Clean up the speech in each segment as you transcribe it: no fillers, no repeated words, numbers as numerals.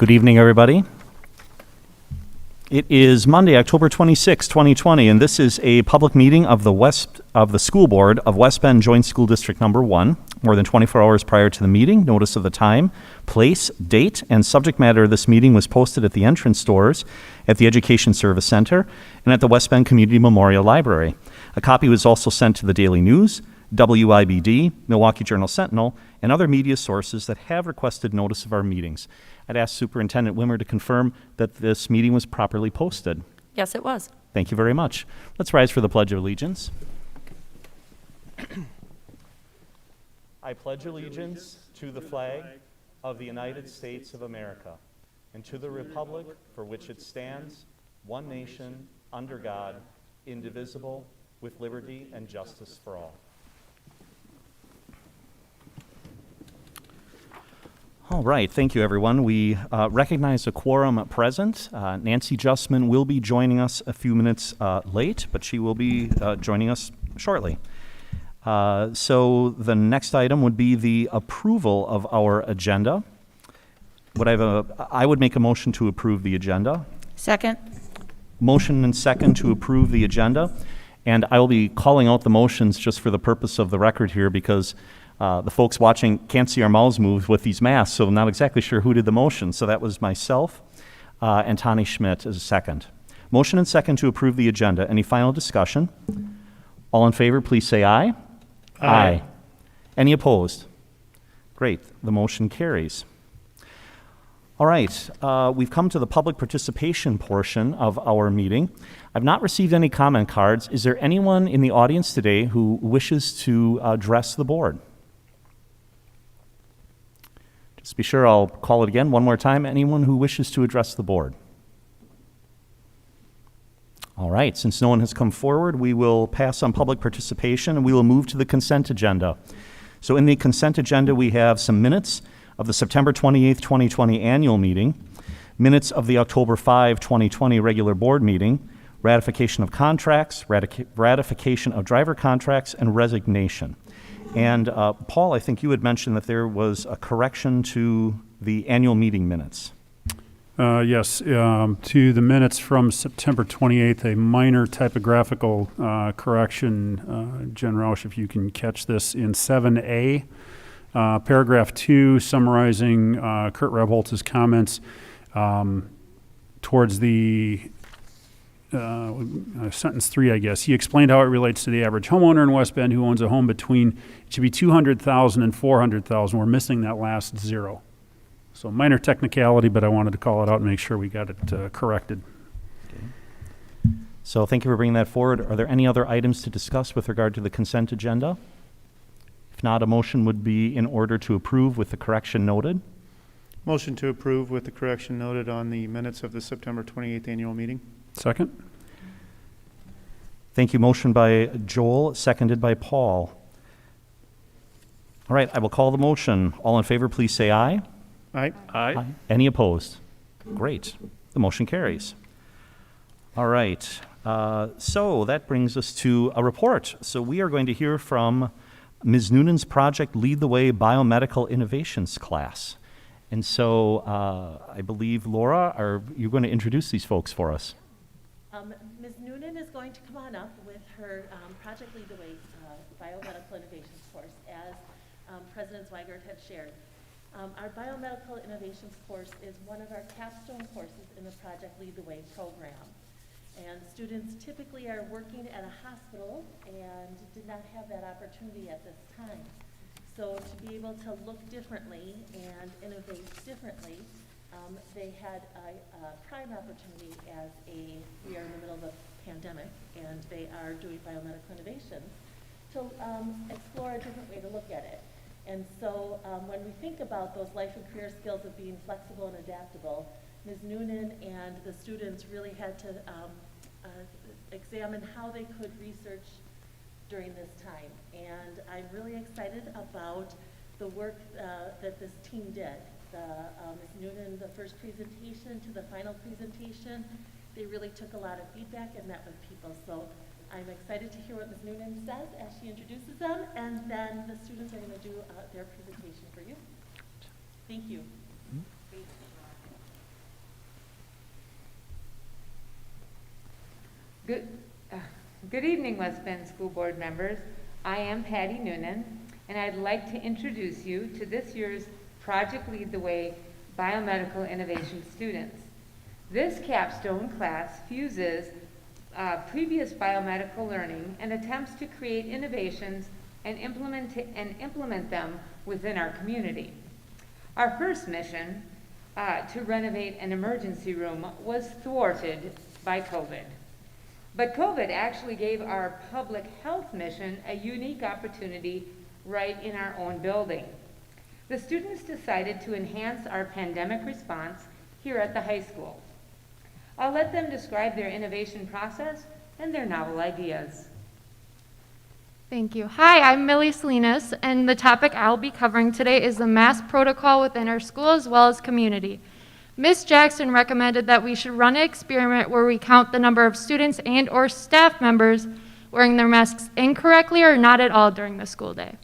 Good evening, everybody. It is Monday, October 26, 2020, and this is a public meeting of the School Board of West Bend Joint School District Number 1. More than 24 hours prior to the meeting, notice of the time, place, date, and subject matter of this meeting was posted at the entrance doors at the Education Service Center and at the West Bend Community Memorial Library. A copy was also sent to the Daily News, WIBD, Milwaukee Journal Sentinel, and other media sources that have requested notice of our meetings. I'd ask Superintendent Wimmer to confirm that this meeting was properly posted. Yes, it was. Thank you very much. Let's rise for the Pledge of Allegiance. I pledge allegiance to the flag of the United States of America and to the republic for which it stands, one nation, under God, indivisible, with liberty and justice for all. All right, thank you, everyone. We recognize a quorum present. Nancy Justman will be joining us a few minutes late, but she will be joining us shortly. So the next item would be the approval of our agenda. I would make a motion to approve the agenda. Second. Motion and second to approve the agenda. And I will be calling out the motions just for the purpose of the record here because the folks watching can't see our mouths move with these masks, so I'm not exactly sure who did the motion. So that was myself and Tani Schmidt as a second. Motion and second to approve the agenda. Any final discussion? All in favor, please say aye. Aye. Any opposed? Great. The motion carries. All right. We've come to the public participation portion of our meeting. I've not received any comment cards. Is there anyone in the audience today who wishes to address the board? Just be sure I'll call it again one more time. Anyone who wishes to address the board? All right, since no one has come forward, we will pass on public participation and we will move to the consent agenda. So in the consent agenda, we have some minutes of the September 28th, 2020 annual meeting, minutes of the October 5, 2020 regular board meeting, ratification of contracts, ratification of driver contracts, and resignation. And Paul, I think you had mentioned that there was a correction to the annual meeting minutes. Yes, to the minutes from September 28th, a minor typographical correction. Jen Roush, if you can catch this, in 7A, paragraph 2, summarizing Kurt Rebholz's comments towards the sentence 3, I guess. He explained how it relates to the average homeowner in West Bend who owns a home between, it should be 200,000 and 400,000. We're missing that last zero. So minor technicality, but I wanted to call it out and make sure we got it corrected. Okay. So thank you for bringing that forward. Are there any other items to discuss with regard to the consent agenda? If not, a motion would be in order to approve with the correction noted. Motion to approve with the correction noted on the minutes of the September 28th annual meeting. Second. Thank you. Motion by Joel, seconded by Paul. All right, I will call the motion. All in favor, please say aye. Aye. Aye. Any opposed? Great. The motion carries. All right. So that brings us to a report. So we are going to hear from Ms. Noonan's Project Lead the Way Biomedical Innovations class. And so I believe, Laura, are you going to introduce these folks for us? Ms. Noonan is going to come on up with her Project Lead the Way Biomedical Innovations course, as President Zweigert had shared. Our Biomedical Innovations course is one of our capstone courses in the Project Lead the Way program. And students typically are working at a hospital and did not have that opportunity at this time. So to be able to look differently and innovate differently, they had a prime opportunity as we are in the middle of a pandemic and they are doing biomedical innovation to explore a different way to look at it. And so when we think about those life and career skills of being flexible and adaptable, Ms. Noonan and the students really had to examine how they could research during this time. And I'm really excited about the work that this team did. Ms. Noonan, the first presentation to the final presentation, they really took a lot of feedback and met with people. So I'm excited to hear what Ms. Noonan says as she introduces them, and then the students are going to do their presentation for you. Thank you. Good, good evening, West Bend School Board members. I am Patty Noonan, and I'd like to introduce you to this year's Project Lead the Way Biomedical Innovation students. This capstone class fuses previous biomedical learning and attempts to create innovations and implement them within our community. Our first mission, to renovate an emergency room, was thwarted by COVID. But COVID actually gave our public health mission a unique opportunity right in our own building. The students decided to enhance our pandemic response here at the high school. I'll let them describe their innovation process and their novel ideas. Thank you. Hi, I'm Millie Salinas, and the topic I'll be covering today is the mask protocol within our school as well as community. Ms. Jackson recommended that we should run an experiment where we count the number of students and or staff members wearing their masks incorrectly or not at all during the school day.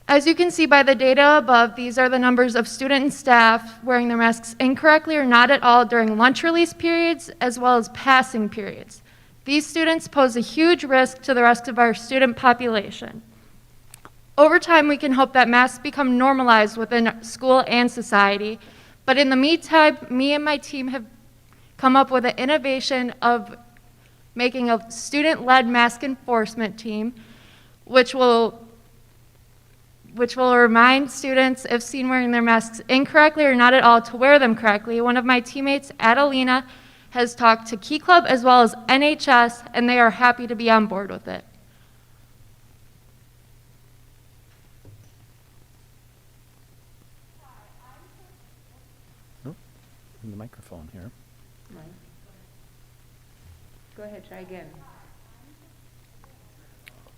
As you can see by the data above, these are the numbers of student and staff wearing their masks incorrectly or not at all during lunch release periods as well as passing periods. These students pose a huge risk to the rest of our student population. Over time, we can hope that masks become normalized within school and society, but in the meantime, me and my team have come up with an innovation of making a student-led mask enforcement team, which will remind students, if seen wearing their masks incorrectly or not at all, to wear them correctly. One of my teammates, Adelina, has talked to Key Club as well as NHS, and they are happy to be on board with it. In the microphone here. Go ahead, try again.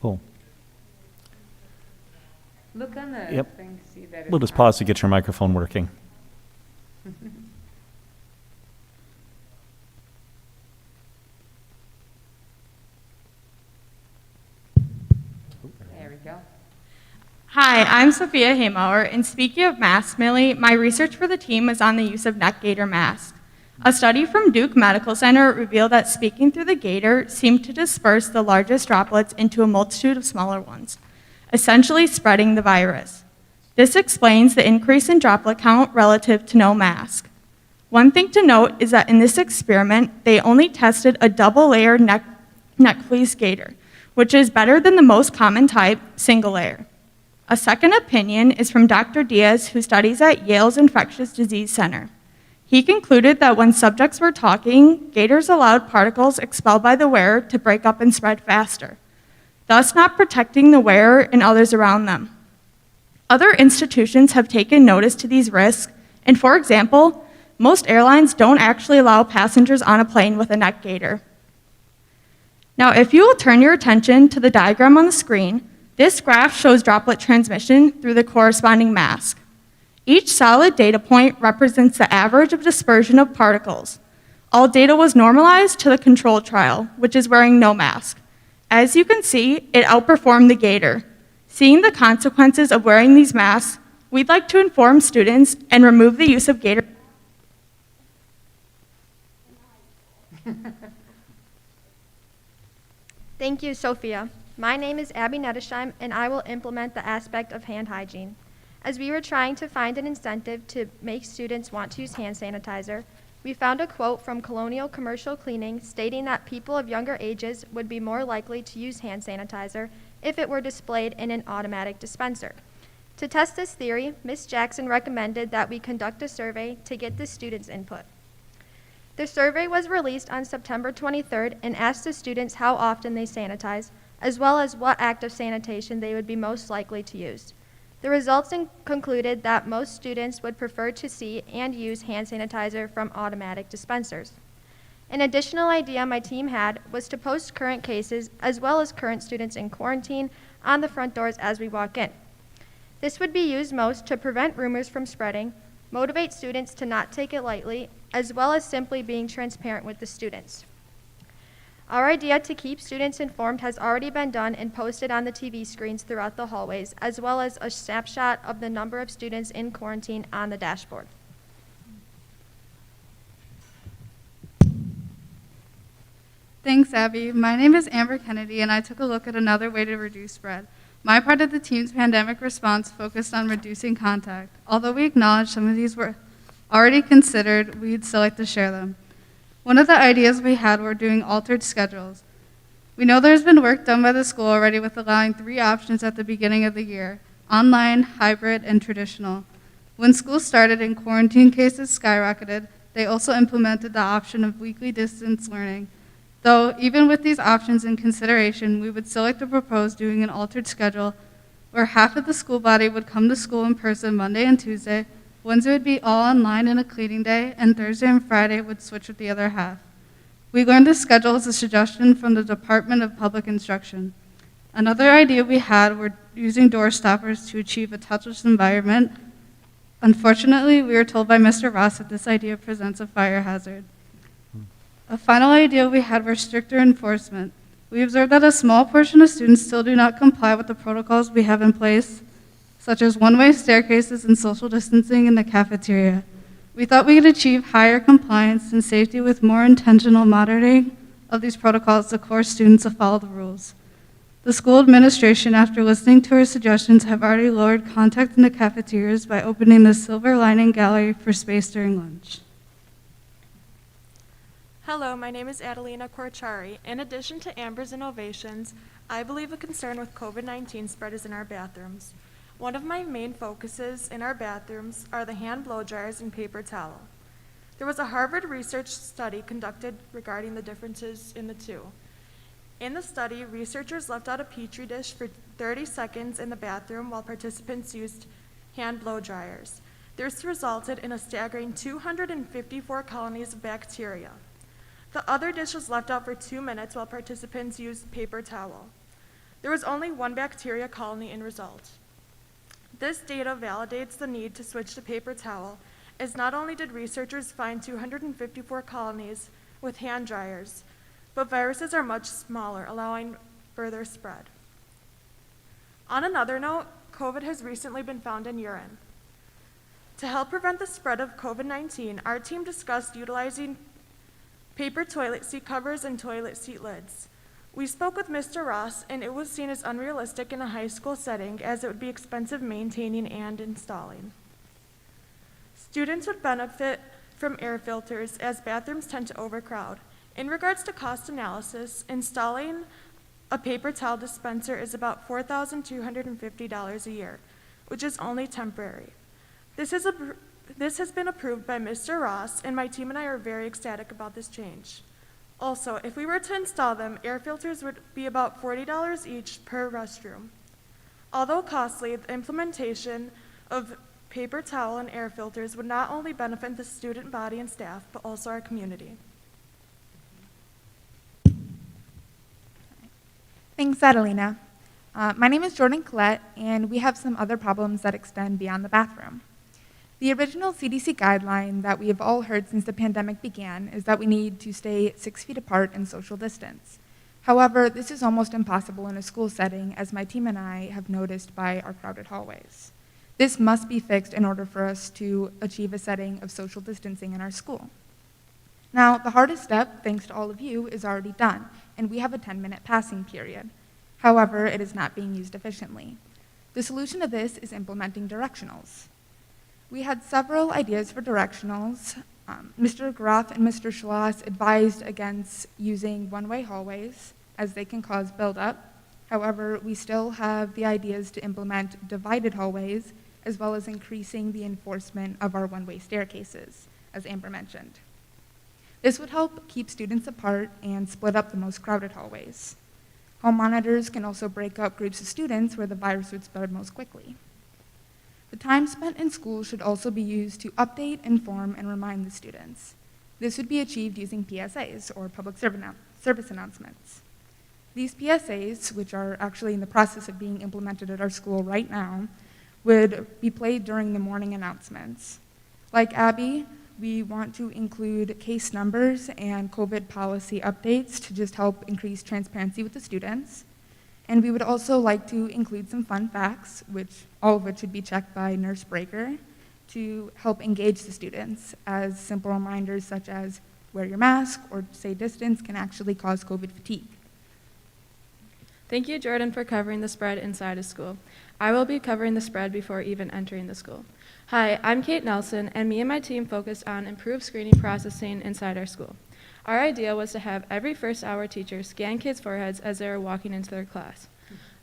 Oh, Look on the Yep. thing to see that it's we'll just on. pause to get your microphone working. There we go. Hi, I'm Sophia Haymauer, and speaking of masks, Millie, my research for the team was on the use of neck gaiter masks. A study from Duke Medical Center revealed that speaking through the gaiter seemed to disperse the largest droplets into a multitude of smaller ones, essentially spreading the virus. This explains the increase in droplet count relative to no mask. One thing to note is that in this experiment, they only tested a double-layer neck fleece gaiter, which is better than the most common type, single layer. A second opinion is from Dr. Diaz, who studies at Yale's Infectious Disease Center. He concluded that when subjects were talking, gaiters allowed particles expelled by the wearer to break up and spread faster, thus not protecting the wearer and others around them. Other institutions have taken notice to these risks, and for example, most airlines don't actually allow passengers on a plane with a neck gaiter. Now, if you will turn your attention to the diagram on the screen, this graph shows droplet transmission through the corresponding mask. Each solid data point represents the average of dispersion of particles. All data was normalized to the control trial, which is wearing no mask. As you can see, it outperformed the gaiter. Seeing the consequences of wearing these masks, we'd like to inform students and remove the use of gaiter. Thank you, Sophia. My name is Abby Nettesheim, and I will implement the aspect of hand hygiene. As we were trying to find an incentive to make students want to use hand sanitizer, we found a quote from Colonial Commercial Cleaning stating that people of younger ages would be more likely to use hand sanitizer if it were displayed in an automatic dispenser. To test this theory, Ms. Jackson recommended that we conduct a survey to get the students' input. The survey was released on September 23rd and asked the students how often they sanitize, as well as what act of sanitation they would be most likely to use. The results concluded that most students would prefer to see and use hand sanitizer from automatic dispensers. An additional idea my team had was to post current cases as well as current students in quarantine on the front doors as we walk in. This would be used most to prevent rumors from spreading, motivate students to not take it lightly, as well as simply being transparent with the students. Our idea to keep students informed has already been done and posted on the TV screens throughout the hallways, as well as a snapshot of the number of students in quarantine on the dashboard. Thanks, Abby. My name is Amber Kennedy, and I took a look at another way to reduce spread. My part of the team's pandemic response focused on reducing contact. Although we acknowledge some of these were already considered, we'd still like to share them. One of the ideas we had were doing altered schedules. We know there's been work done by the school already with allowing 3 options at the beginning of the year: online, hybrid, and traditional. When school started and quarantine cases skyrocketed, they also implemented the option of weekly distance learning. Though, even with these options in consideration, we would still like to propose doing an altered schedule where half of the school body would come to school in person Monday and Tuesday, Wednesday would be all online and a cleaning day, and Thursday and Friday would switch with the other half. We learned this schedule as a suggestion from the Department of Public Instruction. Another idea we had were using door stoppers to achieve a touchless environment. Unfortunately, we were told by Mr. Ross that this idea presents a fire hazard. A final idea we had were stricter enforcement. We observed that a small portion of students still do not comply with the protocols we have in place, such as one-way staircases and social distancing in the cafeteria. We thought we could achieve higher compliance and safety with more intentional monitoring of these protocols to course students to follow the rules. The school administration, after listening to our suggestions, have already lowered contact in the cafeterias by opening the silver lining gallery for space during lunch. Hello, my name is Adelina Corchari. In addition to Amber's innovations, I believe a concern with COVID-19 spread is in our bathrooms. One of my main focuses in our bathrooms are the hand blow dryers and paper towel. There was a Harvard research study conducted regarding the differences in the two. In the study, researchers left out a petri dish for 30 seconds in the bathroom while participants used hand blow dryers. This resulted in a staggering 254 colonies of bacteria. The other dish was left out for 2 minutes while participants used paper towel. There was only 1 bacteria colony in result. This data validates the need to switch to paper towel, as not only did researchers find 254 colonies with hand dryers, but viruses are much smaller, allowing further spread. On another note, COVID has recently been found in urine. To help prevent the spread of COVID-19, our team discussed utilizing paper toilet seat covers and toilet seat lids. We spoke with Mr. Ross, and it was seen as unrealistic in a high school setting as it would be expensive maintaining and installing. Students would benefit from air filters as bathrooms tend to overcrowd. In regards to cost analysis, installing a paper towel dispenser is about $4,250 a year, which is only temporary. This has been approved by Mr. Ross, and my team and I are very ecstatic about this change. Also, if we were to install them, air filters would be about $40 each per restroom. Although costly, the implementation of paper towel and air filters would not only benefit the student body and staff, but also our community. Thanks, Adelina. My name is Jordan Collette, and we have some other problems that extend beyond the bathroom. The original CDC guideline that we have all heard since the pandemic began is that we need to stay 6 feet apart and social distance. However, this is almost impossible in a school setting, as my team and I have noticed by our crowded hallways. This must be fixed in order for us to achieve a setting of social distancing in our school. Now, the hardest step, thanks to all of you, is already done, and we have a 10-minute passing period. However, it is not being used efficiently. The solution to this is implementing directionals. We had several ideas for directionals. Mr. Groff and Mr. Schloss advised against using one-way hallways, as they can cause buildup. However, we still have the ideas to implement divided hallways, as well as increasing the enforcement of our one-way staircases, as Amber mentioned. This would help keep students apart and split up the most crowded hallways. Hall monitors can also break up groups of students where the virus would spread most quickly. The time spent in school should also be used to update, inform, and remind the students. This would be achieved using PSAs, or public service announcements. These PSAs, which are actually in the process of being implemented at our school right now, would be played during the morning announcements. Like Abby, we want to include case numbers and COVID policy updates to just help increase transparency with the students. And we would also like to include some fun facts, all of which should be checked by Nurse Breaker, to help engage the students, as simple reminders such as, wear your mask or stay distance can actually cause COVID fatigue. Thank you, Jordan, for covering the spread inside of school. I will be covering the spread before even entering the school. Hi, I'm Kate Nelson, and me and my team focused on improved screening processing inside our school. Our idea was to have every first-hour teacher scan kids' foreheads as they were walking into their class.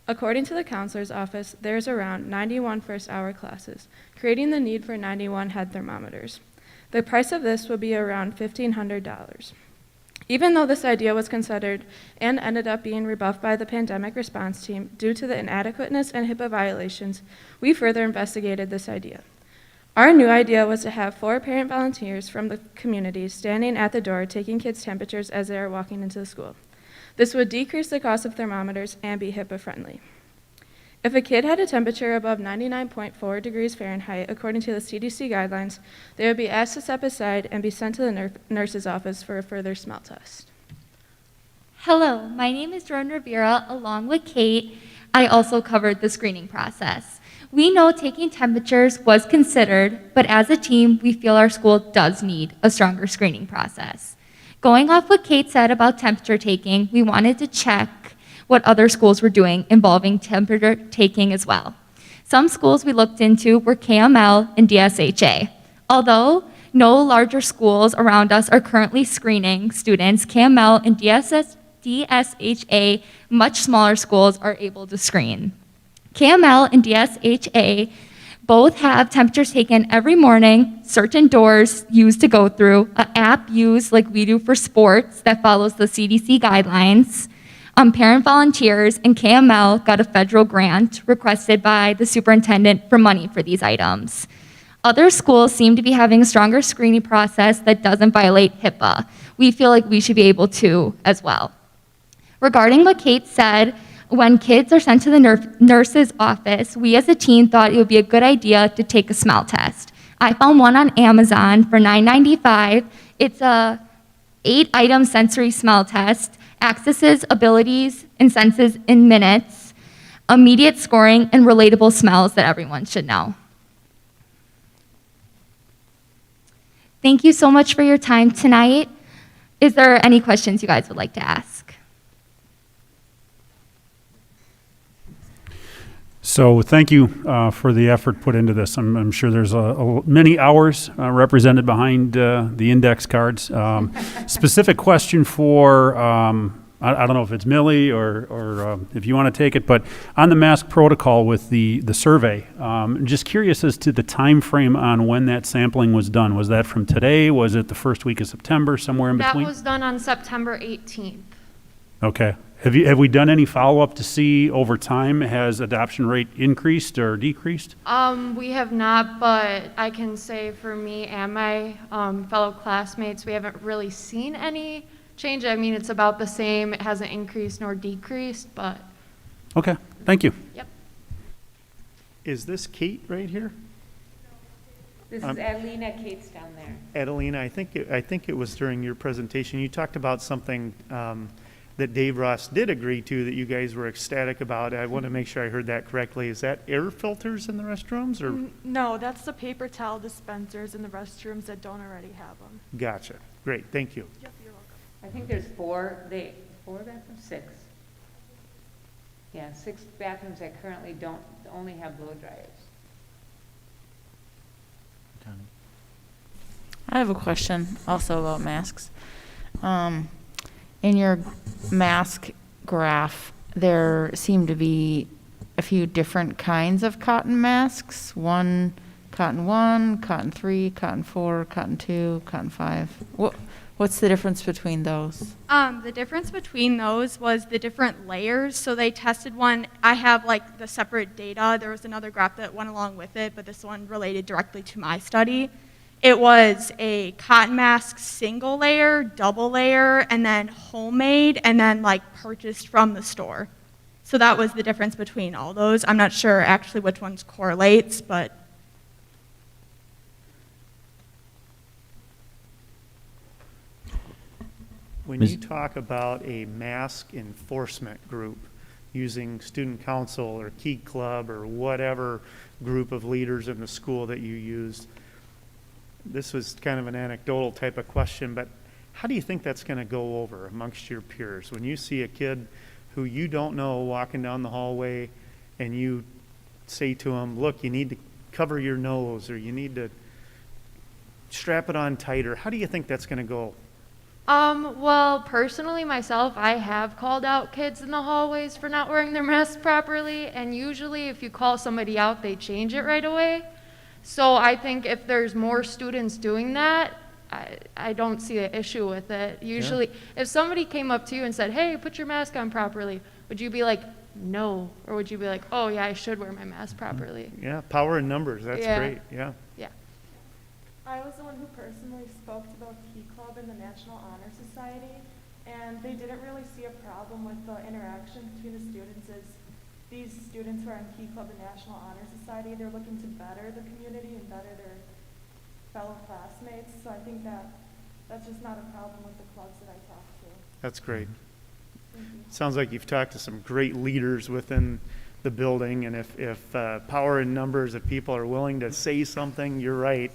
According to the counselor's office, there's around 91 first-hour classes, creating the need for 91 head thermometers. The price of this would be around $1,500. Even though this idea was considered and ended up being rebuffed by the pandemic response team due to the inadequateness and Hipaa violations, we further investigated this idea. Our new idea was to have 4 parent volunteers from the community standing at the door taking kids' temperatures as they are walking into the school. This would decrease the cost of thermometers and be HIPAA friendly. If a kid had a temperature above 99.4 degrees Fahrenheit, according to the CDC guidelines, they would be asked to step aside and be sent to the nurse's office for a further smell test. Hello, my name is Jordan Rivera. Along with Kate, I also covered the screening process. We know taking temperatures was considered, but as a team, we feel our school does need a stronger screening process. Going off what Kate said about temperature taking, we wanted to check what other schools were doing involving temperature taking as well. Some schools we looked into were KML and DSHA. Although no larger schools around us are currently screening students, KML and DSHA, much smaller schools, are able to screen. KML and DSHA both have temperatures taken every morning, certain doors used to go through, an app used like we do for sports that follows the CDC guidelines. Parent volunteers and KML got a federal grant requested by the superintendent for money for these items. Other schools seem to be having a stronger screening process that doesn't violate HIPAA. We feel like we should be able to as well. Regarding what Kate said, when kids are sent to the nurse's office, we as a team thought it would be a good idea to take a smell test. I found one on Amazon for $9.95. It's a 8-item sensory smell test, accesses abilities and senses in minutes, immediate scoring, and relatable smells that everyone should know. Thank you so much for your time tonight. Is there any questions you guys would like to ask? So thank you for the effort put into this. I'm sure there's many hours represented behind the index cards. Specific question for, I don't know if it's Millie or if you want to take it, but on the mask protocol with the survey, just curious as to the time frame on when that sampling was done. Was that from today? Was it the first week of September, somewhere in between? That was done on September 18th. Okay. Have we done any follow-up to see over time, has adoption rate increased or decreased? We have not, but I can say for me and my fellow classmates, we haven't really seen any change. I mean, it's about the same. It hasn't increased nor decreased, but. Okay, thank you. Yep. Is this Kate right here? This is Adelina. Kate's down there. Adelina, I think it was during your presentation. You talked about something that Dave Ross did agree to that you guys were ecstatic about. I want to make sure I heard that correctly. Is that air filters in the restrooms, or? No, that's the paper towel dispensers in the restrooms that don't already have them. Gotcha. Great. Thank you. Yep, you're welcome. I think there's 4 bathrooms, 6. Yeah, 6 bathrooms that currently only have blow dryers. I have a question also about masks. In your mask graph, there seem to be a few different kinds of cotton masks. Cotton 1, cotton 3, cotton 4, cotton 2, cotton 5. What's the difference between those? The difference between those was the different layers. So they tested one. I have like the separate data. There was another graph that went along with it, but this one related directly to my study. It was a cotton mask single layer, double layer, and then homemade, and then like purchased from the store. So that was the difference between all those. I'm not sure actually which ones correlates, but. When you talk about a mask enforcement group using student council or key club or whatever group of leaders in the school that you used, this was kind of an anecdotal type of question, but How do you think that's going to go over amongst your peers? When you see a kid who you don't know walking down the hallway and you say to him, look, you need to cover your nose or you need to strap it on tighter, how do you think that's going to go? Well, personally, myself, I have called out kids in the hallways for not wearing their masks properly, and usually if you call somebody out, they change it right away. So I think if there's more students doing that, I don't see an issue with it. Usually, if somebody came up to you and said, hey, put your mask on properly, would you be like, no? Or would you be like, oh, yeah, I should wear my mask properly? Yeah, power in numbers. That's great. Yeah. Yeah. I was the one who personally spoke to the Key Club and the National Honor Society, and they didn't really see a problem with the interaction between the students. As these students who are in Key Club and National Honor Society, they're looking to better the community and better their fellow classmates. So I think that's just not a problem with the clubs that I talked to. That's great. Thank you. Sounds like you've talked to some great leaders within the building, and if power in numbers, if people are willing to say something, you're right.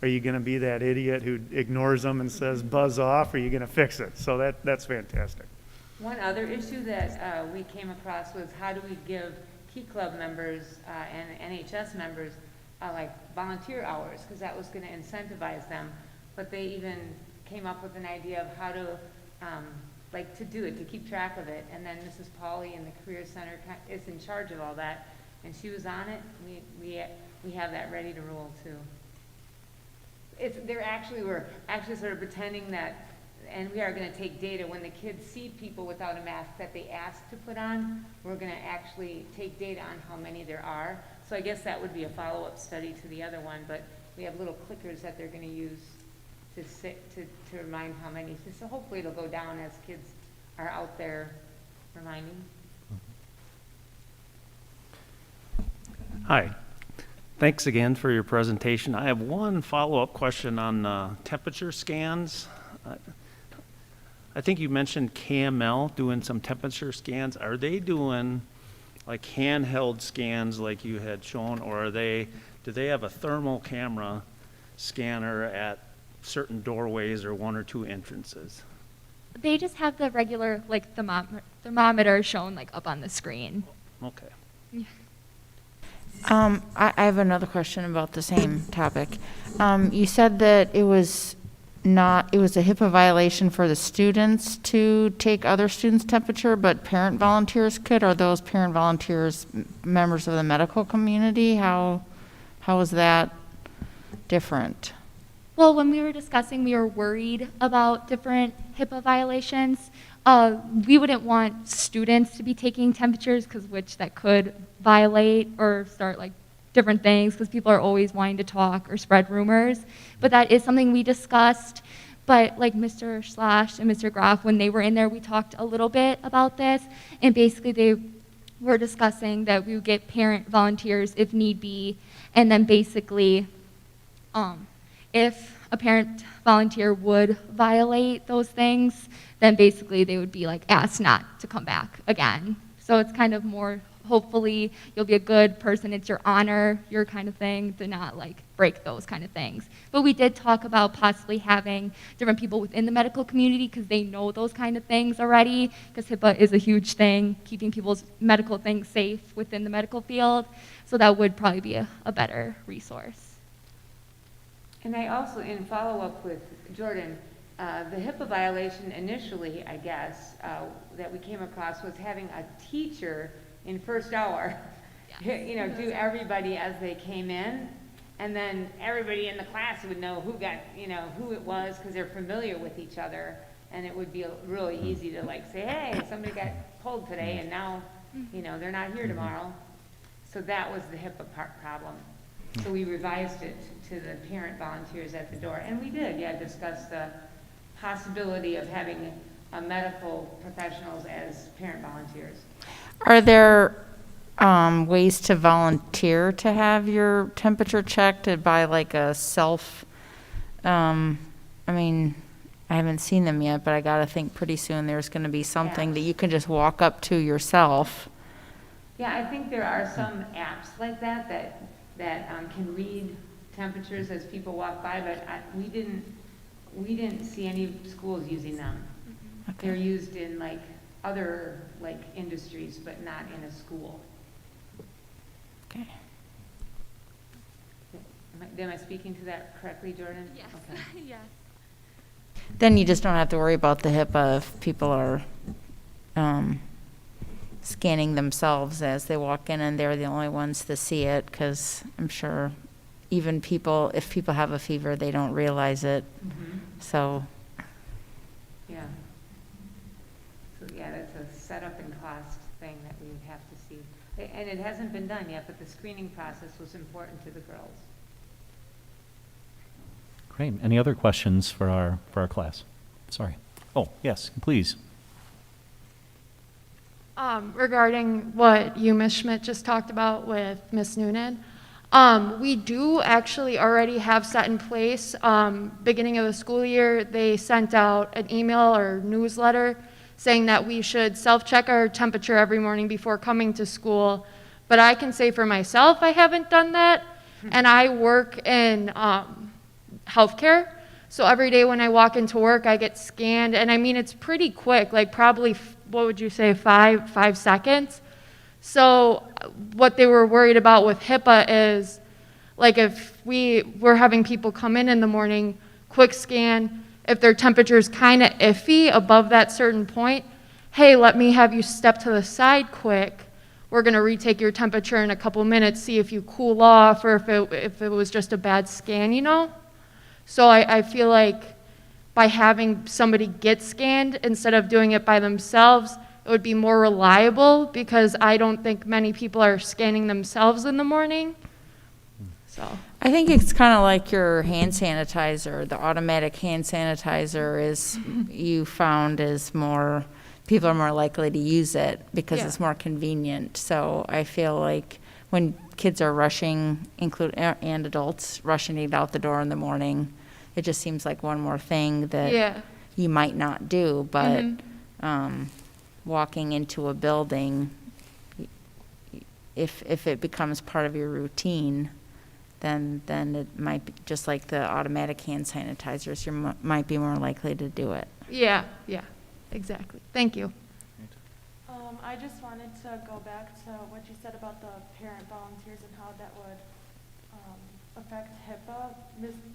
Are you going to be that idiot who ignores them and says buzz off, or are you going to fix it? So that's fantastic. One other issue that we came across was how do we give Key Club members and NHS members like volunteer hours, because that was going to incentivize them. But they even came up with an idea of how to like to do it, to keep track of it. And then Mrs. Pauly in the Career Center is in charge of all that, and she was on it. We have that ready to roll too. We're actually sort of pretending that, and we are going to take data when the kids see people without a mask that they ask to put on. We're going to actually take data on how many there are. So I guess that would be a follow-up study to the other one, but we have little clickers that they're going to use to remind how many. So hopefully it'll go down as kids are out there reminding. Hi. Thanks again for your presentation. I have one follow-up question on temperature scans. I think you mentioned KML doing some temperature scans. Are they doing like handheld scans like you had shown, or do they have a thermal camera scanner at certain doorways or one or two entrances? They just have the regular like thermometer shown like up on the screen. Okay. Yeah. I have another question about the same topic. You said that it was a HIPAA violation for the students to take other students' temperature, but parent volunteers could. Are those parent volunteers members of the medical community? How is that different? Well, when we were discussing, we were worried about different HIPAA violations. We wouldn't want students to be taking temperatures, which that could violate or start like different things, because people are always wanting to talk or spread rumors. But that is something we discussed. But like Mr. Slash and Mr. Graff, when they were in there, we talked a little bit about this. And basically they were discussing that we would get parent volunteers if need be. And then basically, if a parent volunteer would violate those things, then basically they would be like asked not to come back again. So it's kind of more, hopefully you'll be a good person, it's your honor, your kind of thing, to not like break those kind of things. But we did talk about possibly having different people within the medical community, because they know those kind of things already, because HIPAA is a huge thing, keeping people's medical things safe within the medical field. So that would probably be a better resource. And I also, in follow-up with Jordan, the HIPAA violation initially, I guess, that we came across was having a teacher in first hour, do everybody as they came in, and then everybody in the class would know who it was, because they're familiar with each other, and it would be really easy to like say, hey, somebody got pulled today, and now, they're not here tomorrow. So that was the HIPAA problem. So we revised it to the parent volunteers at the door, and we did, discuss the possibility of having medical professionals as parent volunteers. Are there ways to volunteer to have your temperature checked by like a self, I haven't seen them yet, but I gotta think pretty soon there's gonna be something that you can just walk up to yourself. Yeah, I think there are some apps like that can read temperatures as people walk by, but we didn't see any schools using them. Okay. They're used in like other like industries, but not in a school. Okay. Am I speaking to that correctly, Jordan? Yes, Okay. yes. Then you just don't have to worry about the HIPAA if people are scanning themselves as they walk in and they're the only ones to see it, because I'm sure even people, if people have a fever, they don't realize it. Mhm. So, Yeah. So, yeah, that's a setup and cost thing that we would have to see. And it hasn't been done yet, but the screening process was important to the girls. Great. Any other questions for our class? Sorry. Oh, yes, please. Regarding what you, Ms. Schmidt, just talked about with Ms. Noonan, we do actually already have set in place, beginning of the school year, they sent out an email or newsletter saying that we should self-check our temperature every morning before coming to school. But I can say for myself, I haven't done that, and I work in healthcare. So every day when I walk into work, I get scanned, and I mean, it's pretty quick, like probably, what would you say, five seconds? So what they were worried about with HIPAA is, like if we were having people come in the morning, quick scan, if their temperature's kind of iffy above that certain point, hey, let me have you step to the side quick. We're going to retake your temperature in a couple minutes, see if you cool off or if it was just a bad scan, you know? So I feel like by having somebody get scanned instead of doing it by themselves, it would be more reliable, because I don't think many people are scanning themselves in the morning. So I think it's kind of like your hand sanitizer. The automatic hand sanitizer is, you found, is more, people are more likely to use it because Yeah. it's more convenient. So I feel like when kids are rushing, and adults rushing to get out the door in the morning, it just seems like one more thing that yeah. you might not do, but Mhm. walking into a building, if it becomes part of your routine, then it might be just like the automatic hand sanitizers, you might be more likely to do it. Yeah, exactly. Thank you. I just wanted to go back to what you said about the parent volunteers and how that would affect HIPAA.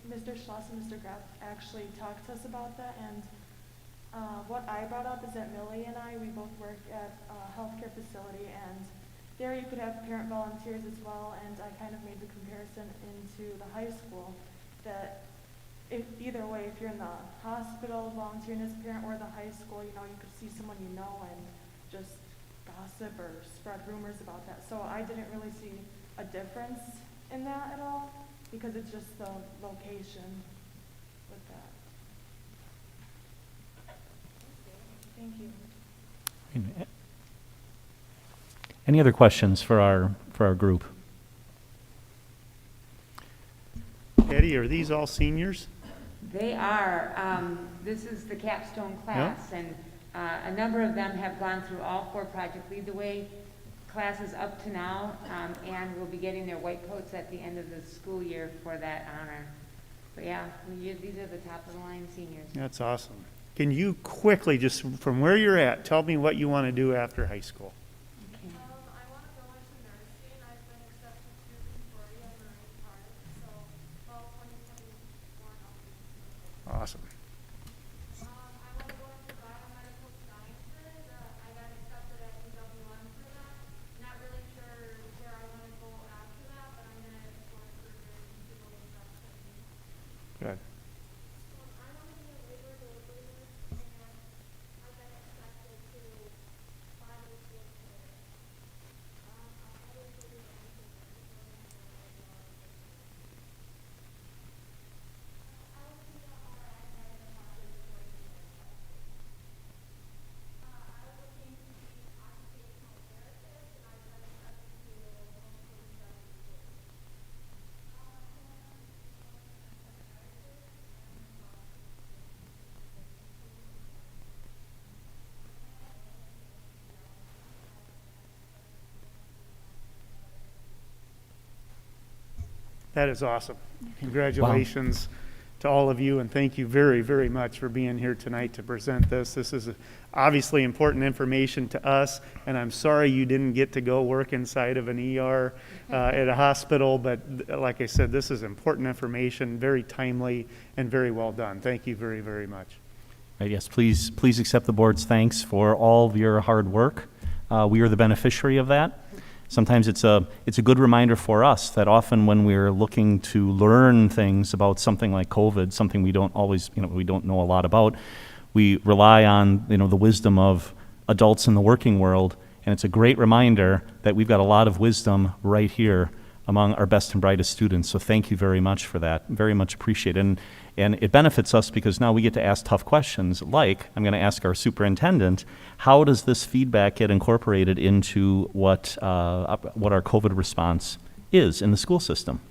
Mr. Schloss and Mr. Graff actually talked to us about that, and what I brought up is that Millie and I, we both work at a healthcare facility, and there you could have parent volunteers as well, and I kind of made the comparison into the high school, that if either way, if you're in the hospital volunteering as a parent or the high school, you know, you could see someone you know and just gossip or spread rumors about that. So I didn't really see a difference in that at all, because it's just the location with that. Thank you. Any other questions for our group? Eddie, are these all seniors? They are. This is the capstone class, and a number of them have gone through all 4 Project Lead the Way classes up to now, and will be getting their white coats at the end of the school year for that honor. But yeah, these are the top of the line seniors. That's awesome. Can you quickly, just from where you're at, tell me what you want to do after high school? Okay. I want to go into nursing. I've been accepted to Concordia Marine Park, so fall 2021 Awesome. I want to go into biomedical sciences. I got accepted at UW1 for that. Not really sure where I want to go after that, but I'm going to explore further and see what was best for me. Good. I want to be a labor delivery nurse, and I got accepted to Bible school today. I'll probably do anything. That is awesome. Congratulations. to all of you, and thank you very, very much for being here tonight to present this. This is obviously important information to us, and I'm sorry you didn't get to go work inside of an ER at a hospital, but like I said, this is important information, very timely, and very well done. Thank you very, very much. Yes, please accept the board's thanks for all of your hard work. We are the beneficiary of that. Sometimes it's a good reminder for us that often when we're looking to learn things about something like COVID, something we don't always, we don't know a lot about, we rely on, the wisdom of adults in the working world, and it's a great reminder that we've got a lot of wisdom right here among our best and brightest students. So thank you very much for that. Very much appreciated. And it benefits us because now we get to ask tough questions like, I'm going to ask our superintendent, how does this feedback get incorporated into what our COVID response is in the school system?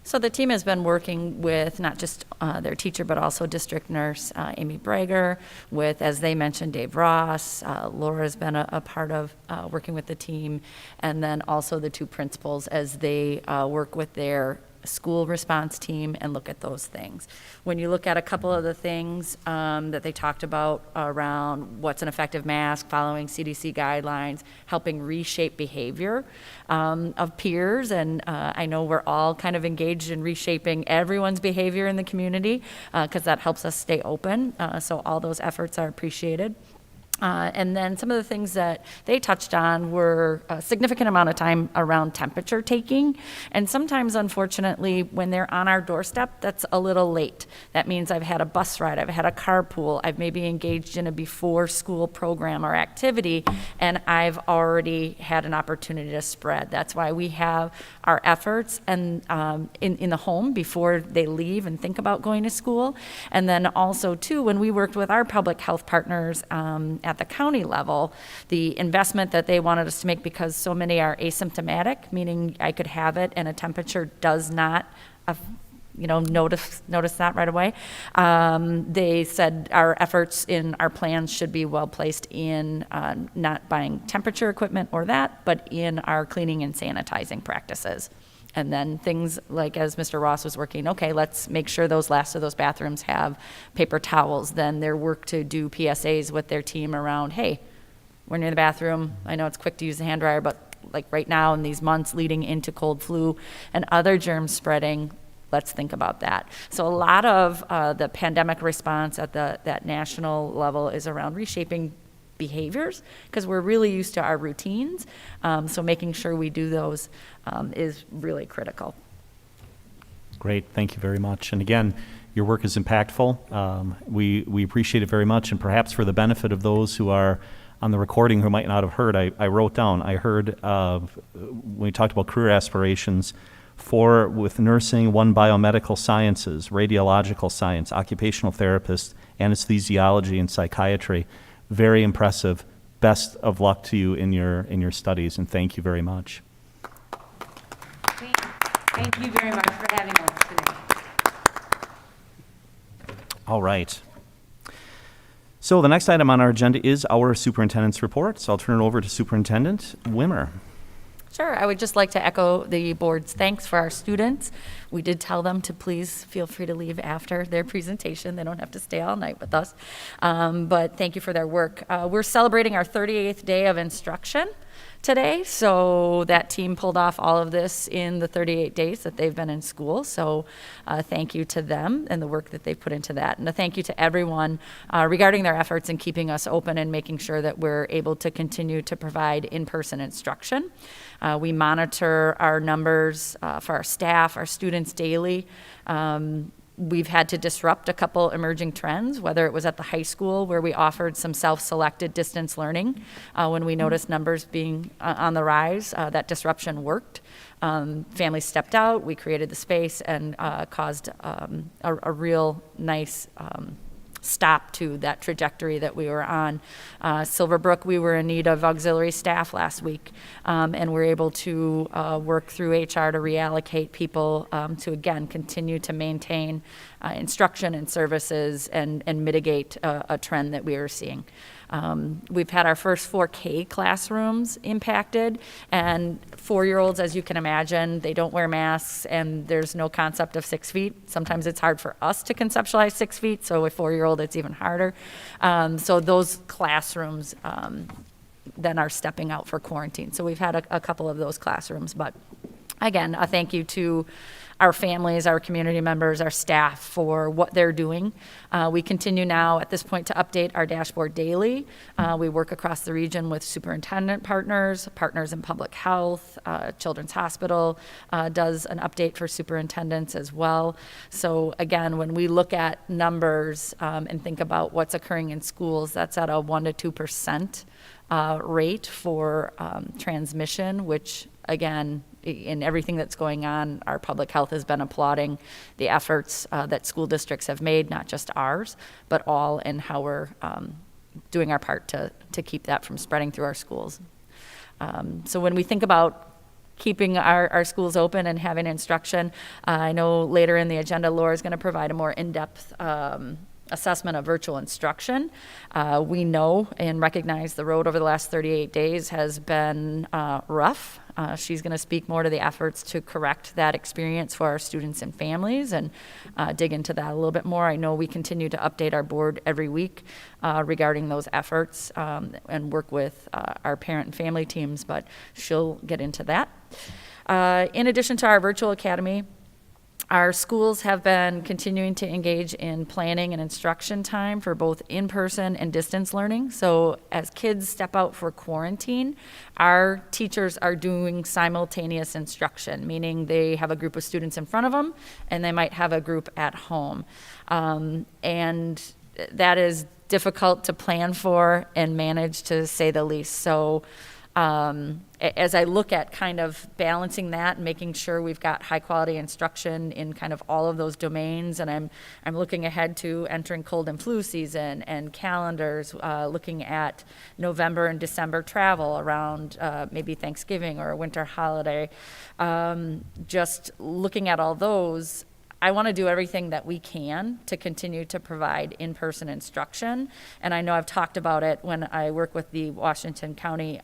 So the team has been working with not just their teacher, but also district nurse Amy Brager, with, as they mentioned, Dave Ross. Laura's been a part of working with the team, and then also the two principals as they work with their school response team and look at those things. When you look at a couple of the things that they talked about around what's an effective mask, following CDC guidelines, helping reshape behavior of peers, and I know we're all kind of engaged in reshaping everyone's behavior in the community because that helps us stay open. So all those efforts are appreciated. And then some of the things that they touched on were a significant amount of time around temperature taking. And sometimes, unfortunately, when they're on our doorstep, that's a little late. That means I've had a bus ride, I've had a carpool, I've maybe engaged in a before school program or activity, and I've already had an opportunity to spread. That's why we have our efforts and in the home before they leave and think about going to school. And then also, too, when we worked with our public health partners at the county level, the investment that they wanted us to make, because so many are asymptomatic, meaning I could have it and a temperature does not notice that right away. They said our efforts in our plans should be well placed in not buying temperature equipment or that, but in our cleaning and sanitizing practices. And then things like, as Mr. Ross was working, okay, let's make sure those last of those bathrooms have paper towels. Then their work to do PSAs with their team around, hey, we're near the bathroom. I know it's quick to use the hand dryer, but like right now in these months leading into cold flu and other germ spreading, let's think about that. So a lot of the pandemic response at that national level is around reshaping behaviors because we're really used to our routines. So making sure we do those is really critical. Great, thank you very much. And again, your work is impactful. We appreciate it very much, and perhaps for the benefit of those who are on the recording who might not have heard, I wrote down, I heard when we talked about career aspirations, 4 with nursing, 1 biomedical sciences, radiological science, occupational therapist, anesthesiology, and psychiatry. Very impressive. Best of luck to you in your studies, and thank you very much. Thank you very much for having us today. All right. So the next item on our agenda is our superintendent's report. So I'll turn it over to Superintendent Wimmer. Sure, I would just like to echo the board's thanks for our students. We did tell them to please feel free to leave after their presentation. They don't have to stay all night with us. But thank you for their work. We're celebrating our 38th day of instruction today, so that team pulled off all of this in the 38 days that they've been in school. So thank you to them and the work that they've put into that. And a thank you to everyone regarding their efforts in keeping us open and making sure that we're able to continue to provide in-person instruction. We monitor our numbers for our staff, our students daily. We've had to disrupt a couple emerging trends, whether it was at the high school where we offered some self-selected distance learning. When we noticed numbers being on the rise, that disruption worked. Families stepped out, we created the space and caused a real nice stop to that trajectory that we were on. Silverbrook, we were in need of auxiliary staff last week, and we're able to work through HR to reallocate people to, again, continue to maintain instruction and services and mitigate a trend that we are seeing. We've had our first 4K classrooms impacted, and 4-year-olds, as you can imagine, they don't wear masks, and there's no concept of 6 feet. Sometimes it's hard for us to conceptualize 6 feet, so with 4-year-old, it's even harder. So those classrooms then are stepping out for quarantine. So we've had a couple of those classrooms, but again, a thank you to our families, our community members, our staff for what they're doing. We continue now at this point to update our dashboard daily. We work across the region with superintendent partners in public health. Children's Hospital does an update for superintendents as well. So again, when we look at numbers and think about what's occurring in schools, that's at a 1% to 2% rate for transmission, which again, in everything that's going on, our public health has been applauding the efforts that school districts have made, not just ours, but all in how we're doing our part to keep that from spreading through our schools. So when we think about keeping our schools open and having instruction, I know later in the agenda, Laura is going to provide a more in-depth assessment of virtual instruction. We know and recognize the road over the last 38 days has been rough. She's going to speak more to the efforts to correct that experience for our students and families and dig into that a little bit more. I know we continue to update our board every week regarding those efforts and work with our parent and family teams, but she'll get into that. In addition to our virtual academy, our schools have been continuing to engage in planning and instruction time for both in-person and distance learning. So as kids step out for quarantine, our teachers are doing simultaneous instruction, meaning they have a group of students in front of them and they might have a group at home. And that is difficult to plan for and manage, to say the least. So as I look at kind of balancing that and making sure we've got high quality instruction in kind of all of those domains, and I'm looking ahead to entering cold and flu season and calendars, looking at November and December travel around maybe Thanksgiving or a winter holiday, just looking at all those, I want to do everything that we can to continue to provide in-person instruction. And I know I've talked about it when I work with the Washington County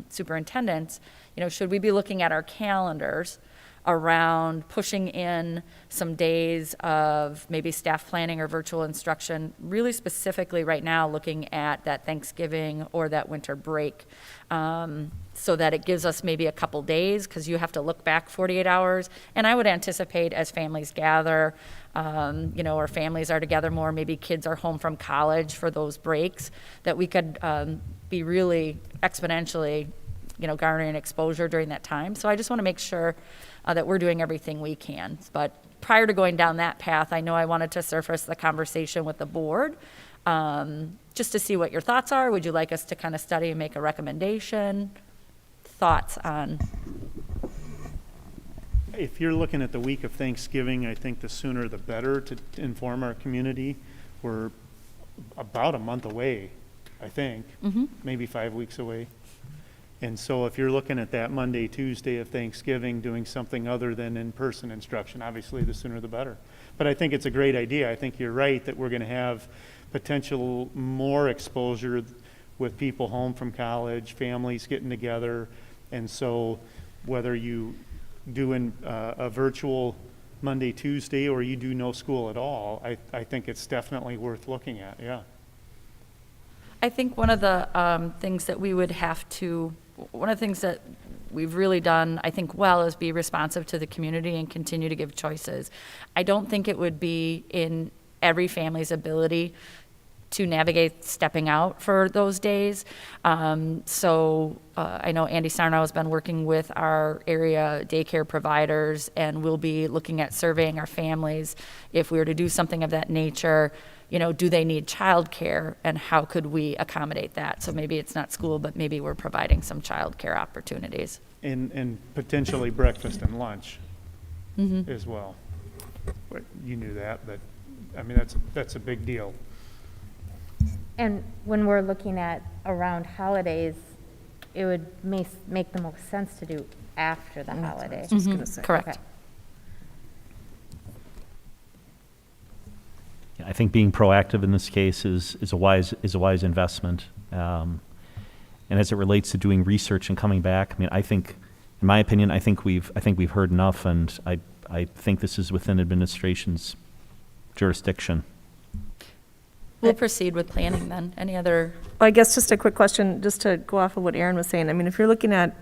superintendents. You know, should we be looking at our calendars around pushing in some days of maybe staff planning or virtual instruction, really specifically right now looking at that Thanksgiving or that winter break, so that it gives us maybe a couple days, because you have to look back 48 hours. And I would anticipate as families gather, or families are together more, maybe kids are home from college for those breaks, that we could be really exponentially garnering exposure during that time. So I just want to make sure that we're doing everything we can. But prior to going down that path, I know I wanted to surface the conversation with the board, just to see what your thoughts are. Would you like us to kind of study and make a recommendation? Thoughts on? If you're looking at the week of Thanksgiving, I think the sooner the better to inform our community. We're about a month away, I think, maybe 5 weeks away. And so if you're looking at that Monday, Tuesday of Thanksgiving, doing something other than in-person instruction, obviously the sooner the better. But I think it's a great idea. I think you're right that we're going to have potential more exposure with people home from college, families getting together. And so whether you do a virtual Monday, Tuesday, or you do no school at all, I think it's definitely worth looking at, yeah. I think one of the things that we've really done, I think, well, is be responsive to the community and continue to give choices. I don't think it would be in every family's ability to navigate stepping out for those days. So I know Andy Sarnow has been working with our area daycare providers, and we'll be looking at surveying our families. If we were to do something of that nature, do they need childcare, and how could we accommodate that? So maybe it's not school, but maybe we're providing some childcare opportunities. And potentially breakfast and lunch as well. You knew that, but I mean, that's a big deal. And when we're looking at around holidays, it would make the most sense to do after the holiday. Correct. Okay. I think being proactive in this case is a wise investment. And as it relates to doing research and coming back, I mean, I think, in my opinion, I think we've heard enough, and I think this is within administration's jurisdiction. We'll proceed with planning then. Any other? Well, I guess just a quick question, just to go off of what Aaron was saying. I mean, if you're looking at,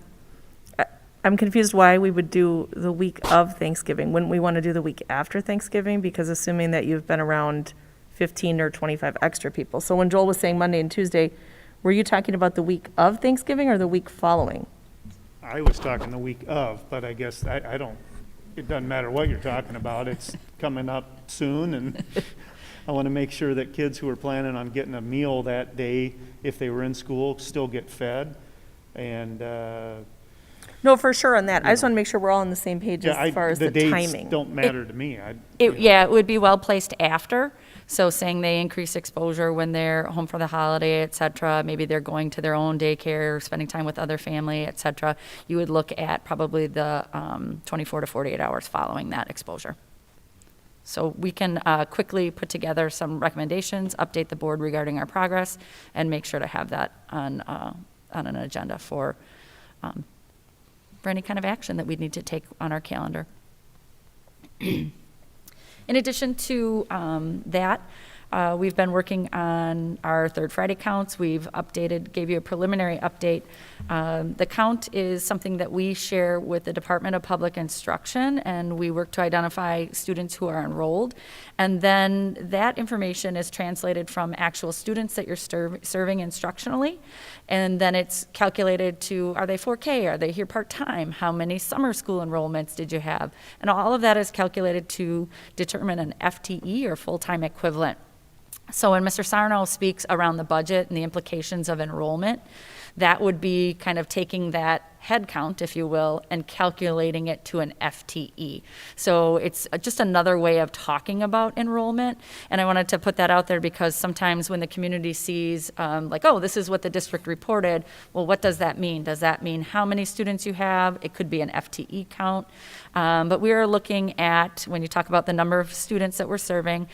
I'm confused why we would do the week of Thanksgiving. Wouldn't we want to do the week after Thanksgiving? Because assuming that you've been around 15 or 25 extra people. So when Joel was saying Monday and Tuesday, were you talking about the week of Thanksgiving or the week following? I was talking the week of, but I guess I don't, it doesn't matter what you're talking about. It's coming up soon, and I want to make sure that kids who are planning on getting a meal that day, if they were in school, still get fed. And No, for sure on that. I just want to make sure we're all on the same page yeah, as far as the dates timing. don't matter to me. Yeah, it would be well placed after. So saying they increase exposure when they're home for the holiday, et cetera, maybe they're going to their own daycare, spending time with other family, et cetera, you would look at probably the 24 to 48 hours following that exposure. So we can quickly put together some recommendations, update the board regarding our progress, and make sure to have that on an agenda for any kind of action that we need to take on our calendar. In addition to that, we've been working on our third Friday counts. We've gave you a preliminary update. The count is something that we share with the Department of Public Instruction, and we work to identify students who are enrolled. And then that information is translated from actual students that you're serving instructionally. And then it's calculated to, are they 4K? Are they here part-time? How many summer school enrollments did you have? And all of that is calculated to determine an FTE, or full-time equivalent. So when Mr. Sarno speaks around the budget and the implications of enrollment, that would be kind of taking that head count, if you will, and calculating it to an FTE. So it's just another way of talking about enrollment. And I wanted to put that out there because sometimes when the community sees like, oh, this is what the district reported, well, what does that mean? Does that mean how many students you have? It could be an FTE count. But we are looking at, when you talk about the number of students that we're serving,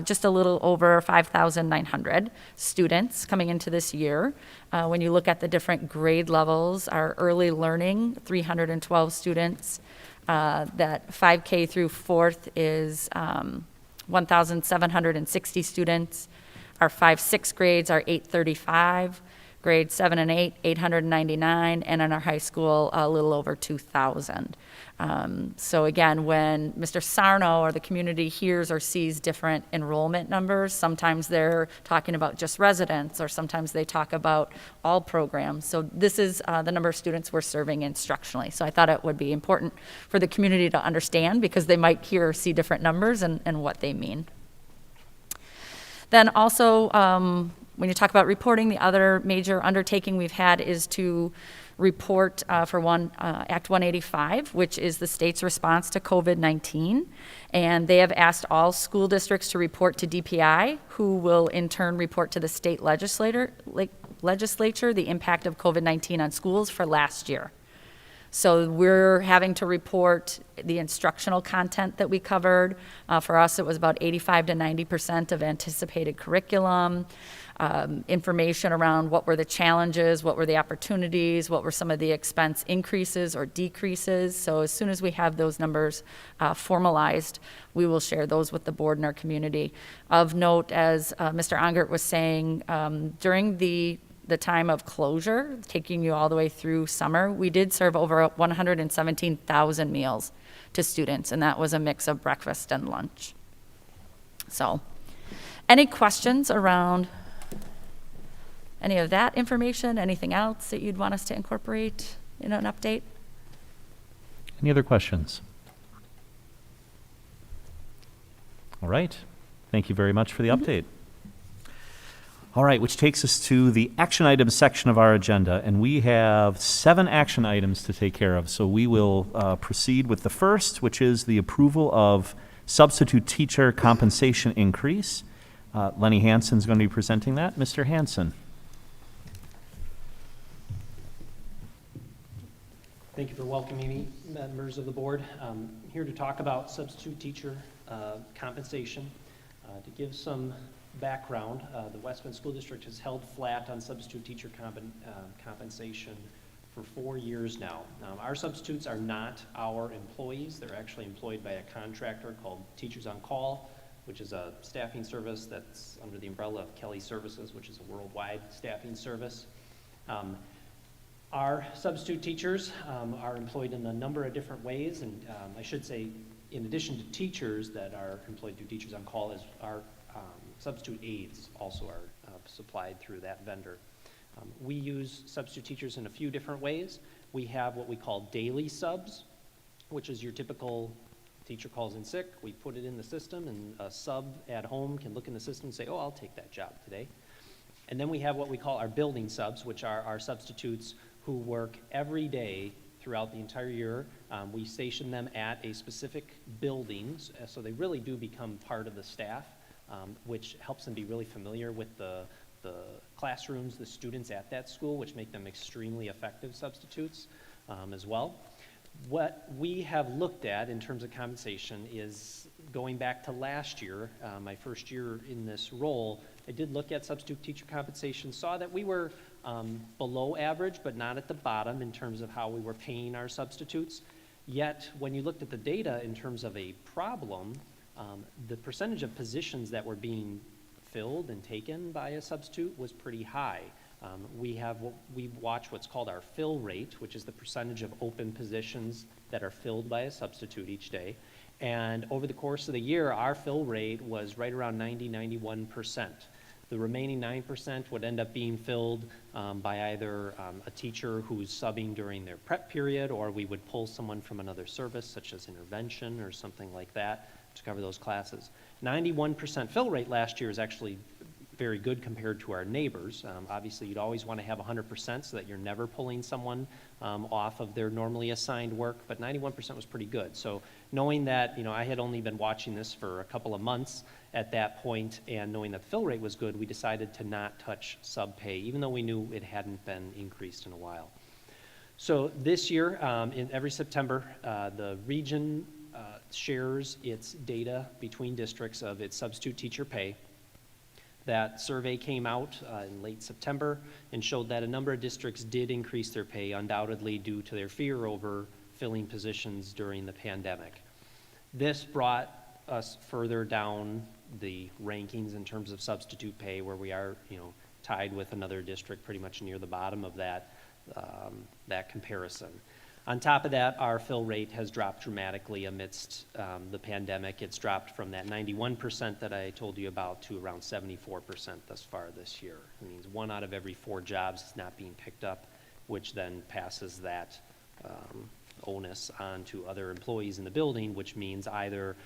just a little over 5,900 students coming into this year. When you look at the different grade levels, our early learning, 312 students. That 5K through 4th is 1,760 students. Our 5-6 grades are 835. Grades 7 and 8, 899, and in our high school, a little over 2,000. So again, when Mr. Sarno or the community hears or sees different enrollment numbers, sometimes they're talking about just residents, or sometimes they talk about all programs. So this is the number of students we're serving instructionally. So I thought it would be important for the community to understand, because they might hear or see different numbers and what they mean. Then also, when you talk about reporting, the other major undertaking we've had is to report for Act 185, which is the state's response to COVID-19. And they have asked all school districts to report to DPI, who will in turn report to the state legislature the impact of COVID-19 on schools for last year. So we're having to report the instructional content that we covered. For us, it was about 85 to 90% of anticipated curriculum. Information around what were the challenges, what were the opportunities, what were some of the expense increases or decreases. So as soon as we have those numbers formalized, we will share those with the board and our community. Of note, as Mr. Ongert was saying, during the time of closure, taking you all the way through summer, we did serve over 117,000 meals to students, and that was a mix of breakfast and lunch. So, any questions around any of that information? Anything else that you'd want us to incorporate in an update? Any other questions? All right. Thank you very much for the update. All right, which takes us to the action items section of our agenda, and we have 7 action items to take care of. So we will proceed with the first, which is the approval of substitute teacher compensation increase. Lenny Hansen is going to be presenting that. Mr. Hansen. Thank you for welcoming me, members of the board. I'm here to talk about substitute teacher compensation. To give some background, the West Bend School District has held flat on substitute teacher compensation for 4 years now. Our substitutes are not our employees. They're actually employed by a contractor called Teachers on Call, which is a staffing service that's under the umbrella of Kelly Services, which is a worldwide staffing service. Our substitute teachers are employed in a number of different ways, and I should say, in addition to teachers that are employed through Teachers on Call, is our substitute aides also are supplied through that vendor. We use substitute teachers in a few different ways. We have what we call daily subs, which is your typical teacher calls in sick, we put it in the system, and a sub at home can look in the system and say, oh, I'll take that job today. And then we have what we call our building subs, which are our substitutes who work every day throughout the entire year. We station them at a specific building, so they really do become part of the staff, which helps them be really familiar with the classrooms, the students at that school, which make them extremely effective substitutes as well. What we have looked at in terms of compensation is going back to last year, my first year in this role. I did look at substitute teacher compensation, saw that we were below average, but not at the bottom in terms of how we were paying our substitutes. Yet, when you looked at the data in terms of a problem, the percentage of positions that were being filled and taken by a substitute was pretty high. We watch what's called our fill rate, which is the percentage of open positions that are filled by a substitute each day. And over the course of the year, our fill rate was right around 91%. The remaining 9% would end up being filled by either a teacher who's subbing during their prep period, or we would pull someone from another service, such as intervention or something like that, to cover those classes. 91% fill rate last year is actually very good compared to our neighbors. Obviously, you'd always want to have 100% so that you're never pulling someone off of their normally assigned work, but 91% was pretty good. So knowing that, I had only been watching this for a couple of months at that point, and knowing that the fill rate was good, we decided to not touch sub pay, even though we knew it hadn't been increased in a while. So this year, in every September, the region shares its data between districts of its substitute teacher pay. That survey came out in late September and showed that a number of districts did increase their pay, undoubtedly due to their fear over filling positions during the pandemic. This brought us further down the rankings in terms of substitute pay, where we are, tied with another district pretty much near the bottom of that comparison. On top of that, our fill rate has dropped dramatically amidst the pandemic. It's dropped from that 91% that I told you about to around 74% thus far this year. It means 1 out of every 4 jobs is not being picked up, which then passes that onus on to other employees in the building, which means either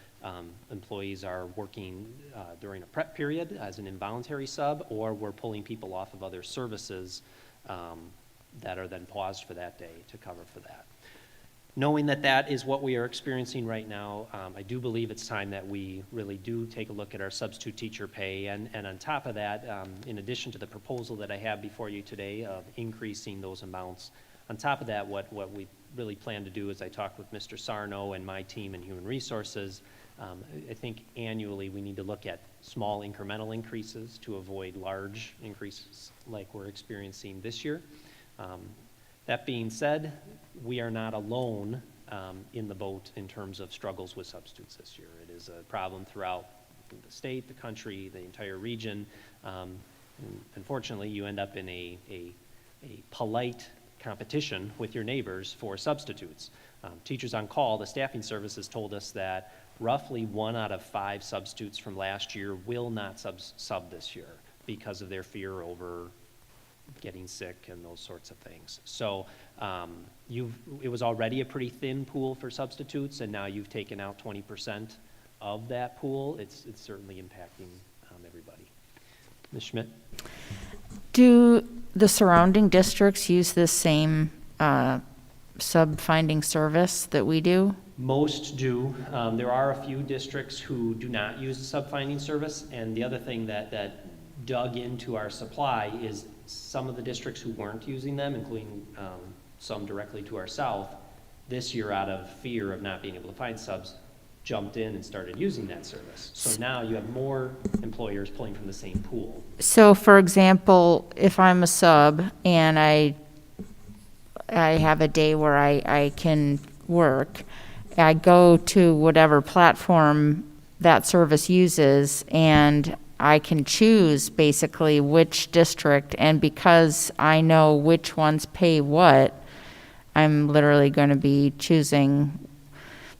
employees are working during a prep period as an involuntary sub, or we're pulling people off of other services that are then paused for that day to cover for that. Knowing that that is what we are experiencing right now, I do believe it's time that we really do take a look at our substitute teacher pay. And on top of that, in addition to the proposal that I have before you today of increasing those amounts, on top of that, what we really plan to do is I talked with Mr. Sarno and my team in Human Resources. I think annually we need to look at small incremental increases to avoid large increases like we're experiencing this year. That being said, we are not alone in the boat in terms of struggles with substitutes this year. It is a problem throughout the state, the country, the entire region. Unfortunately, you end up in a polite competition with your neighbors for substitutes. Teachers on Call, the staffing services, told us that roughly 1 out of 5 substitutes from last year will not sub this year because of their fear over getting sick and those sorts of things. So it was already a pretty thin pool for substitutes, and now you've taken out 20% of that pool. It's certainly impacting everybody. Ms. Schmidt? Do the surrounding districts use this same sub-finding service that we do? Most do. There are a few districts who do not use the sub-finding service, and the other thing that dug into our supply is some of the districts who weren't using them, including some directly to our south, this year out of fear of not being able to find subs, jumped in and started using that service. So now you have more employers pulling from the same pool. So for example, if I'm a sub and I have a day where I can work, I go to whatever platform that service uses and I can choose basically which district, and because I know which ones pay what, I'm literally going to be choosing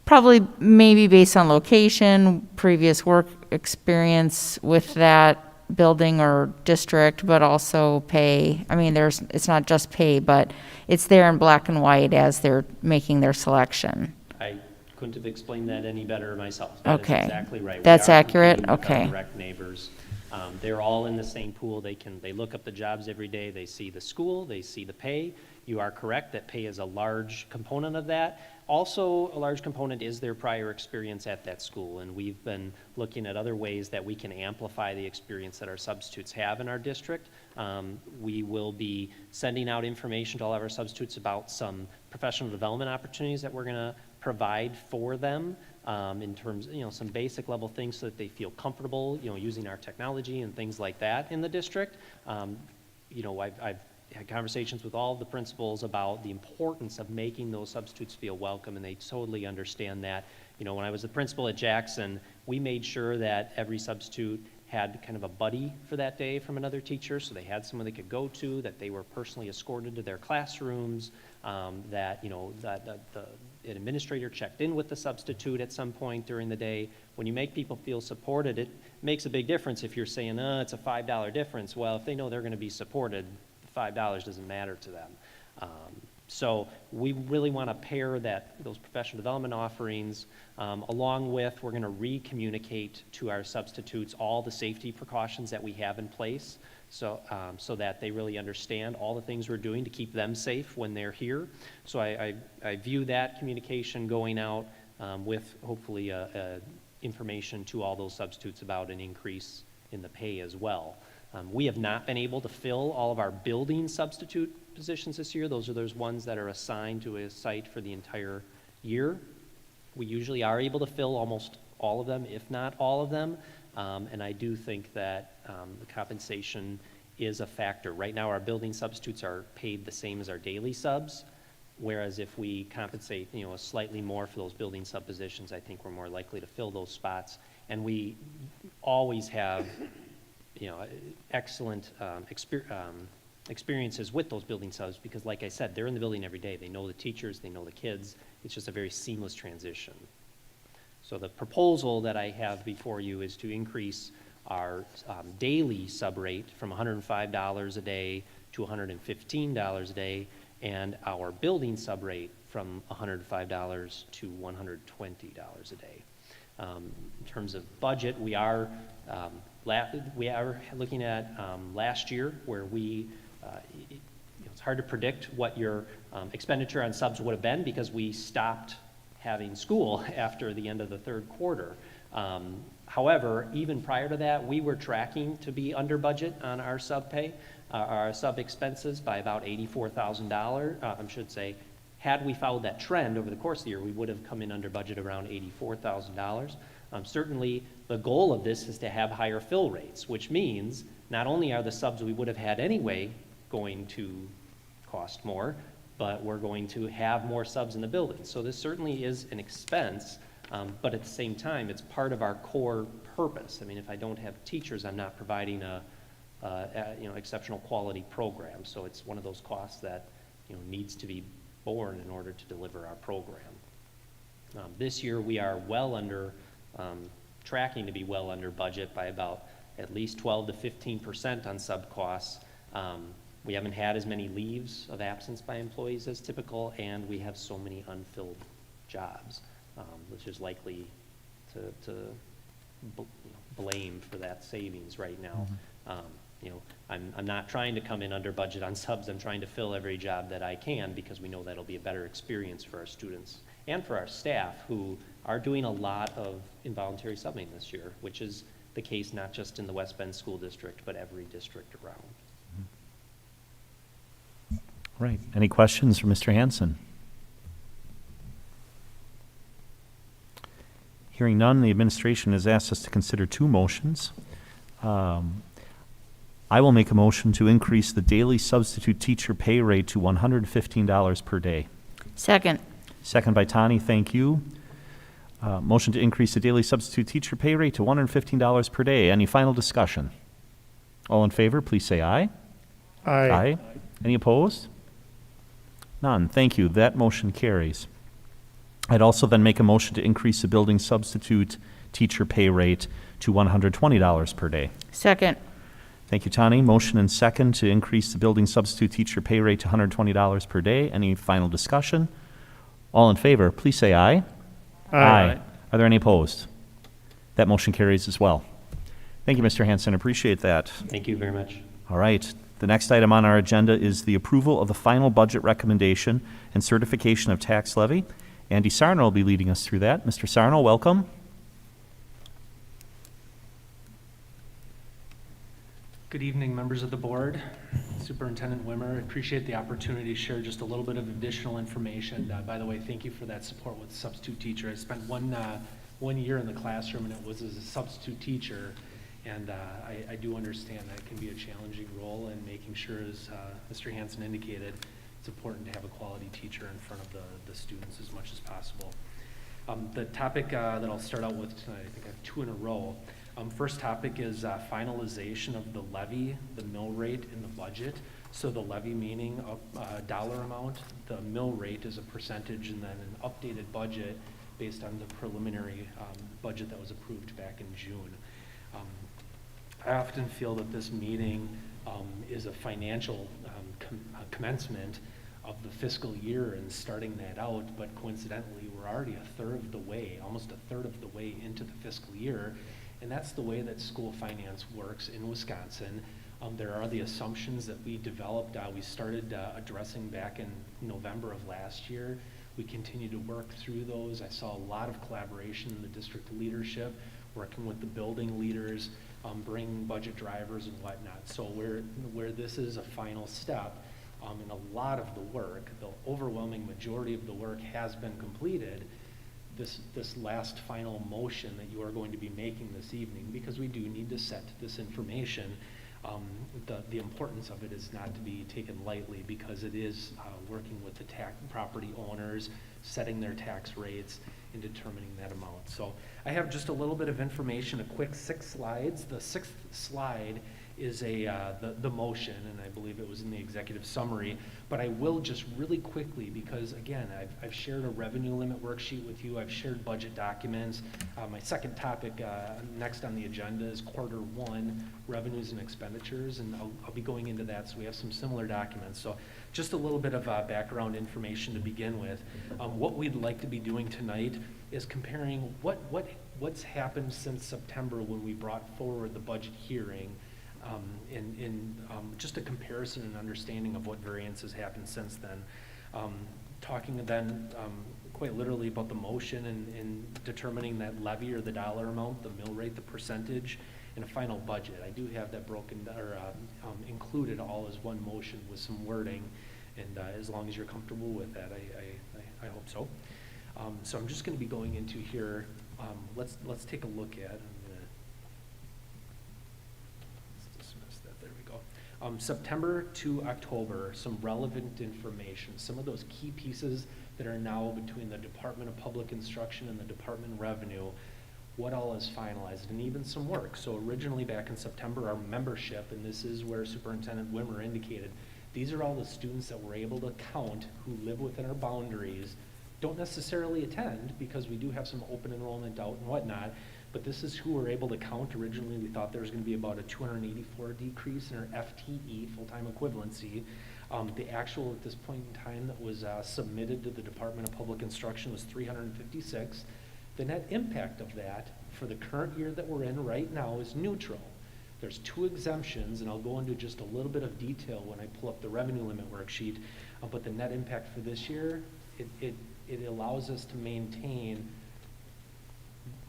probably maybe based on location, previous work experience with that building or district, but also pay. I mean, it's not just pay, but it's there in black and white as they're making their selection. I couldn't have explained that any better myself. Okay. That is exactly right. That's We are accurate? competing with our Okay. direct neighbors. They're all in the same pool. They look up the jobs every day. They see the school, they see the pay. You are correct that pay is a large component of that. Also, a large component is their prior experience at that school, and we've been looking at other ways that we can amplify the experience that our substitutes have in our district. We will be sending out information to all of our substitutes about some professional development opportunities that we're going to provide for them in terms, some basic level things so that they feel comfortable, using our technology and things like that in the district. I've had conversations with all of the principals about the importance of making those substitutes feel welcome, and they totally understand that. When I was the principal at Jackson, we made sure that every substitute had kind of a buddy for that day from another teacher, so they had someone they could go to, that they were personally escorted to their classrooms, that an administrator checked in with the substitute at some point during the day. When you make people feel supported, it makes a big difference if you're saying, it's a $5 difference. Well, if they know they're going to be supported, $5 doesn't matter to them. So we really want to pair those professional development offerings along with, we're going to re-communicate to our substitutes all the safety precautions that we have in place, so that they really understand all the things we're doing to keep them safe when they're here. So I view that communication going out with hopefully information to all those substitutes about an increase in the pay as well. We have not been able to fill all of our building substitute positions this year. Those are those ones that are assigned to a site for the entire year. We usually are able to fill almost all of them, if not all of them. And I do think that the compensation is a factor. Right now, our building substitutes are paid the same as our daily subs, whereas if we compensate, slightly more for those building sub positions, I think we're more likely to fill those spots. And we always have excellent experiences with those building subs because, like I said, they're in the building every day. They know the teachers, they know the kids. It's just a very seamless transition. So the proposal that I have before you is to increase our daily sub rate from $105 a day to $115 a day, and our building sub rate from $105 to $120 a day. In terms of budget, we are looking at last year where it's hard to predict what your expenditure on subs would have been because we stopped having school after the end of the third quarter. However, even prior to that, we were tracking to be under budget on our sub pay, our sub expenses by about $84,000. I should say, had we followed that trend over the course of the year, we would have come in under budget around $84,000. Certainly, the goal of this is to have higher fill rates, which means not only are the subs we would have had anyway going to cost more, but we're going to have more subs in the building. So this certainly is an expense, but at the same time, it's part of our core purpose. I mean, if I don't have teachers, I'm not providing a exceptional quality program. So it's one of those costs that needs to be borne in order to deliver our program. This year, we are well under, tracking to be well under budget by about at least 12 to 15% on sub costs. We haven't had as many leaves of absence by employees as typical, and we have so many unfilled jobs, which is likely to blame for that savings right now. I'm not trying to come in under budget on subs. I'm trying to fill every job that I can because we know that'll be a better experience for our students and for our staff who are doing a lot of involuntary subbing this year, which is the case not just in the West Bend School District, but every district around. Right. Any questions for Mr. Hansen? Hearing none, the administration has asked us to consider two motions. I will make a motion to increase the daily substitute teacher pay rate to $115 per day. Second. Second by Tani, thank you. Motion to increase the daily substitute teacher pay rate to $115 per day. Any final discussion? All in favor, please say aye. Aye. Any opposed? None. Thank you. That motion carries. I'd also then make a motion to increase the building substitute teacher pay rate to $120 per day. Second. Thank you, Tani. Motion and second to increase the building substitute teacher pay rate to $120 per day. Any final discussion? All in favor, please say aye. Aye. Are there any opposed? That motion carries as well. Thank you, Mr. Hanson. Appreciate that. Thank you very much. All right. The next item on our agenda is the approval of the final budget recommendation and certification of tax levy. Andy Sarno will be leading us through that. Mr. Sarno, welcome. Good evening, members of the board. Superintendent Wimmer, appreciate the opportunity to share just a little bit of additional information. By the way, thank you for that support with substitute teacher. I spent one year in the classroom, and it was as a substitute teacher, and I do understand that it can be a challenging role, and making sure, as Mr. Hanson indicated, it's important to have a quality teacher in front of the students as much as possible. The topic that I'll start out with tonight, I think I have two in a row. First topic is finalization of the levy, the mill rate in the budget. So the levy meaning a dollar amount, the mill rate is a percentage, and then an updated budget based on the preliminary budget that was approved back in June. I often feel that this meeting is a financial commencement of the fiscal year and starting that out, but coincidentally, we're already a third of the way, almost a third of the way into the fiscal year. And that's the way that school finance works in Wisconsin. There are the assumptions that we developed, we started addressing back in November of last year. We continue to work through those. I saw a lot of collaboration in the district leadership, working with the building leaders, bringing budget drivers and whatnot. So where this is a final step, and a lot of the work, the overwhelming majority of the work has been completed, this last final motion that you are going to be making this evening, because we do need to set this information. The importance of it is not to be taken lightly, because it is working with the property owners, setting their tax rates, and determining that amount. So I have just a little bit of information, a quick 6 slides. The 6th slide is the motion, and I believe it was in the executive summary, but I will just really quickly, because again, I've shared a revenue limit worksheet with you, I've shared budget documents. My second topic next on the agenda is Q1 revenues and expenditures, and I'll be going into that, so we have some similar documents. So just a little bit of background information to begin with. What we'd like to be doing tonight is comparing what's happened since September when we brought forward the budget hearing, in just a comparison and understanding of what variances happened since then. Talking then quite literally about the motion and determining that levy or the dollar amount, the mill rate, the percentage, and a final budget. I do have that broken or included all as one motion with some wording, and as long as you're comfortable with that, I hope so. So I'm just going to be going into here. Let's take a look at. September to October, some relevant information, some of those key pieces that are now between the Department of Public Instruction and the Department of Revenue, what all is finalized, and even some work. So originally back in September, our membership, and this is where Superintendent Wimmer indicated, these are all the students that we're able to count who live within our boundaries, don't necessarily attend because we do have some open enrollment out and whatnot, but this is who we're able to count. Originally, we thought there was going to be about a 284 decrease in our FTE, full-time equivalency. The actual at this point in time that was submitted to the Department of Public Instruction was 356. The net impact of that for the current year that we're in right now is neutral. There's 2 exemptions, and I'll go into just a little bit of detail when I pull up the revenue limit worksheet, but the net impact for this year, it allows us to maintain,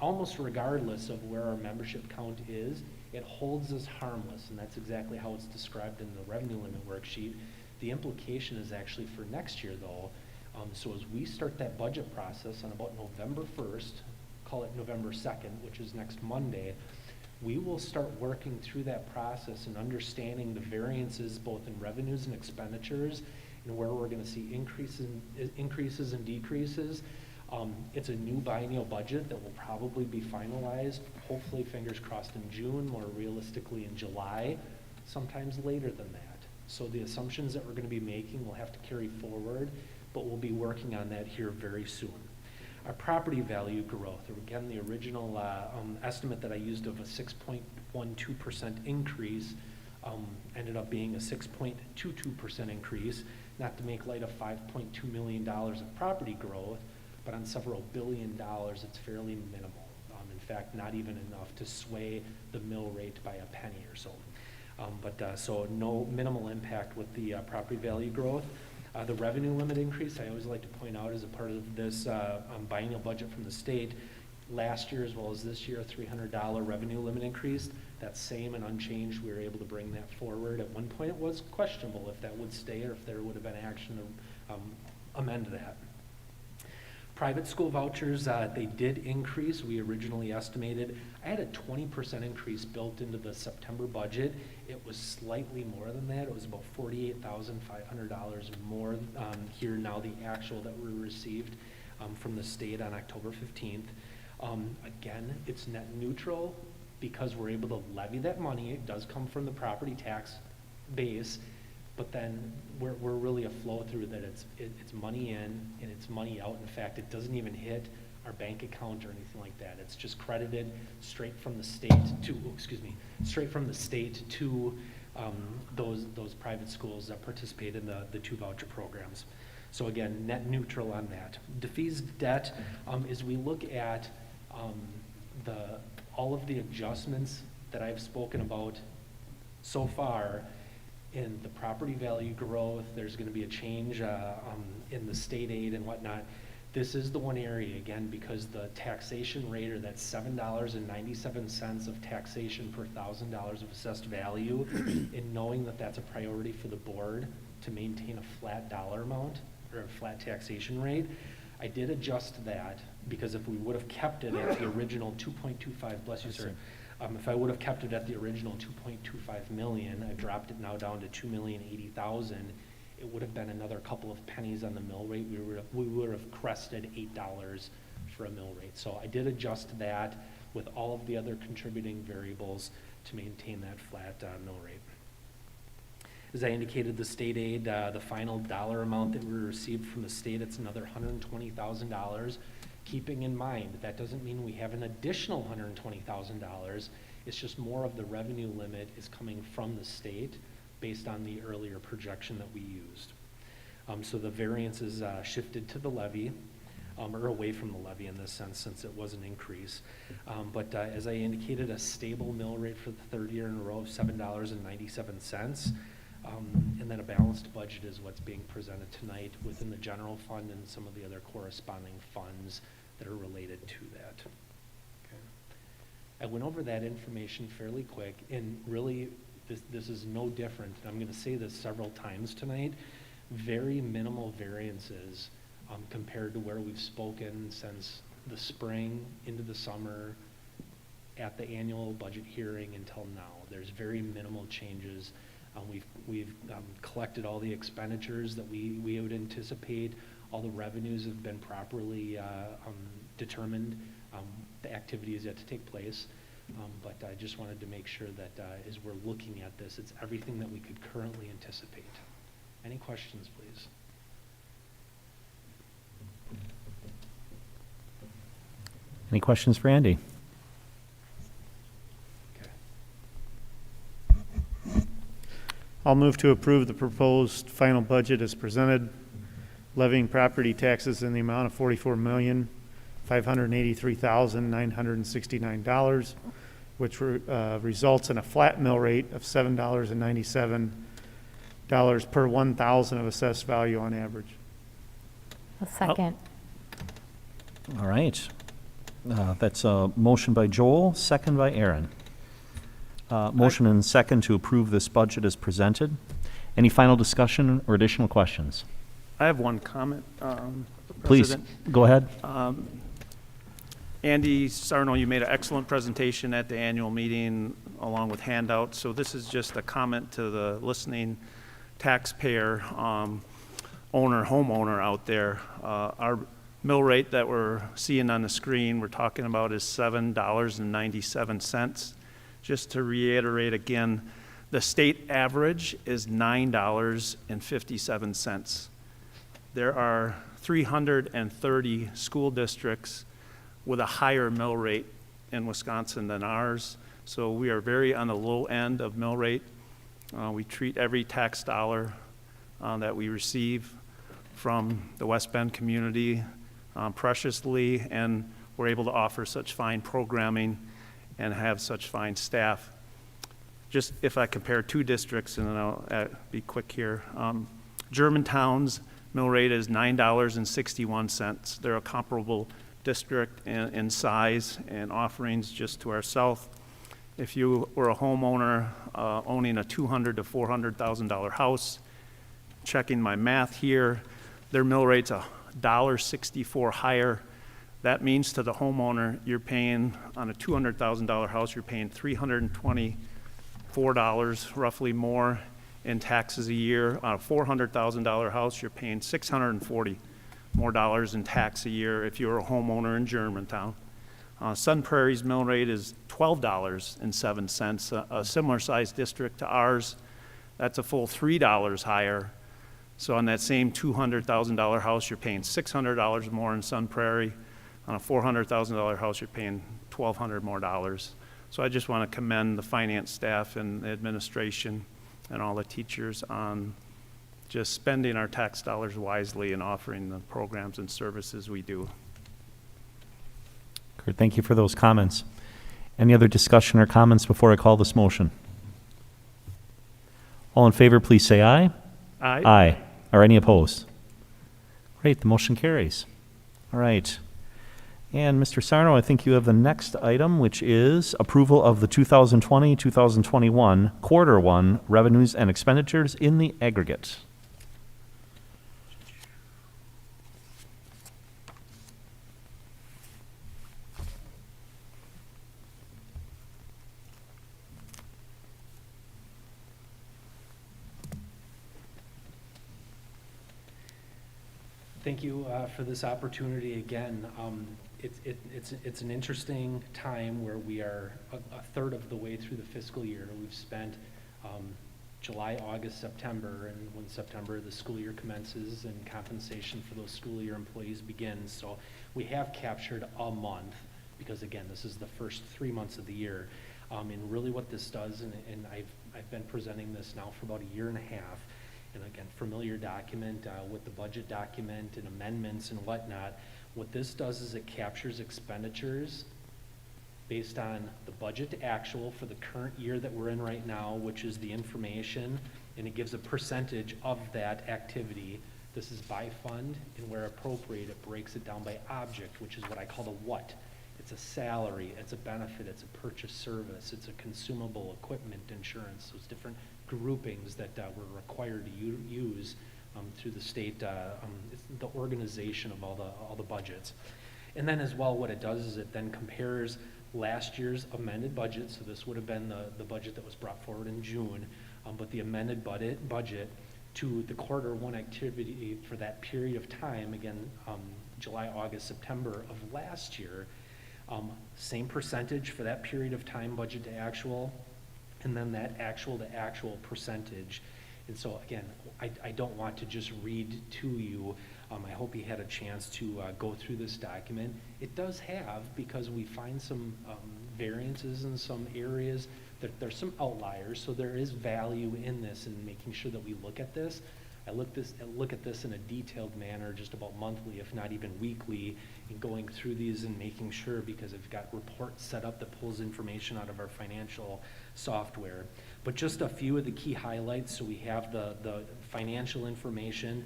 almost regardless of where our membership count is, it holds us harmless, and that's exactly how it's described in the revenue limit worksheet. The implication is actually for next year, though. So as we start that budget process on about November 1st, call it November 2nd, which is next Monday, we will start working through that process and understanding the variances both in revenues and expenditures and where we're going to see increases and decreases. It's a new biennial budget that will probably be finalized, hopefully fingers crossed in June, more realistically in July, sometimes later than that. So the assumptions that we're going to be making will have to carry forward, but we'll be working on that here very soon. Our property value growth, again, the original estimate that I used of a 6.12% increase ended up being a 6.22% increase, not to make light of $5.2 million of property growth, but on several $1 billion, it's fairly minimal. In fact, not even enough to sway the mill rate by a penny or so. So no minimal impact with the property value growth. The revenue limit increase, I always like to point out as a part of this biennial budget from the state, last year as well as this year, a $300 revenue limit increase. That's same and unchanged. We were able to bring that forward. At one point it was questionable if that would stay or if there would have been action to amend that. Private school vouchers, they did increase. We originally estimated, I had a 20% increase built into the September budget. It was slightly more than that. It was about $48,500 more here now, the actual that we received from the state on October 15th. Again, it's net neutral because we're able to levy that money. It does come from the property tax base, but then we're really a flow through that it's money in and it's money out. In fact, it doesn't even hit our bank account or anything like that. It's just credited straight from the state to, those private schools that participate in the two voucher programs. So again, net neutral on that. Defeased debt, as we look at all of the adjustments that I've spoken about so far, in the property value growth, there's going to be a change in the state aid and whatnot. This is the one area, again, because the taxation rate, or that $7.97 of taxation per $1,000 of assessed value, and knowing that that's a priority for the board to maintain a flat dollar amount or a flat taxation rate, I did adjust that because if we would have kept it at the original 2.25, bless you, sir. If I would have kept it at the original 2.25 million, I dropped it now down to 2,080,000. It would have been another couple of pennies on the mill rate. We would have crested $8 for a mill rate. So I did adjust that with all of the other contributing variables to maintain that flat mill rate. As I indicated, the state aid, the final dollar amount that we received from the state, it's another $120,000. Keeping in mind, that doesn't mean we have an additional $120,000. It's just more of the revenue limit is coming from the state based on the earlier projection that we used. So the variance is shifted to the levy, or away from the levy in this sense, since it was an increase. But as I indicated, a stable mill rate for the third year in a row of $7.97. And then a balanced budget is what's being presented tonight within the general fund and some of the other corresponding funds that are related to that. Okay. I went over that information fairly quick, and really this is no different. I'm going to say this several times tonight. Very minimal variances compared to where we've spoken since the spring into the summer at the annual budget hearing until now. There's very minimal changes. We've collected all the expenditures that we would anticipate. All the revenues have been properly determined. The activity is yet to take place. But I just wanted to make sure that as we're looking at this, it's everything that we could currently anticipate. Any questions, please? Any questions for Andy? I'll move to approve the proposed final budget as presented, levying property taxes in the amount of $44,583,969, which results in a flat mill rate of $7.97 per 1,000 of assessed value on average. A second. All right. That's a motion by Joel, second by Aaron. Motion and second to approve this budget as presented. Any final discussion or additional questions? I have one comment, Please, President. go ahead. Andy Sarno, you made an excellent presentation at the annual meeting along with handouts. So this is just a comment to the listening taxpayer, homeowner out there. Our mill rate that we're seeing on the screen, we're talking about is $7.97. Just to reiterate again, the state average is $9.57. There are 330 school districts with a higher mill rate in Wisconsin than ours. So we are very on the low end of mill rate. We treat every tax dollar that we receive from the West Bend community preciously, and we're able to offer such fine programming and have such fine staff. Just if I compare two districts, and then I'll be quick here. Germantown's mill rate is $9.61. They're a comparable district in size and offerings just to our south. If you were a homeowner owning a $200,000 to $400,000 house, checking my math here, their mill rate's $1.64 higher. That means to the homeowner, you're paying, on a $200,000 house, you're paying $324 roughly more in taxes a year. On a $400,000 house, you're paying $640 more dollars in tax a year if you're a homeowner in Germantown. Sun Prairie's mill rate is $12.07, a similar sized district to ours. That's a full $3 higher. So on that same $200,000 house, you're paying $600 more in Sun Prairie. On a $400,000 house, you're paying $1,200 more dollars. So I just want to commend the finance staff and the administration and all the teachers on just spending our tax dollars wisely and offering the programs and services we do. Great, thank you for those comments. Any other discussion or comments before I call this motion? All in favor, please say aye. Aye. Aye. Are any opposed? Great, the motion carries. All right. And Mr. Sarno, I think you have the next item, which is approval of the 2020-2021 Quarter 1 revenues and expenditures in the aggregate. Thank you for this opportunity again. It's an interesting time where we are a third of the way through the fiscal year. We've spent July, August, September, and when September the school year commences and compensation for those school year employees begins. So we have captured a month because again, this is the first 3 months of the year. And really what this does, and I've been presenting this now for about a year and a half, and again, familiar document with the budget document and amendments and whatnot. What this does is it captures expenditures based on the budget to actual for the current year that we're in right now, which is the information, and it gives a percentage of that activity. This is by fund, and where appropriate, it breaks it down by object, which is what I call the what. It's a salary, it's a benefit, it's a purchase service, it's a consumable equipment insurance, those different groupings that we're required to use through the state, it's the organization of all the budgets. And then as well, what it does is it then compares last year's amended budget, so this would have been the budget that was brought forward in June, but the amended budget to the quarter one activity for that period of time, again, July, August, September of last year, same percentage for that period of time, budget to actual, and then that actual to actual percentage. And so again, I don't want to just read to you. I hope you had a chance to go through this document. It does have, because we find some variances in some areas, there's some outliers, so there is value in this and making sure that we look at this. I look at this in a detailed manner, just about monthly, if not even weekly, and going through these and making sure, because I've got reports set up that pulls information out of our financial software. But just a few of the key highlights. So we have the financial information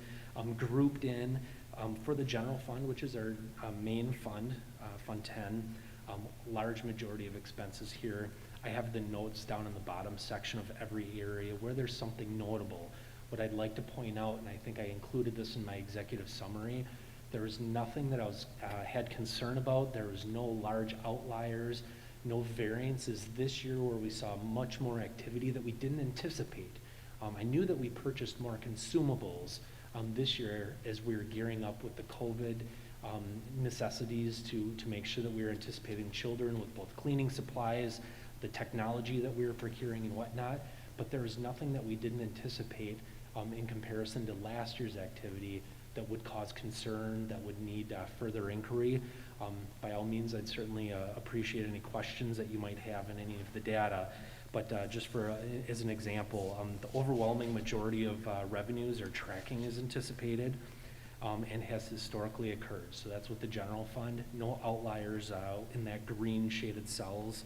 grouped in for the general fund, which is our main fund, Fund 10, large majority of expenses here. I have the notes down in the bottom section of every area where there's something notable. What I'd like to point out, and I think I included this in my executive summary, There was nothing that I was had concern about. There was no large outliers, no variances this year where we saw much more activity that we didn't anticipate. I knew that we purchased more consumables this year as we were gearing up with the COVID necessities to make sure that we were anticipating children with both cleaning supplies, the technology that we were procuring and whatnot, but there was nothing that we didn't anticipate in comparison to last year's activity that would cause concern, that would need further inquiry. By all means, I'd certainly appreciate any questions that you might have in any of the data. But just as an example, the overwhelming majority of revenues are tracking as anticipated and has historically occurred. So that's with the general fund, no outliers in that green shaded cells.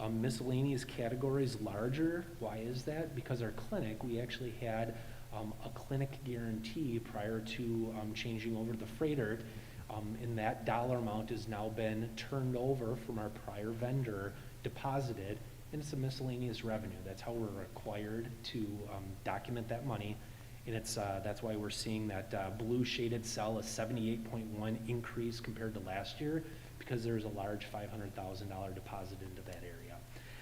Miscellaneous categories larger. Why is that? Because our clinic, we actually had a clinic guarantee prior to changing over to the freighter, and that dollar amount has now been turned over from our prior vendor, deposited, and it's a miscellaneous revenue. That's how we're required to document that money, and that's why we're seeing that blue shaded cell, a 78.1 increase compared to last year, because there's a large $500,000 deposit into that area.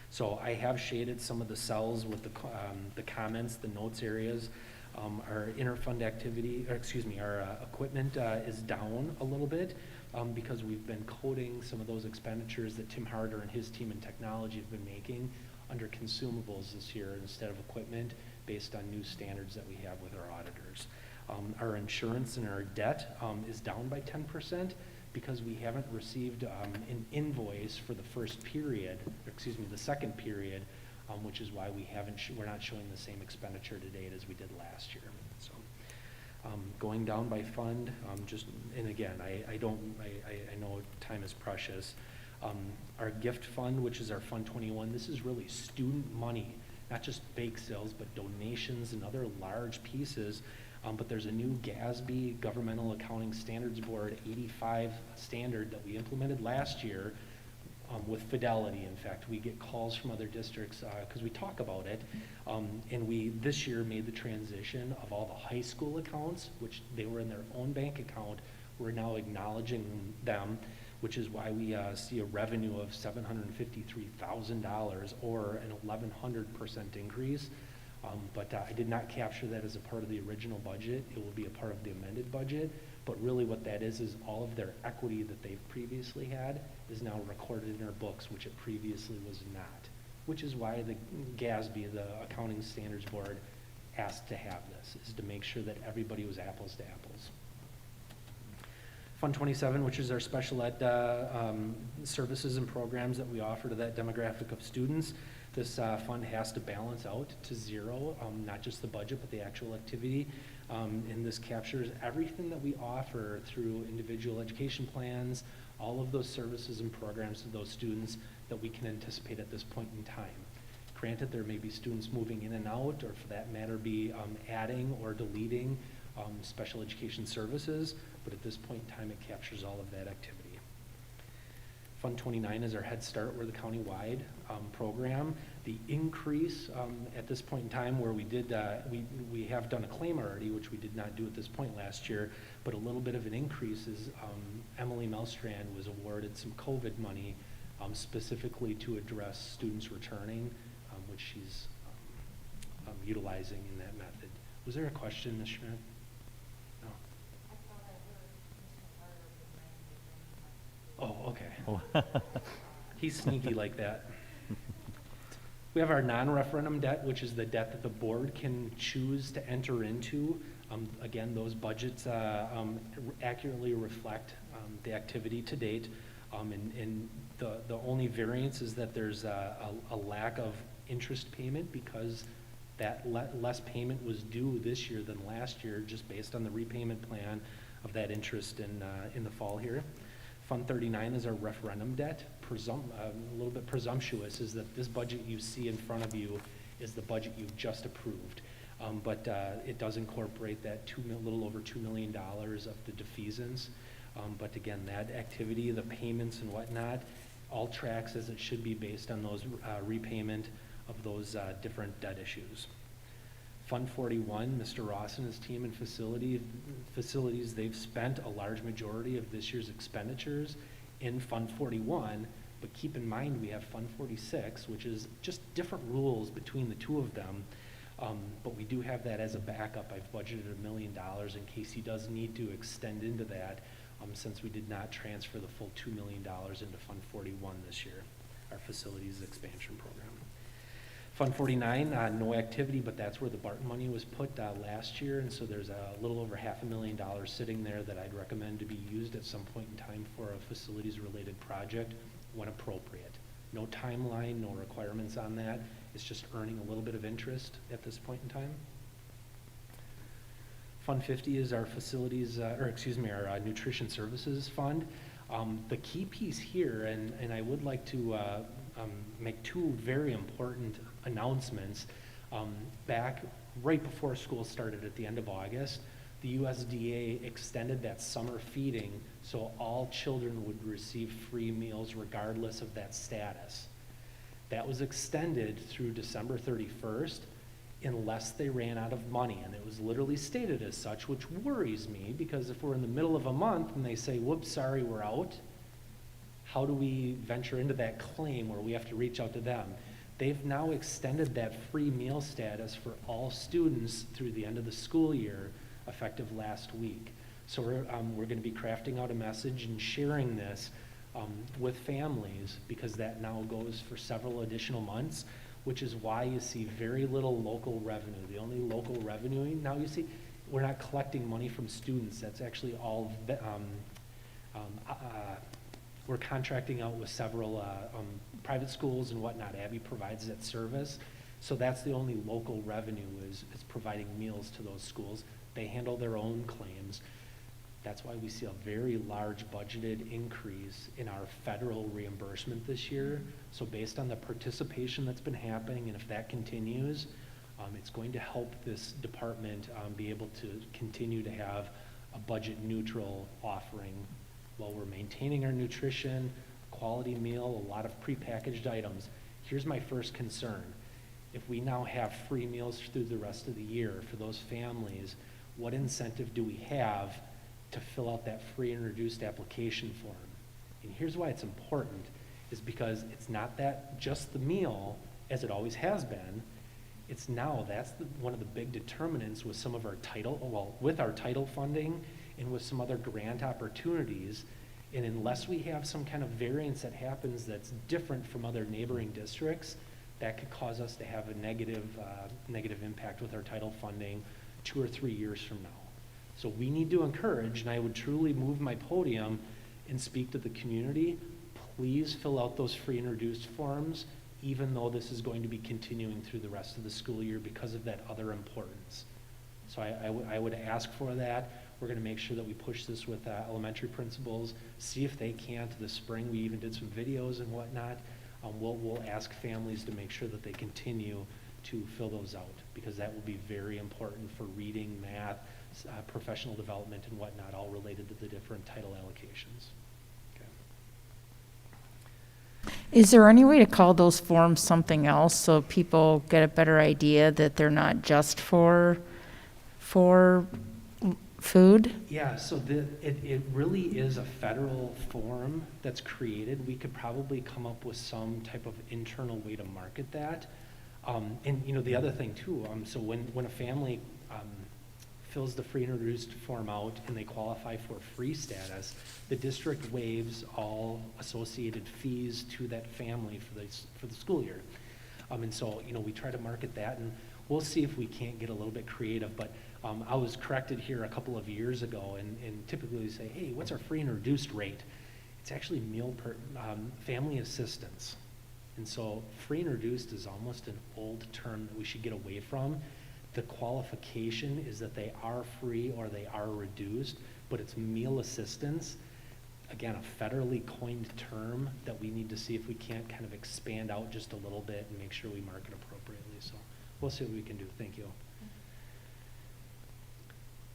So I have shaded some of the cells with the comments, the notes areas. Our interfund activity, or excuse me, our equipment is down a little bit because we've been coding some of those expenditures that Tim Harder and his team in technology have been making under consumables this year instead of equipment, based on new standards that we have with our auditors. Our insurance and our debt is down by 10% because we haven't received an invoice for the first period, or excuse me, the second period, which is why we're not showing the same expenditure to date as we did last year. So, going down by fund, and again, I know time is precious. Our gift fund, which is our Fund 21, this is really student money, not just bake sales, but donations and other large pieces. But there's a new GASB, Governmental Accounting Standards Board 85 standard that we implemented last year with fidelity. In fact, we get calls from other districts because we talk about it. And we this year made the transition of all the high school accounts, which they were in their own bank account. We're now acknowledging them, which is why we see a revenue of $753,000 or an 1,100% increase. But I did not capture that as a part of the original budget. It will be a part of the amended budget. But really what that is all of their equity that they've previously had is now recorded in our books, which it previously was not. Which is why the GASB, the Accounting Standards Board, asked to have this, is to make sure that everybody was apples to apples. Fund 27, which is our special ed services and programs that we offer to that demographic of students. This fund has to balance out to zero, not just the budget, but the actual activity. And this captures everything that we offer through individual education plans, all of those services and programs to those students that we can anticipate at this point in time. Granted, there may be students moving in and out, or for that matter be adding or deleting special education services, but at this point in time it captures all of that activity. Fund 29 is our Head Start. We're the county-wide program. The increase at this point in time, where we have done a claim already, which we did not do at this point last year, but a little bit of an increase is Emily Melstrand was awarded some COVID money specifically to address students returning, which she's utilizing in that method. Was there a question, Ms. Schmidt? No. Oh, okay. He's sneaky like that. We have our non-referendum debt, which is the debt that the board can choose to enter into. Again, those budgets accurately reflect the activity to date. And the only variance is that there's a lack of interest payment because that less payment was due this year than last year, just based on the repayment plan of that interest in the fall here. Fund 39 is our referendum debt. A little bit presumptuous is that this budget you see in front of you is the budget you've just approved. But it does incorporate that little over $2 million of the defeasance. But again, that activity, the payments and whatnot, all tracks as it should be based on those repayment of those different debt issues. Fund 41, Mr. Ross and his team in facilities, they've spent a large majority of this year's expenditures in Fund 41, but keep in mind we have Fund 46, which is just different rules between the two of them. But we do have that as a backup. I've budgeted $1 million in case he does need to extend into that, since we did not transfer the full $2 million into Fund 41 this year, our facilities expansion program. Fund 49, no activity, but that's where the Barton money was put last year, and so there's a little over $500,000 sitting there that I'd recommend to be used at some point in time for a facilities-related project when appropriate. No timeline, no requirements on that. It's just earning a little bit of interest at this point in time. Fund 50 is our facilities, our nutrition services fund. The key piece here, and I would like to make two very important announcements. Back right before school started at the end of August, the USDA extended that summer feeding so all children would receive free meals regardless of that status. That was extended through December 31st unless they ran out of money, and it was literally stated as such, which worries me because if we're in the middle of a month and they say, whoops, sorry, we're out, how do we venture into that claim where we have to reach out to them? They've now extended that free meal status for all students through the end of the school year, effective last week. So we're going to be crafting out a message and sharing this with families because that now goes for several additional months, which is why you see very little local revenue. The only local revenue now you see, we're not collecting money from students. That's actually all, we're contracting out with several private schools and whatnot. Abby provides that service. So that's the only local revenue is providing meals to those schools. They handle their own claims. That's why we see a very large budgeted increase in our federal reimbursement this year. So based on the participation that's been happening, and if that continues, it's going to help this department be able to continue to have a budget neutral offering while we're maintaining our nutrition, quality meal, a lot of prepackaged items. Here's my first concern. If we now have free meals through the rest of the year for those families, what incentive do we have to fill out that free and reduced application form? And here's why it's important, is because it's not that just the meal, as it always has been. It's now, that's one of the big determinants with some of our with our title funding and with some other grant opportunities. And unless we have some kind of variance that happens that's different from other neighboring districts, that could cause us to have a negative impact with our title funding 2 or 3 years from now. So we need to encourage, and I would truly move my podium and speak to the community, please fill out those free and reduced forms, even though this is going to be continuing through the rest of the school year because of that other importance. So I would ask for that. We're going to make sure that we push this with elementary principals, see if they can't this spring. We even did some videos and whatnot. We'll ask families to make sure that they continue to fill those out because that will be very important for reading, math, professional development and whatnot, all related to the different title allocations. Okay. Is there any way to call those forms something else so people get a better idea that they're not just for food? Yeah, so it really is a federal form that's created. We could probably come up with some type of internal way to market that. And you know, the other thing too, so when a family fills the free and reduced form out and they qualify for free status, the district waives all associated fees to that family for the school year. And so, you know, we try to market that, and we'll see if we can't get a little bit creative. But I was corrected here a couple of years ago, and typically we say, hey, what's our free and reduced rate? It's actually family assistance. And so free and reduced is almost an old term that we should get away from. The qualification is that they are free or they are reduced, but it's meal assistance. Again, a federally coined term that we need to see if we can't kind of expand out just a little bit and make sure we market appropriately. So we'll see what we can do. Thank you.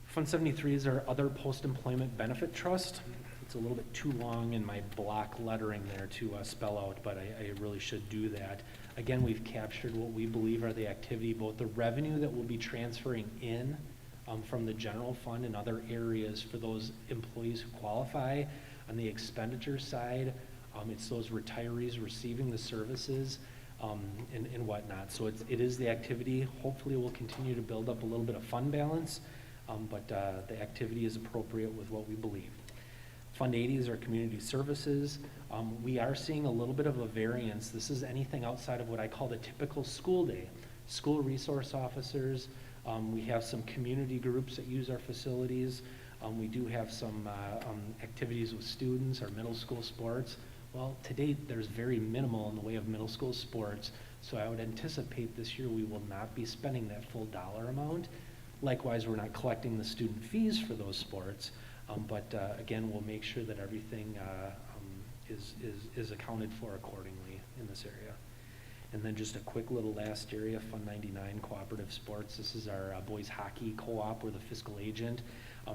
Fund 73 is our other post-employment benefit trust. It's a little bit too long in my block lettering there to spell out, but I really should do that. Again, we've captured what we believe are the activity, both the revenue that we'll be transferring in from the general fund and other areas for those employees who qualify. On the expenditure side, it's those retirees receiving the services and whatnot. So it is the activity. Hopefully we'll continue to build up a little bit of fund balance, but the activity is appropriate with what we believe. Fund 80 is our community services. We are seeing a little bit of a variance. This is anything outside of what I call the typical school day. School resource officers, we have some community groups that use our facilities. We do have some activities with students, our middle school sports. Well, to date, there's very minimal in the way of middle school sports, so I would anticipate this year we will not be spending that full dollar amount. Likewise, we're not collecting the student fees for those sports, but again, we'll make sure that everything is accounted for accordingly in this area. And then just a quick little last area, Fund 99, Cooperative Sports. This is our boys hockey co-op. We're the fiscal agent.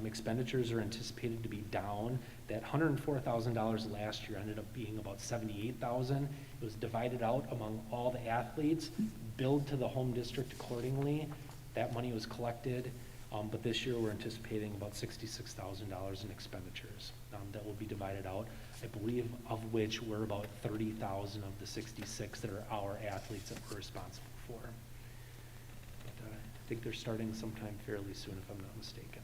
Expenditures are anticipated to be down. That $104,000 last year ended up being about $78,000. It was divided out among all the athletes, billed to the home district accordingly. That money was collected, but this year we're anticipating about $66,000 in expenditures that will be divided out. I believe of which we're about 30,000 of the 66 that are our athletes that we're responsible for. But, I think they're starting sometime fairly soon, if I'm not mistaken.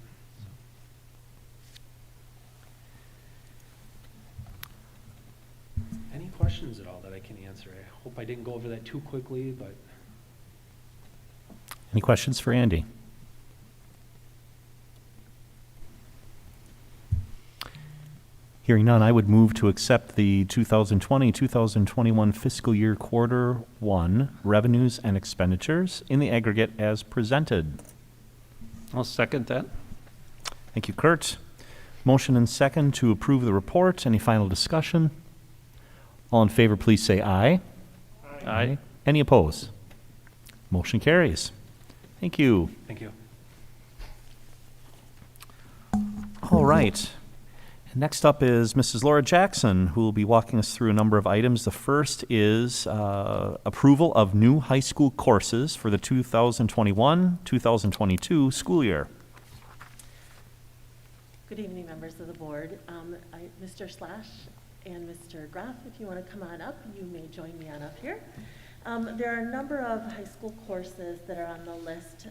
Any questions at all that I can answer? I hope I didn't go over that too quickly, but. Any questions for Andy? Hearing none, I would move to accept the 2020-2021 fiscal year quarter one revenues and expenditures in the aggregate as presented. I'll second that. Thank you, Kurt. Motion and second to approve the report. Any final discussion? All in favor, please say aye. Aye. Any opposed? Motion carries. Thank you. Thank you. All right. Next up is Mrs. Laura Jackson, who will be walking us through a number of items. The first is approval of new high school courses for the 2021-2022 school year. Good evening, members of the board. Mr. Slash and Mr. Graff, if you want to come on up, you may join me on up here. There are a number of high school courses that are on the list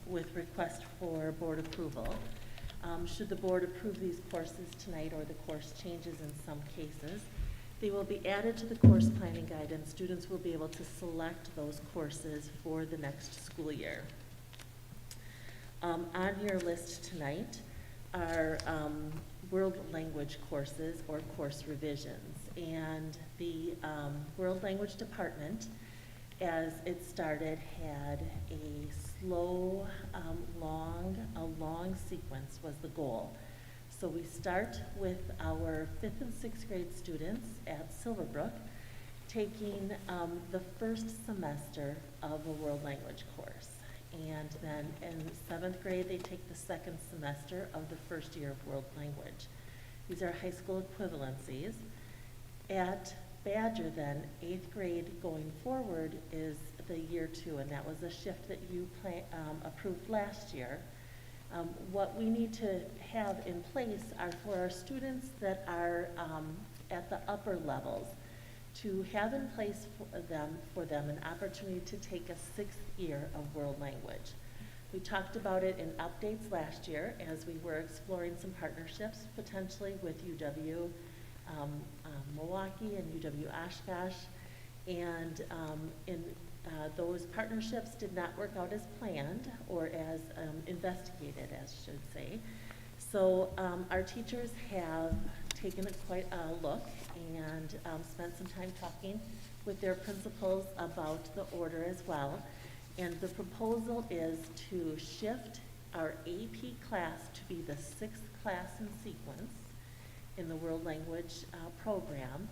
with request for board approval. Should the board approve these courses tonight or the course changes in some cases, they will be added to the course planning guide and students will be able to select those courses for the next school year. On your list tonight are world language courses or course revisions. And the world language department, as it started, had a slow, long sequence was the goal. So we start with our 5th and 6th grade students at Silverbrook taking the first semester of a world language course. And then in 7th grade, they take the 2nd semester of the first year of world language. These are high school equivalencies. At Badger then, 8th grade going forward is the year 2, and that was a shift that you approved last year. What we need to have in place are for our students that are at the upper levels to have in place for them an opportunity to take a 6th year of world language. We talked about it in updates last year as we were exploring some partnerships potentially with UW Milwaukee and UW Oshkosh, and those partnerships did not work out as planned or as investigated, as should say. So our teachers have taken quite a look and spent some time talking with their principals about the order as well. And the proposal is to shift our AP class to be the 6th class in sequence in the world language program,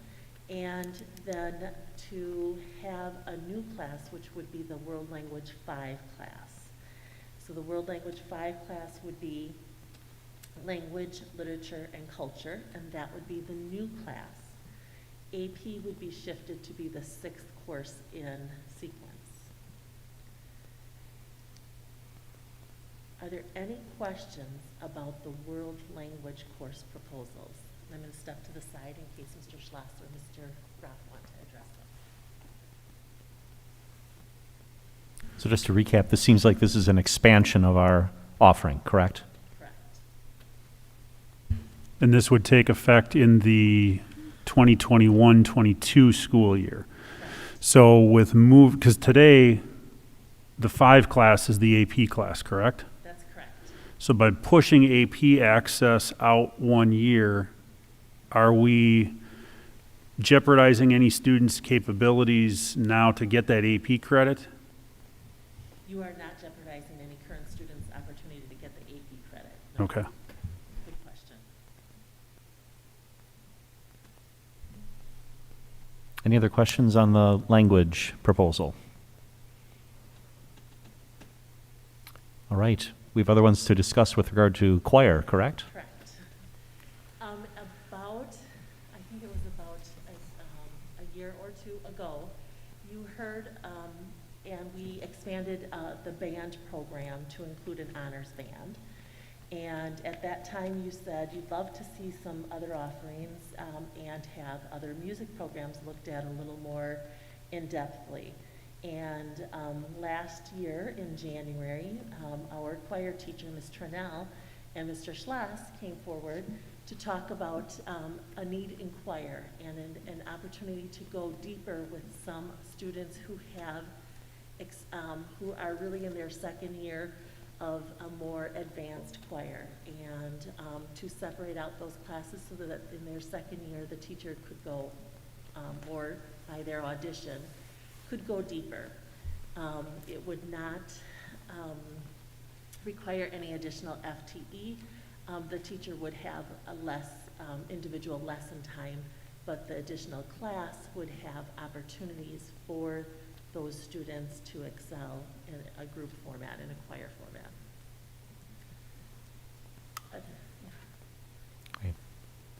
and then to have a new class, which would be the World Language 5 class. So the World Language 5 class would be language, literature, and culture, and that would be the new class. AP would be shifted to be the 6th course in sequence. Are there any questions about the world language course proposals? And I'm going to step to the side in case Mr. Schloss or Mr. Groff want to address them. So just to recap, this seems like this is an expansion of our offering, correct? Correct. And this would take effect in the 2021-22 school year. So with because today, the 5 class is the AP class, correct? That's correct. So by pushing AP access out 1 year, are we jeopardizing any students' capabilities now to get that AP credit? You are not jeopardizing any current students' opportunity to get the AP credit. No. Okay. Good question. Any other questions on the language proposal? All right. We have other ones to discuss with regard to choir, correct? Correct. I think it was about a year or two ago, you heard, and we expanded the band program to include an honors band. And at that time, you said you'd love to see some other offerings and have other music programs looked at a little more in-depthly. And last year in January, our choir teacher, Ms. Trinnell, and Mr. Schloss came forward to talk about a need in choir and an opportunity to go deeper with some students who have who are really in their second year of a more advanced choir, and to separate out those classes so that in their second year the teacher could go, or by their audition, could go deeper. It would not require any additional FTE. The teacher would have a less individual lesson time, but the additional class would have opportunities for those students to excel in a group format, in a choir format. Great.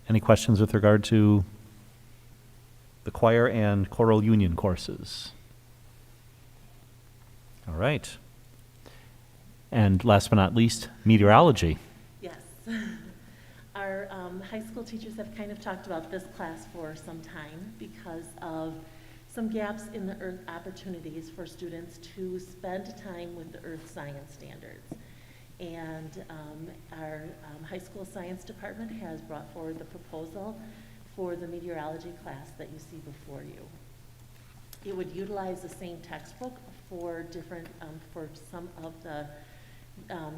Any questions with regard to the choir and choral union courses? All right. And last but not least, meteorology. Yes. Our high school teachers have kind of talked about this class for some time because of some gaps in the earth opportunities for students to spend time with the earth science standards. And our high school science department has brought forward the proposal for the meteorology class that you see before you. It would utilize the same textbook for different, for some of the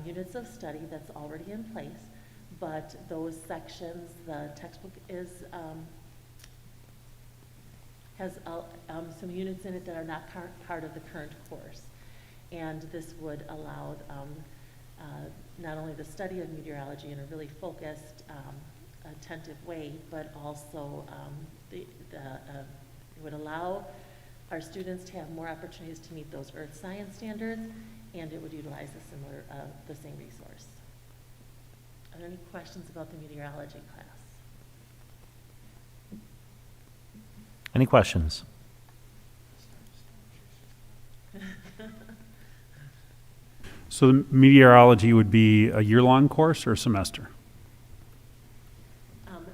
units of study that's already in place, but those sections, the textbook is, has some units in it that are not part of the current course. And this would allow not only the study of meteorology in a really focused, attentive way, but also it would allow our students to have more opportunities to meet those earth science standards, and it would utilize the same resource. Are there any questions about the meteorology class? Any questions? So the meteorology would be a year-long course or a semester?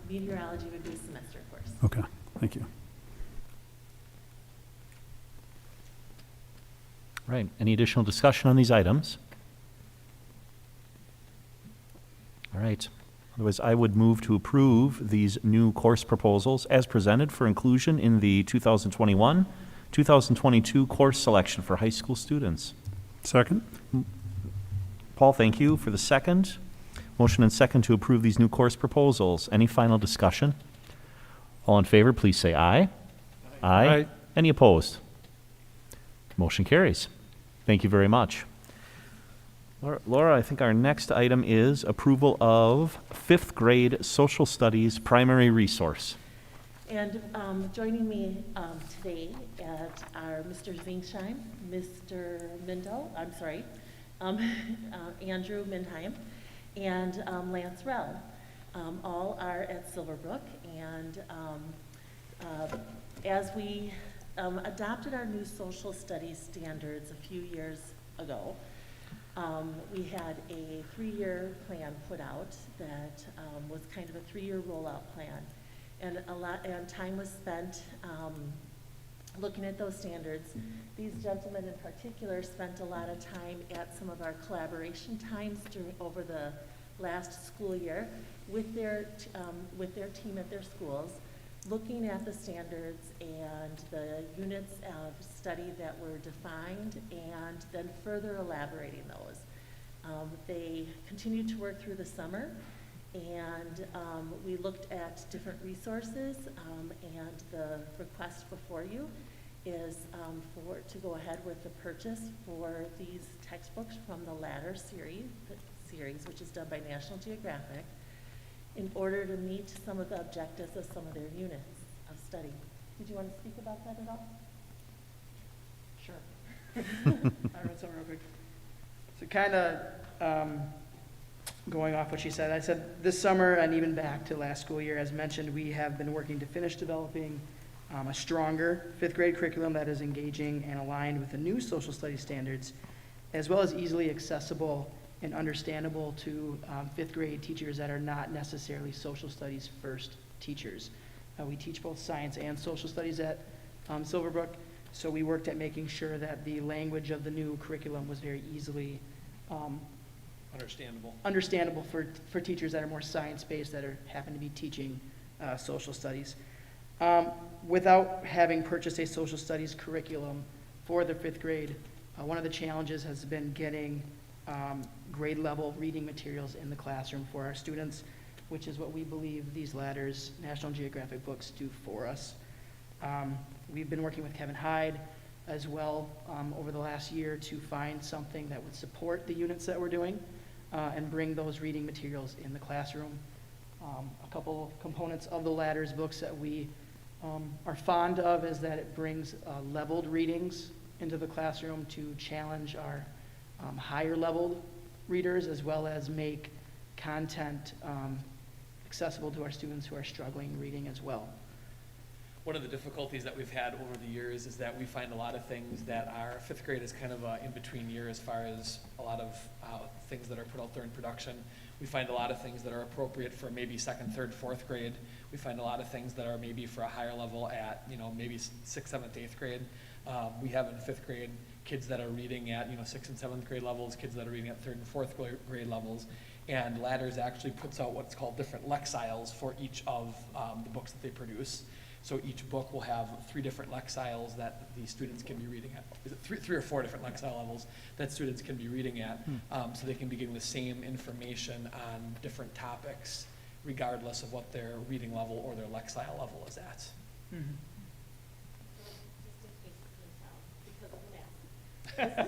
Meteorology would be a semester course. Okay, thank you. Right. Any additional discussion on these items? All right. Otherwise, I would move to approve these new course proposals as presented for inclusion in the 2021-2022 course selection for high school students. Second? Paul, thank you for the second. Motion and second to approve these new course proposals. Any final discussion? All in favor, please say aye. Aye. Any opposed? Motion carries. Thank you very much. Laura, I think our next item is approval of 5th grade social studies primary resource. And joining me today are Mr. Zingsheim, Mr. Mindel, Andrew Mindheim, and Lance Rell. All are at Silverbrook, and As we adopted our new social studies standards a few years ago, we had a 3-year plan put out that was kind of a 3-year rollout plan. And time was spent looking at those standards. These gentlemen in particular spent a lot of time at some of our collaboration times over the last school year with their team at their schools, looking at the standards and the units of study that were defined and then further elaborating those. They continued to work through the summer, and we looked at different resources, and the request before you is to go ahead with the purchase for these textbooks from the Ladder series, which is done by National Geographic, in order to meet some of the objectives of some of their units of study. Did you want to speak about that at all? Sure. I read something real quick. So kind of going off what she said, I said this summer and even back to last school year, as mentioned, we have been working to finish developing a stronger 5th grade curriculum that is engaging and aligned with the new social studies standards, as well as easily accessible and understandable to 5th grade teachers that are not necessarily social studies first teachers. We teach both science and social studies at Silverbrook, so we worked at making sure that the language of the new curriculum was very easily understandable for teachers that are more science-based, that happen to be teaching social studies. Without having purchased a social studies curriculum for the 5th grade, one of the challenges has been getting grade level reading materials in the classroom for our students, which is what we believe these Ladders National Geographic books do for us. We've been working with Kevin Hyde as well over the last year to find something that would support the units that we're doing and bring those reading materials in the classroom. A couple components of the Ladders books that we are fond of is that it brings leveled readings into the classroom to challenge our higher leveled readers, as well as make content accessible to our students who are struggling reading as well. One of the difficulties that we've had over the years is that we find a lot of things that our 5th grade is kind of an in-between year as far as a lot of things that are put out there in production. We find a lot of things that are appropriate for maybe 2nd, 3rd, 4th grade. We find a lot of things that are maybe for a higher level at, maybe 6th, 7th, 8th grade. We have in 5th grade kids that are reading at, 6th and 7th grade levels, kids that are reading at 3rd and 4th grade levels. And Ladders actually puts out what's called different lexiles for each of the books that they produce. So each book will have 3 different lexiles that the students can be reading at. Is it 3 or 4 different lexile levels that students can be reading at, so they can be getting the same information on different topics, regardless of what their reading level or their lexile level is at. Just in case you can tell, because of the mask.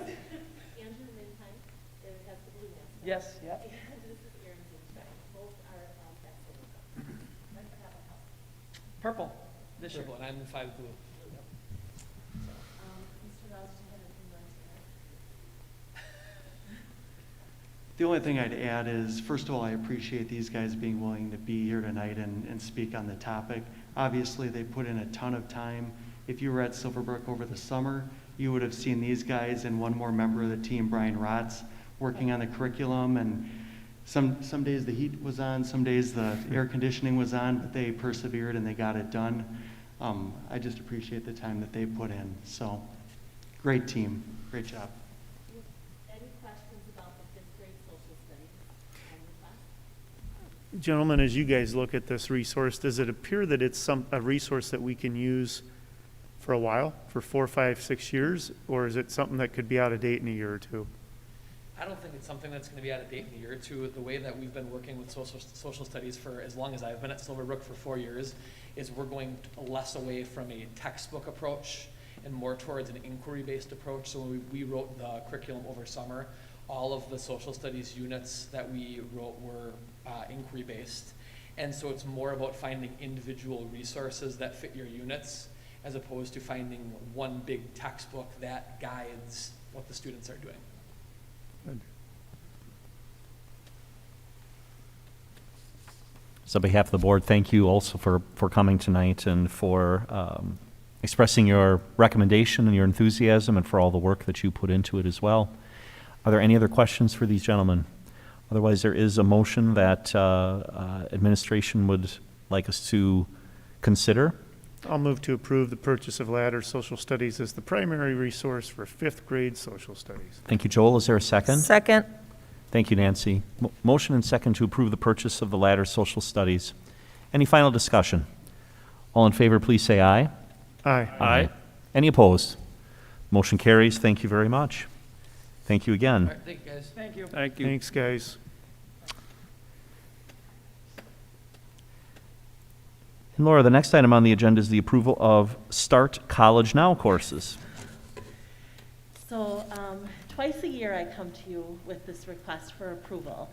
This is Andrew Lindheim, it has the blue mask. Yes, yeah. And this is Aaron Lindheim. Both are excellent. Let's have a help. Purple. This year. Purple, and I'm in 5 blue. Mr. Wells, do you have anything you want to add? The only thing I'd add is, first of all, I appreciate these guys being willing to be here tonight and speak on the topic. Obviously, they put in a ton of time. If you were at Silverbrook over the summer, you would have seen these guys and one more member of the team, Brian Rotz, working on the curriculum. And some days the heat was on, some days the air conditioning was on, but they persevered and they got it done. I just appreciate the time that they put in. So, great team, great job. Any questions about the 5th grade social studies in the class? Gentlemen, as you guys look at this resource, does it appear that it's a resource that we can use for a while, for 4, 5, 6 years, or is it something that could be out of date in a year or two? I don't think it's something that's going to be out of date in a year or two. The way that we've been working with social studies for as long as I've been at Silverbrook, for 4 years, is we're going less away from a textbook approach and more towards an inquiry-based approach. So when we wrote the curriculum over summer, all of the social studies units that we wrote were inquiry-based. And so it's more about finding individual resources that fit your units, as opposed to finding one big textbook that guides what the students are doing. Good. So on behalf of the board, thank you also for coming tonight and for expressing your recommendation and your enthusiasm and for all the work that you put into it as well. Are there any other questions for these gentlemen? Otherwise, there is a motion that administration would like us to consider. I'll move to approve the purchase of Ladder Social Studies as the primary resource for fifth grade social studies. Thank you, Joel. Is there a second? Second. Thank you, Nancy. Motion and second to approve the purchase of the Ladder Social Studies. Any final discussion? All in favor, please say aye. Aye. Aye. Any opposed? Motion carries. Thank you very much. Thank you again. All right, thank you, guys. Thank you. Thank you. Thanks, guys. And Laura, the next item on the agenda is the approval of Start College Now courses. So twice a year I come to you with this request for approval.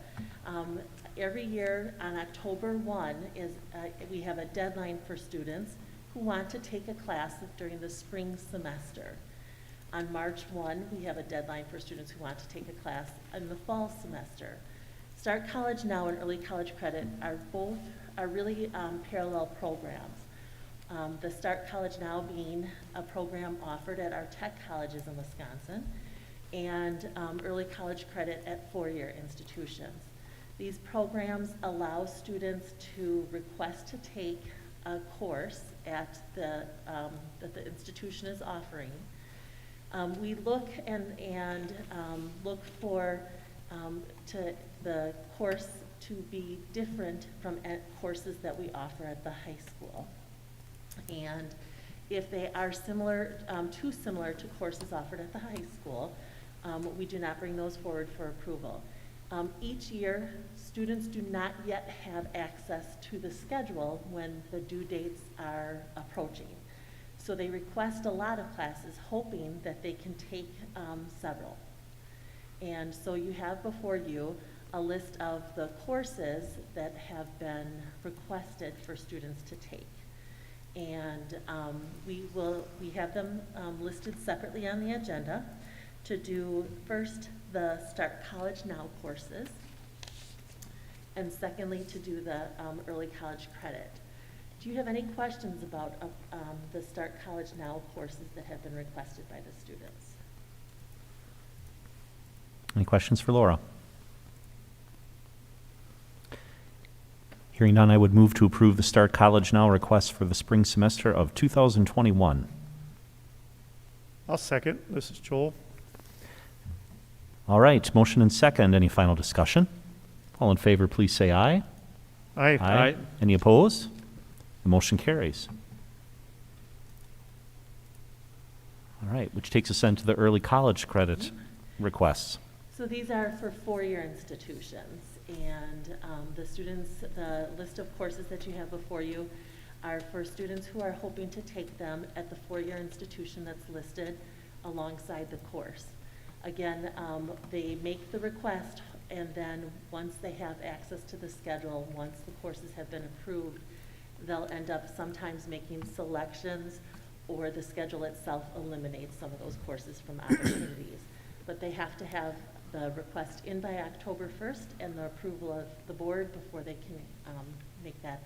Every year on October 1 we have a deadline for students who want to take a class during the spring semester. On March 1, we have a deadline for students who want to take a class in the fall semester. Start College Now and Early College Credit are really parallel programs. The Start College Now being a program offered at our tech colleges in Wisconsin, and Early College Credit at four-year institutions. These programs allow students to request to take a course at that the institution is offering. We look and look for the course to be different from courses that we offer at the high school. And if they are similar, too similar to courses offered at the high school, we do not bring those forward for approval. Each year, students do not yet have access to the schedule when the due dates are approaching. So they request a lot of classes, hoping that they can take several. And so you have before you a list of the courses that have been requested for students to take. And we have them listed separately on the agenda to do first the Start College Now courses, and secondly to do the Early College Credit. Do you have any questions about the Start College Now courses that have been requested by the students? Any questions for Laura? Hearing none, I would move to approve the Start College Now request for the spring semester of 2021. I'll second. This is Joel. All right, motion and second. Any final discussion? All in favor, please say aye. Aye. Aye. Any opposed? The motion carries. All right, which takes us into the early college credit requests. So these are for four-year institutions, and the list of courses that you have before you are for students who are hoping to take them at the four-year institution that's listed alongside the course. Again, they make the request, and then once they have access to the schedule, once the courses have been approved, they'll end up sometimes making selections, or the schedule itself eliminates some of those courses from opportunities. But they have to have the request in by October 1st and the approval of the board before they can make that,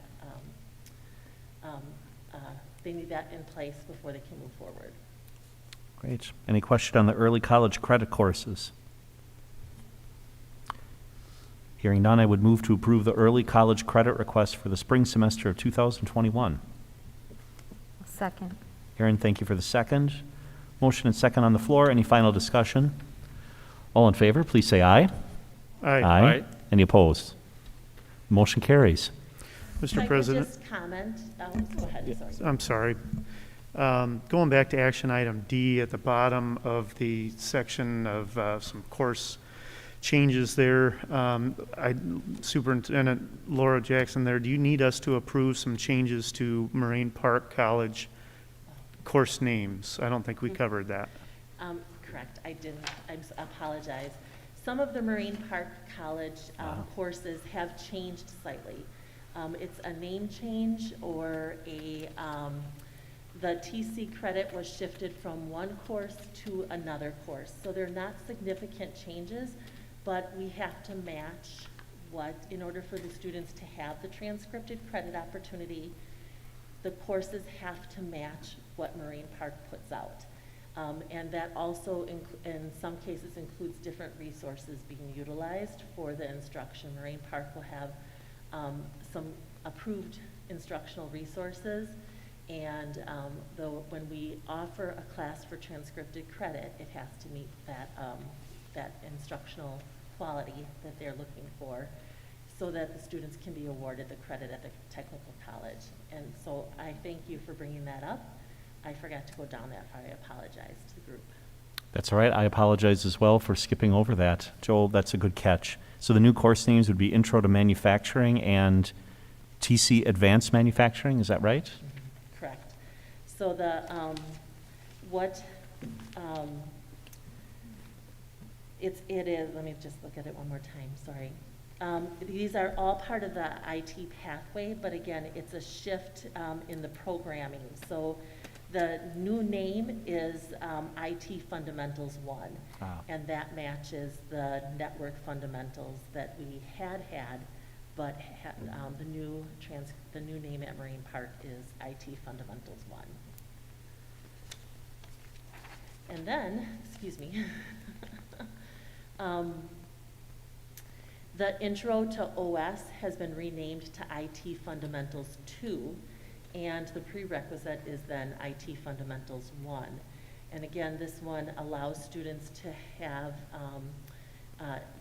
they need that in place before they can move forward. Great. Any question on the early college credit courses? Hearing none, I would move to approve the early college credit request for the spring semester of 2021. Second. Aaron, thank you for the second. Motion and second on the floor. Any final discussion? All in favor, please say aye. Aye. Aye. Any opposed? Motion carries. Mr. President. If I could just comment, go ahead, sorry. I'm sorry. Going back to action item D at the bottom of the section of some course changes there. Superintendent Laura Jackson there, do you need us to approve some changes to Moraine Park College course names? I don't think we covered that. Correct, I didn't, I apologize. Some of the Marine Park College courses have changed slightly. It's a name change or the TC credit was shifted from one course to another course. So they're not significant changes, but we have to match in order for the students to have the transcripted credit opportunity, the courses have to match what Marine Park puts out. And that also, in some cases, includes different resources being utilized for the instruction. Marine Park will have some approved instructional resources, and when we offer a class for transcripted credit, it has to meet that instructional quality that they're looking for, so that the students can be awarded the credit at the technical college. And so I thank you for bringing that up. I forgot to go down that far. I apologize to the group. That's all right. I apologize as well for skipping over that. Joel, that's a good catch. So the new course names would be Intro to Manufacturing and TC Advanced Manufacturing, is that right? Mm-hmm. Correct. So the, it is, let me just look at it one more time, sorry. These are all part of the IT pathway, but again, it's a shift in the programming. So the new name is IT Fundamentals 1, and that matches the network fundamentals that we had, but the new name at Marine Park is IT Fundamentals 1. And then, excuse me, the Intro to OS has been renamed to IT Fundamentals 2, and the prerequisite is then IT Fundamentals 1. And again, this one allows students to have,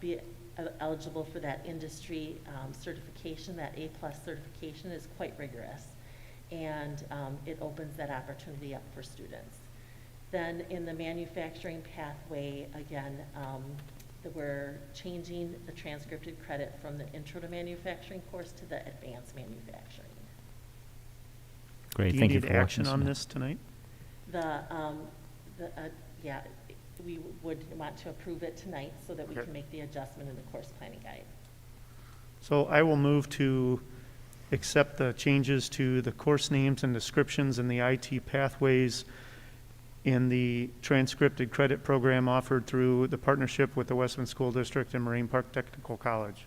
be eligible for that industry certification. That A+ certification is quite rigorous, and it opens that opportunity up for students. Then in the manufacturing pathway, again, we're changing the transcripted credit from the Intro to Manufacturing course to the Advanced Manufacturing. Great, Do you thank you need for action walking on us this tonight? Yeah, we would want to approve it tonight so that we Okay. can make the adjustment in the course planning guide. So I will move to accept the changes to the course names and descriptions and the IT pathways in the transcripted credit program offered through the partnership with the Westman School District and Marine Park Technical College.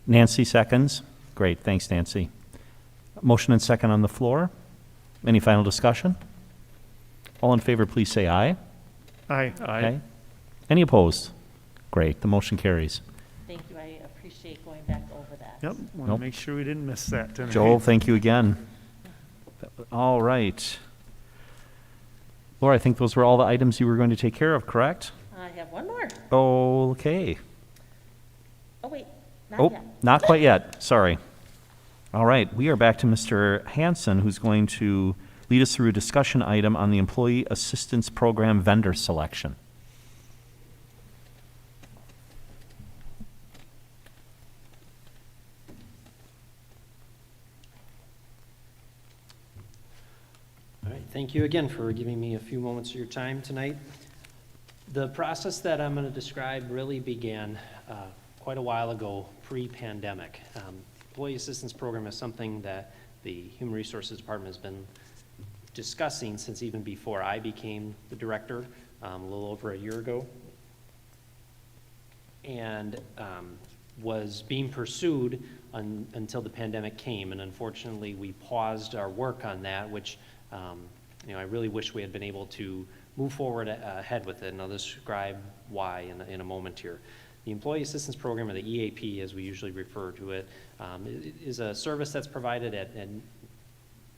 Nancy seconds. Great, thanks, Nancy. Motion and second on the floor. Any final discussion? All in favor, please say aye. Aye. Aye. Any opposed? Great, the motion carries. Thank you, I appreciate going back over that. Yep, want to make sure we didn't miss that tonight. Joel, thank you again. All right. Laura, I think those were all the items you were going to take care of, correct? I have one more. Okay. Oh, wait, not Oh, yet. not quite yet, sorry. All right, we are back to Mr. Hanson, who's going to lead us through a discussion item on the Employee Assistance Program vendor selection. All right, thank you again for giving me a few moments of your time tonight. The process that I'm going to describe really began quite a while ago, pre-pandemic. Employee Assistance Program is something that the Human Resources Department has been discussing since even before I became the director a little over a year ago, and was being pursued until the pandemic came, and unfortunately we paused our work on that, which I really wish we had been able to move forward ahead with it, and I'll describe why in a moment here. The Employee Assistance Program, or the EAP as we usually refer to it, is a service that's provided at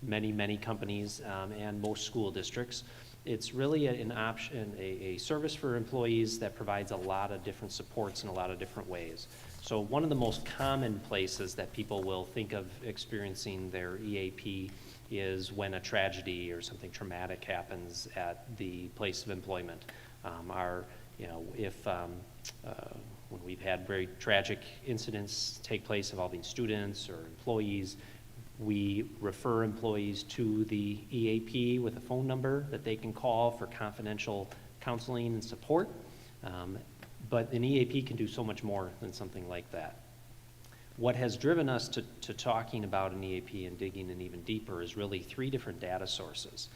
many companies and most school districts. It's really an option, a service for employees that provides a lot of different supports in a lot of different ways. So one of the most common places that people will think of experiencing their EAP is when a tragedy or something traumatic happens at the place of employment. When we've had very tragic incidents take place involving students or employees, we refer employees to the EAP with a phone number that they can call for confidential counseling and support. But an EAP can do so much more than something like that. What has driven us to talking about an EAP and digging in even deeper is really 3 different data sources.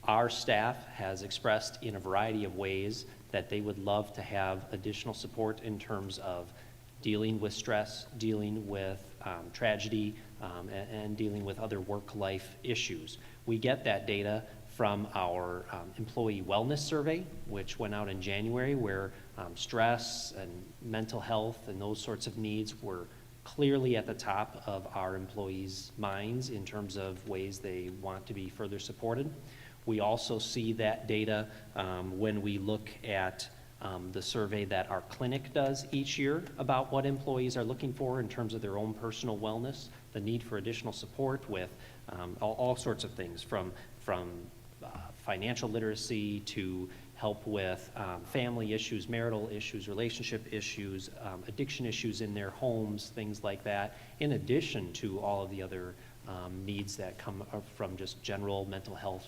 Our staff has expressed in a variety of ways that they would love to have additional support in terms of dealing with stress, dealing with tragedy, and dealing with other work-life issues. We get that data from our employee wellness survey, which went out in January, where stress and mental health and those sorts of needs were clearly at the top of our employees' minds in terms of ways they want to be further supported. We also see that data when we look at the survey that our clinic does each year about what employees are looking for in terms of their own personal wellness, the need for additional support with all sorts of things, from financial literacy to help with family issues, marital issues, relationship issues, addiction issues in their homes, things like that, in addition to all of the other needs that come from just general mental health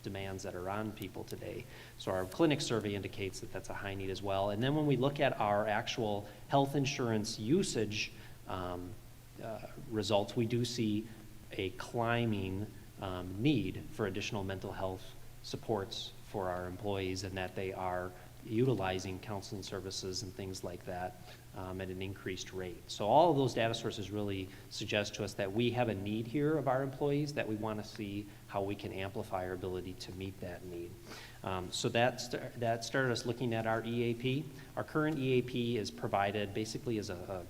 demands that are on people today. So our clinic survey indicates that that's a high need as well. And then when we look at our actual health insurance usage results, we do see a climbing need for additional mental health supports for our employees, and that they are utilizing counseling services and things like that at an increased rate. So all of those data sources really suggest to us that we have a need here of our employees, that we want to see how we can amplify our ability to meet that need. So that started us looking at our EAP. Our current EAP is provided basically as a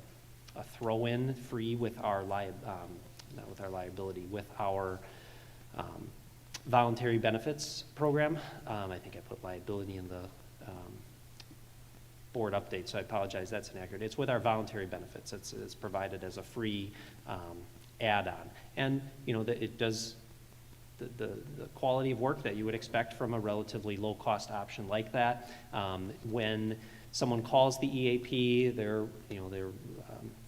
throw-in free with our not with our liability, with our voluntary benefits program. I think I put liability in the board update, so I apologize, that's inaccurate. It's with our voluntary benefits. It's provided as a free add-on. And it does the quality of work that you would expect from a relatively low-cost option like that. When someone calls the EAP, they're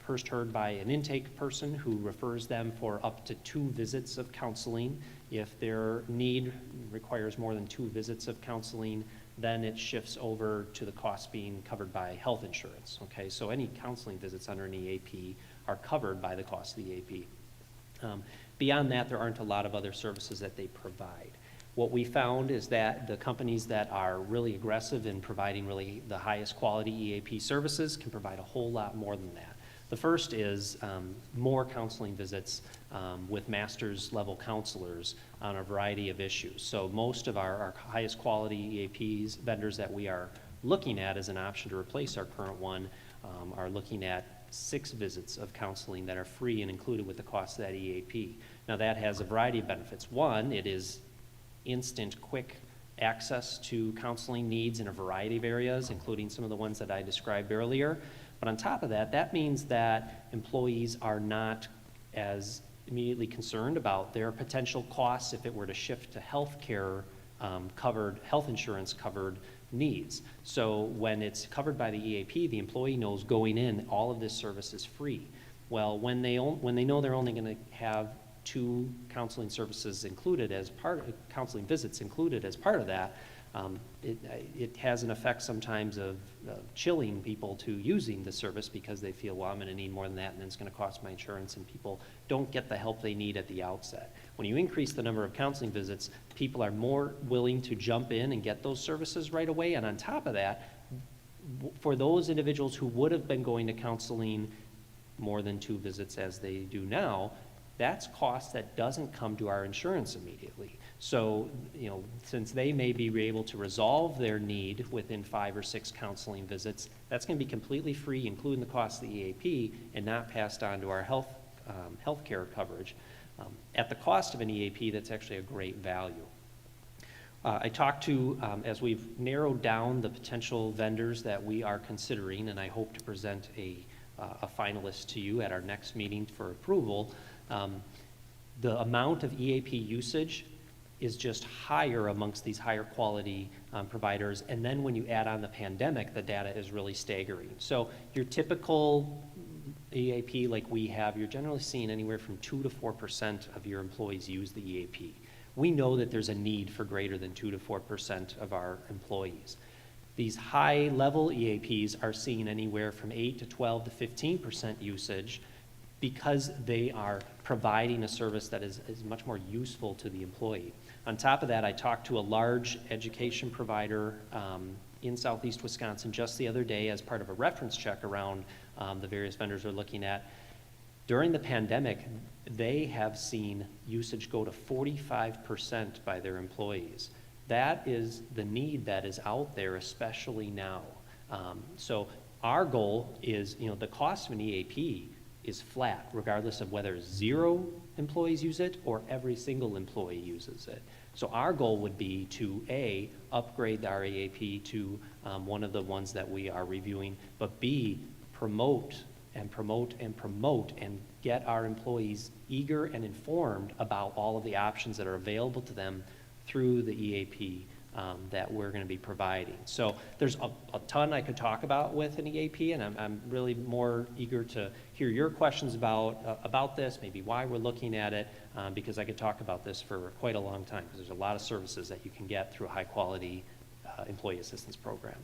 first heard by an intake person who refers them for up to 2 visits of counseling. If their need requires more than 2 visits of counseling, then it shifts over to the cost being covered by health insurance. Okay, so any counseling visits under an EAP are covered by the cost of the EAP. Beyond that, there aren't a lot of other services that they provide. What we found is that the companies that are really aggressive in providing really the highest quality EAP services can provide a whole lot more than that. The first is more counseling visits with master's level counselors on a variety of issues. So most of our highest quality EAPs, vendors that we are looking at as an option to replace our current one, are looking at 6 visits of counseling that are free and included with the cost of that EAP. Now that has a variety of benefits. One, it is instant, quick access to counseling needs in a variety of areas, including some of the ones that I described earlier. But on top of that, that means that employees are not as immediately concerned about their potential costs if it were to shift to health insurance covered needs. So when it's covered by the EAP, the employee knows going in all of this service is free. Well, when they know they're only going to have 2 counseling services included as part of counseling visits included as part of that, it has an effect sometimes of chilling people to using the service because they feel, well, I'm going to need more than that, and then it's going to cost my insurance, and people don't get the help they need at the outset. When you increase the number of counseling visits, people are more willing to jump in and get those services right away. And on top of that, for those individuals who would have been going to counseling more than 2 visits as they do now, that's cost that doesn't come to our insurance immediately. So, since they may be able to resolve their need within 5 or 6 counseling visits, that's going to be completely free, including the cost of the EAP, and not passed on to our health care coverage. At the cost of an EAP, that's actually a great value. I talked to, as we've narrowed down the potential vendors that we are considering, and I hope to present a finalist to you at our next meeting for approval, the amount of EAP usage is just higher amongst these higher quality providers. And then when you add on the pandemic, the data is really staggering. So your typical EAP like we have, you're generally seeing anywhere from 2 to 4% of your employees use the EAP. We know that there's a need for greater than 2 to 4% of our employees. These high-level EAPs are seeing anywhere from 8 to 12 to 15% usage because they are providing a service that is much more useful to the employee. On top of that, I talked to a large education provider in Southeast Wisconsin just the other day as part of a reference check around the various vendors we're looking at. During the pandemic, they have seen usage go to 45% by their employees. That is the need that is out there, especially now. So our goal is, the cost of an EAP is flat, regardless of whether 0 employees use it or every single employee uses it. So our goal would be to, A, upgrade our EAP to one of the ones that we are reviewing, but B, promote and get our employees eager and informed about all of the options that are available to them through the EAP that we're going to be providing. So there's a ton I could talk about with an EAP, and I'm really more eager to hear your questions about this, maybe why we're looking at it, because I could talk about this for quite a long time, because there's a lot of services that you can get through a high-quality employee assistance program.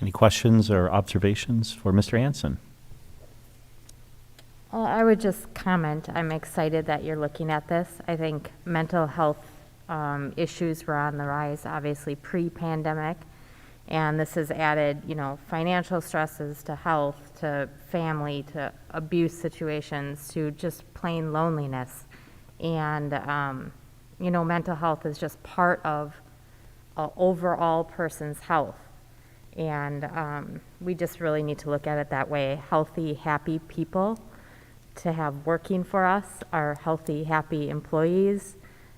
Any questions or observations for Mr. Hanson? Well, I would just comment, I'm excited that you're looking at this. I think mental health issues were on the rise, obviously pre-pandemic, and this has added, financial stresses to health, to family, to abuse situations, to just plain loneliness. And, mental health is just part of an overall person's health. And we just really need to look at it that way. Healthy, happy people to have working for us are healthy, happy employees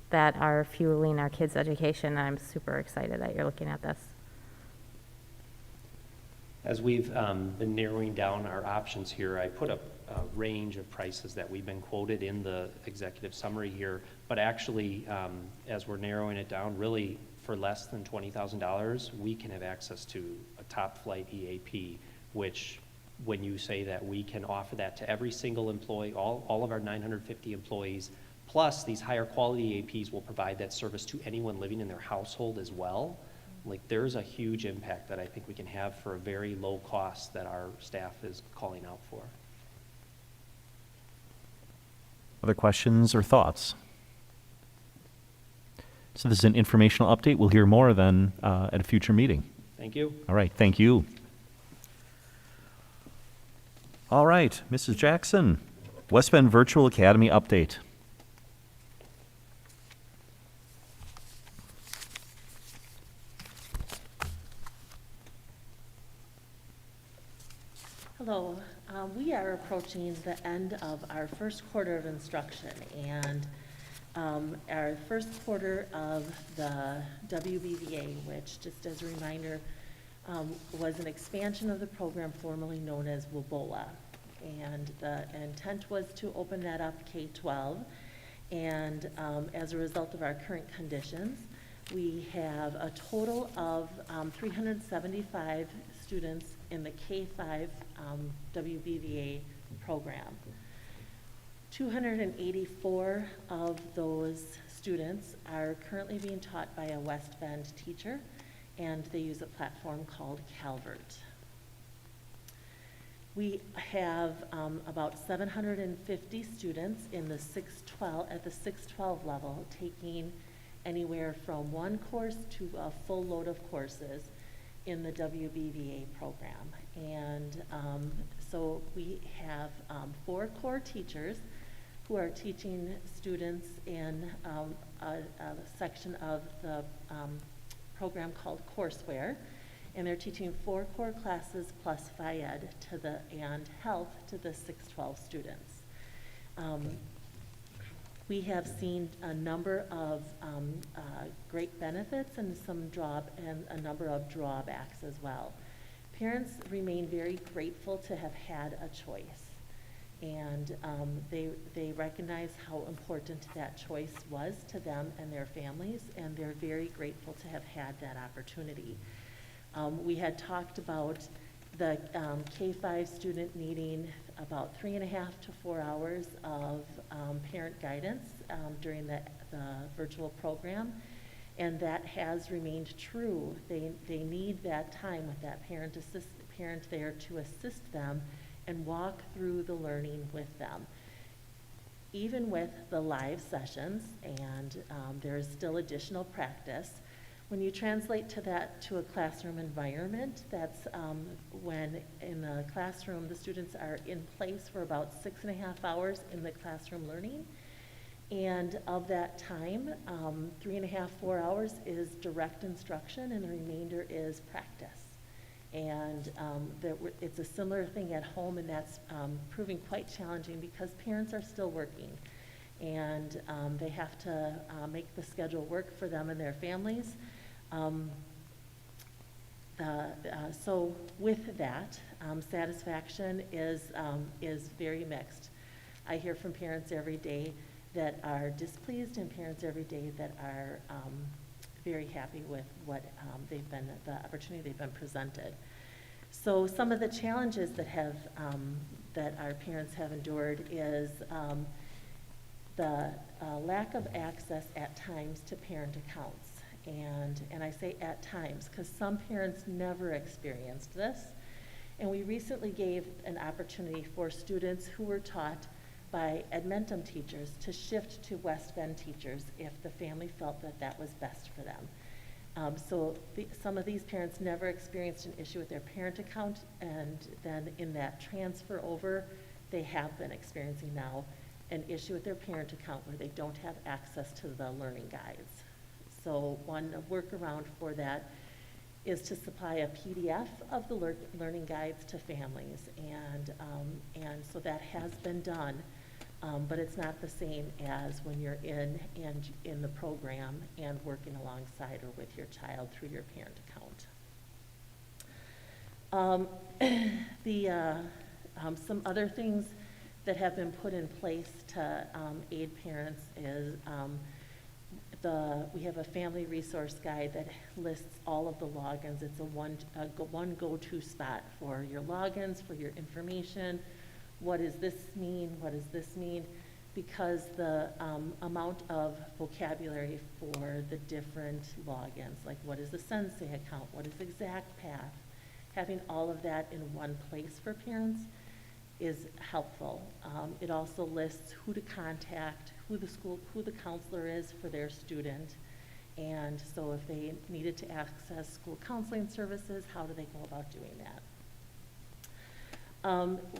that are fueling our kids' education. I'm super excited that you're looking at this. As we've been narrowing down our options here, I put a range of prices that we've been quoted in the executive summary here, but actually, as we're narrowing it down, really for less than $20,000, we can have access to a top flight EAP, which when you say that we can offer that to every single employee, all of our 950 employees, plus these higher quality EAPs will provide that service to anyone living in their household as well. Like, there's a huge impact that I think we can have for a very low cost that our staff is calling out for. Other questions or thoughts? So this is an informational update. We'll hear more then at a future meeting. Thank you. All right, thank you. All right, Mrs. Jackson, West Bend Virtual Academy update. Hello. We are approaching the end of our first quarter of instruction, and our first quarter of the WBVA, which, just as a reminder, was an expansion of the program formerly known as WBOLA. And the intent was to open that up K-12, and as a result of our current conditions, we have a total of 375 students in the K-5 WBVA program. 284 of those students are currently being taught by a West Bend teacher, and they use a platform called Calvert. We have about 750 students in the 612 at the 612 level, taking anywhere from one course to a full load of courses in the WBVA program. And so we have 4 core teachers who are teaching students in a section of the program called courseware, and they're teaching 4 core classes plus Phy-Ed and health to the 612 students. We have seen a number of great benefits and a number of drawbacks as well. Parents remain very grateful to have had a choice, and they recognize how important that choice was to them and their families, and they're very grateful to have had that opportunity. We had talked about the K-5 student needing about 3.5 to 4 hours of parent guidance during the virtual program, and that has remained true. They need that time with that parent there to assist them and walk through the learning with them. Even with the live sessions, and there's still additional practice, When you translate that to a classroom environment, that's when in the classroom, the students are in place for about 6.5 hours in the classroom learning. And of that time, 3.5, 4 hours is direct instruction, and the remainder is practice. And it's a similar thing at home, and that's proving quite challenging because parents are still working. And they have to make the schedule work for them and their families. So with that, satisfaction is very mixed. I hear from parents every day that are displeased, and parents every day that are very happy with what the opportunity they've been presented. So some of the challenges that our parents have endured is the lack of access at times to parent accounts. And I say at times because some parents never experienced this. And we recently gave an opportunity for students who were taught by Edmentum teachers to shift to West Bend teachers if the family felt that that was best for them. Some of these parents never experienced an issue with their parent account, and then in that transfer over, they have been experiencing now an issue with their parent account where they don't have access to the learning guides. So one workaround for that is to supply a PDF of the learning guides to families, and so that has been done, but it's not the same as when you're in the program and working alongside or with your child through your parent account. Some other things that have been put in place to aid parents is we have a family resource guide that lists all of the logins. It's a one go-to spot for your logins, for your information. What does this mean? What does this mean? Because the amount of vocabulary for the different logins, like what is the Sensei account? What is ExactPath? Having all of that in one place for parents is helpful. It also lists who to contact, who the counselor is for their student. And so if they needed to access school counseling services, how do they go about doing that?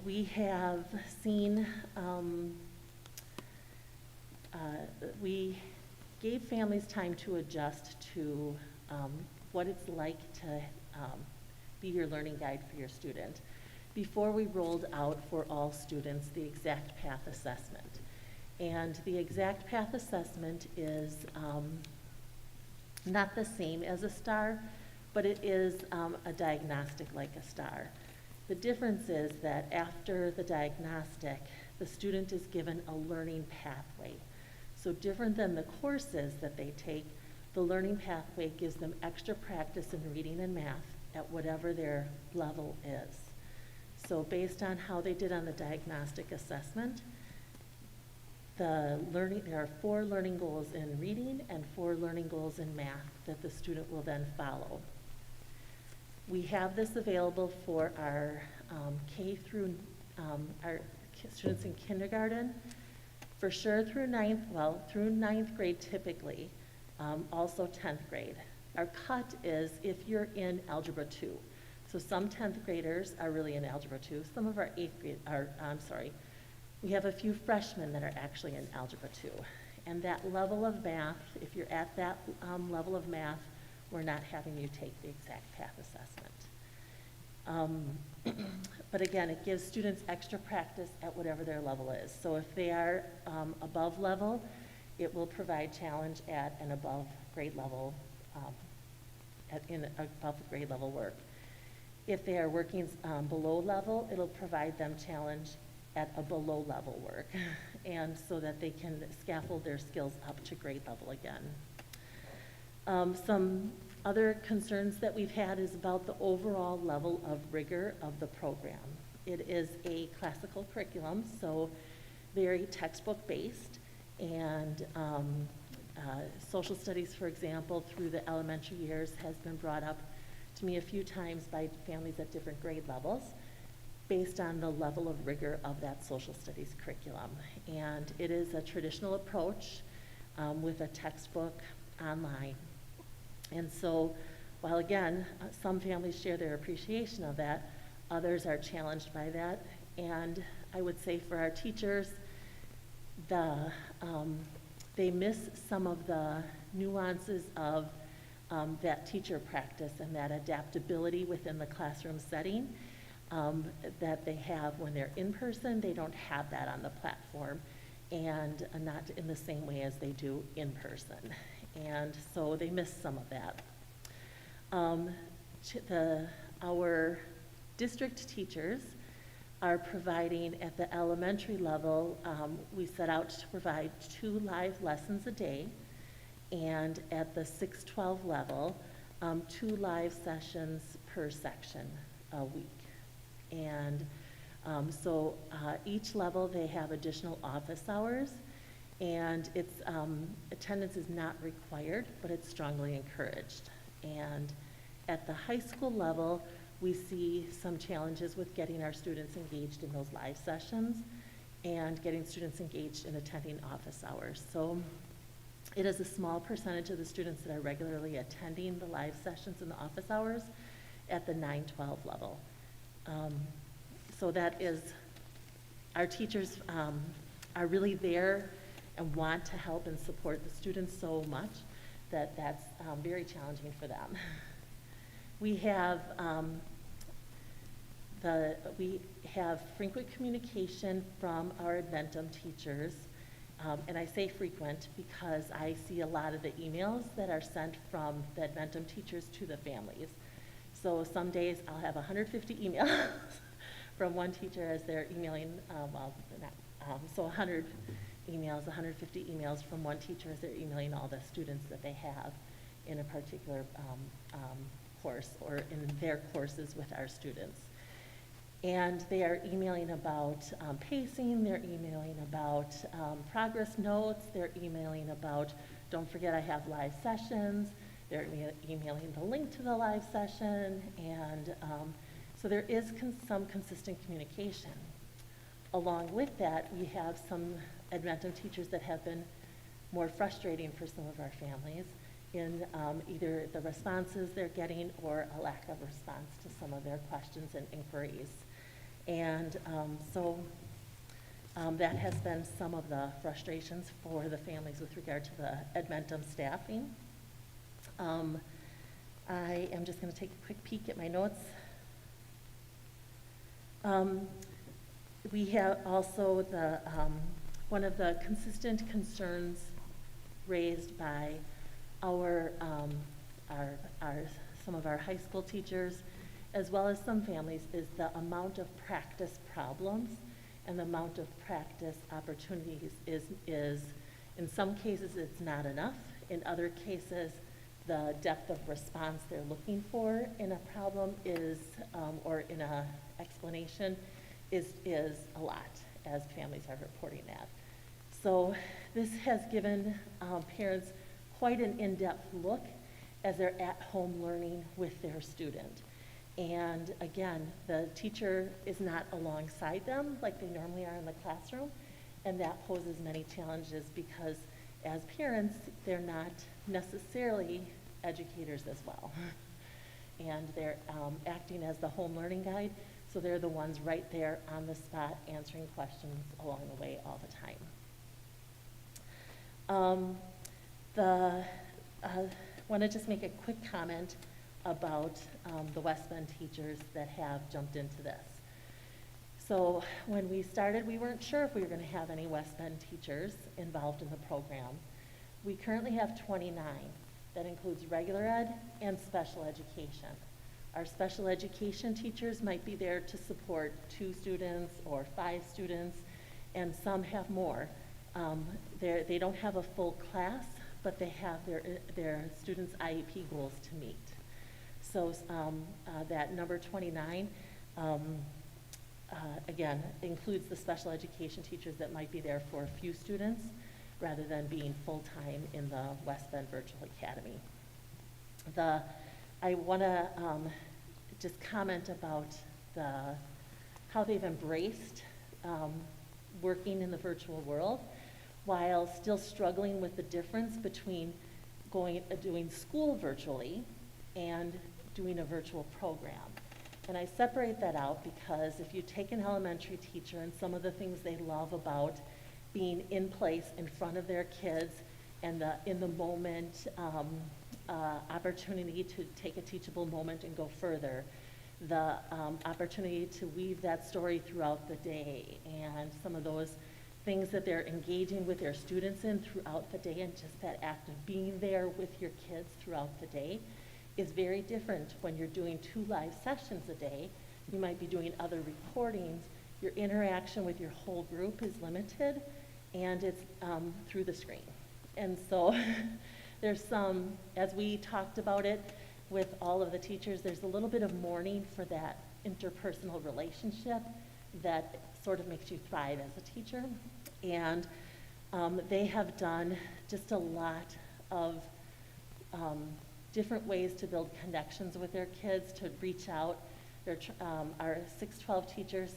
We have seen, we gave families time to adjust to what it's like to be your learning guide for your student before we rolled out for all students the ExactPath assessment. And the ExactPath assessment is not the same as a STAR, but it is a diagnostic like a STAR. The difference is that after the diagnostic, the student is given a learning pathway. So different than the courses that they take, the learning pathway gives them extra practice in reading and math at whatever their level is. So based on how they did on the diagnostic assessment, there are 4 learning goals in reading and 4 learning goals in math that the student will then follow. We have this available for our our students in kindergarten, for sure through ninth grade typically, also 10th grade. Our cut is if you're in Algebra 2. So some 10th graders are really in Algebra 2. Some of our 8th grade we have a few freshmen that are actually in Algebra 2. And that level of math, if you're at that level of math, we're not having you take the ExactPath assessment. But again, it gives students extra practice at whatever their level is. So if they are above level, it will provide challenge at an above grade level, above grade level work. If they are working below level, it'll provide them challenge at a below level work, and so that they can scaffold their skills up to grade level again. Some other concerns that we've had is about the overall level of rigor of the program. It is a classical curriculum, so very textbook based, and social studies, for example, through the elementary years has been brought up to me a few times by families at different grade levels based on the level of rigor of that social studies curriculum. And it is a traditional approach with a textbook online. And so, while again, some families share their appreciation of that, others are challenged by that. And I would say for our teachers, they miss some of the nuances of that teacher practice and that adaptability within the classroom setting that they have when they're in person. They don't have that on the platform, and not in the same way as they do in person. And so they miss some of that. Our district teachers are providing at the elementary level, we set out to provide 2 live lessons a day, and at the 6-12 level, 2 live sessions per section a week. And so each level they have additional office hours, and it's attendance is not required, but it's strongly encouraged. And at the high school level, we see some challenges with getting our students engaged in those live sessions and getting students engaged in attending office hours. So it is a small percentage of the students that are regularly attending the live sessions and the office hours at the 9-12 level. So that is, our teachers are really there and want to help and support the students so much that that's very challenging for them. We have frequent communication from our Adventum teachers, and I say frequent because I see a lot of the emails that are sent from the Adventum teachers to the families. So some days I'll have 150 emails from one teacher as they're emailing, so 100 emails, 150 emails from one teacher as they're emailing all the students that they have in a particular course or in their courses with our students. And they are emailing about pacing, they're emailing about progress notes, they're emailing about, don't forget I have live sessions, they're emailing the link to the live session, and so there is some consistent communication. Along with that, we have some Adventum teachers that have been more frustrating for some of our families in either the responses they're getting or a lack of response to some of their questions and inquiries. And so that has been some of the frustrations for the families with regard to the Adventum staffing. I am just going to take a quick peek at my notes. We have also one of the consistent concerns raised by some of our high school teachers, as well as some families, is the amount of practice problems and the amount of practice opportunities is in some cases it's not enough. In other cases, the depth of response they're looking for in a problem is, or in a explanation is a lot, as families are reporting that. So this has given parents quite an in-depth look as they're at home learning with their student. And again, the teacher is not alongside them like they normally are in the classroom, and that poses many challenges because as parents, they're not necessarily educators as well. And they're acting as the home learning guide, so they're the ones right there on the spot answering questions along the way all the time. I want to just make a quick comment about the West Bend teachers that have jumped into this. So when we started, we weren't sure if we were going to have any West Bend teachers involved in the program. We currently have 29. That includes regular ed and special education. Our special education teachers might be there to support 2 students or 5 students, and some have more. They don't have a full class, but they have their students' IEP goals to meet. So that number 29, again, includes the special education teachers that might be there for a few students rather than being full-time in the West Bend Virtual Academy. I want to just comment about how they've embraced working in the virtual world while still struggling with the difference between doing school virtually and doing a virtual program. And I separate that out because if you take an elementary teacher and some of the things they love about being in place in front of their kids and the in the moment opportunity to take a teachable moment and go further, the opportunity to weave that story throughout the day, and some of those things that they're engaging with their students in throughout the day, and just that act of being there with your kids throughout the day is very different when you're doing 2 live sessions a day. You might be doing other recordings. Your interaction with your whole group is limited, and it's through the screen. And so there's some, as we talked about it with all of the teachers, there's a little bit of mourning for that interpersonal relationship that sort of makes you thrive as a teacher. And they have done just a lot of different ways to build connections with their kids, to reach out. Our 612 teachers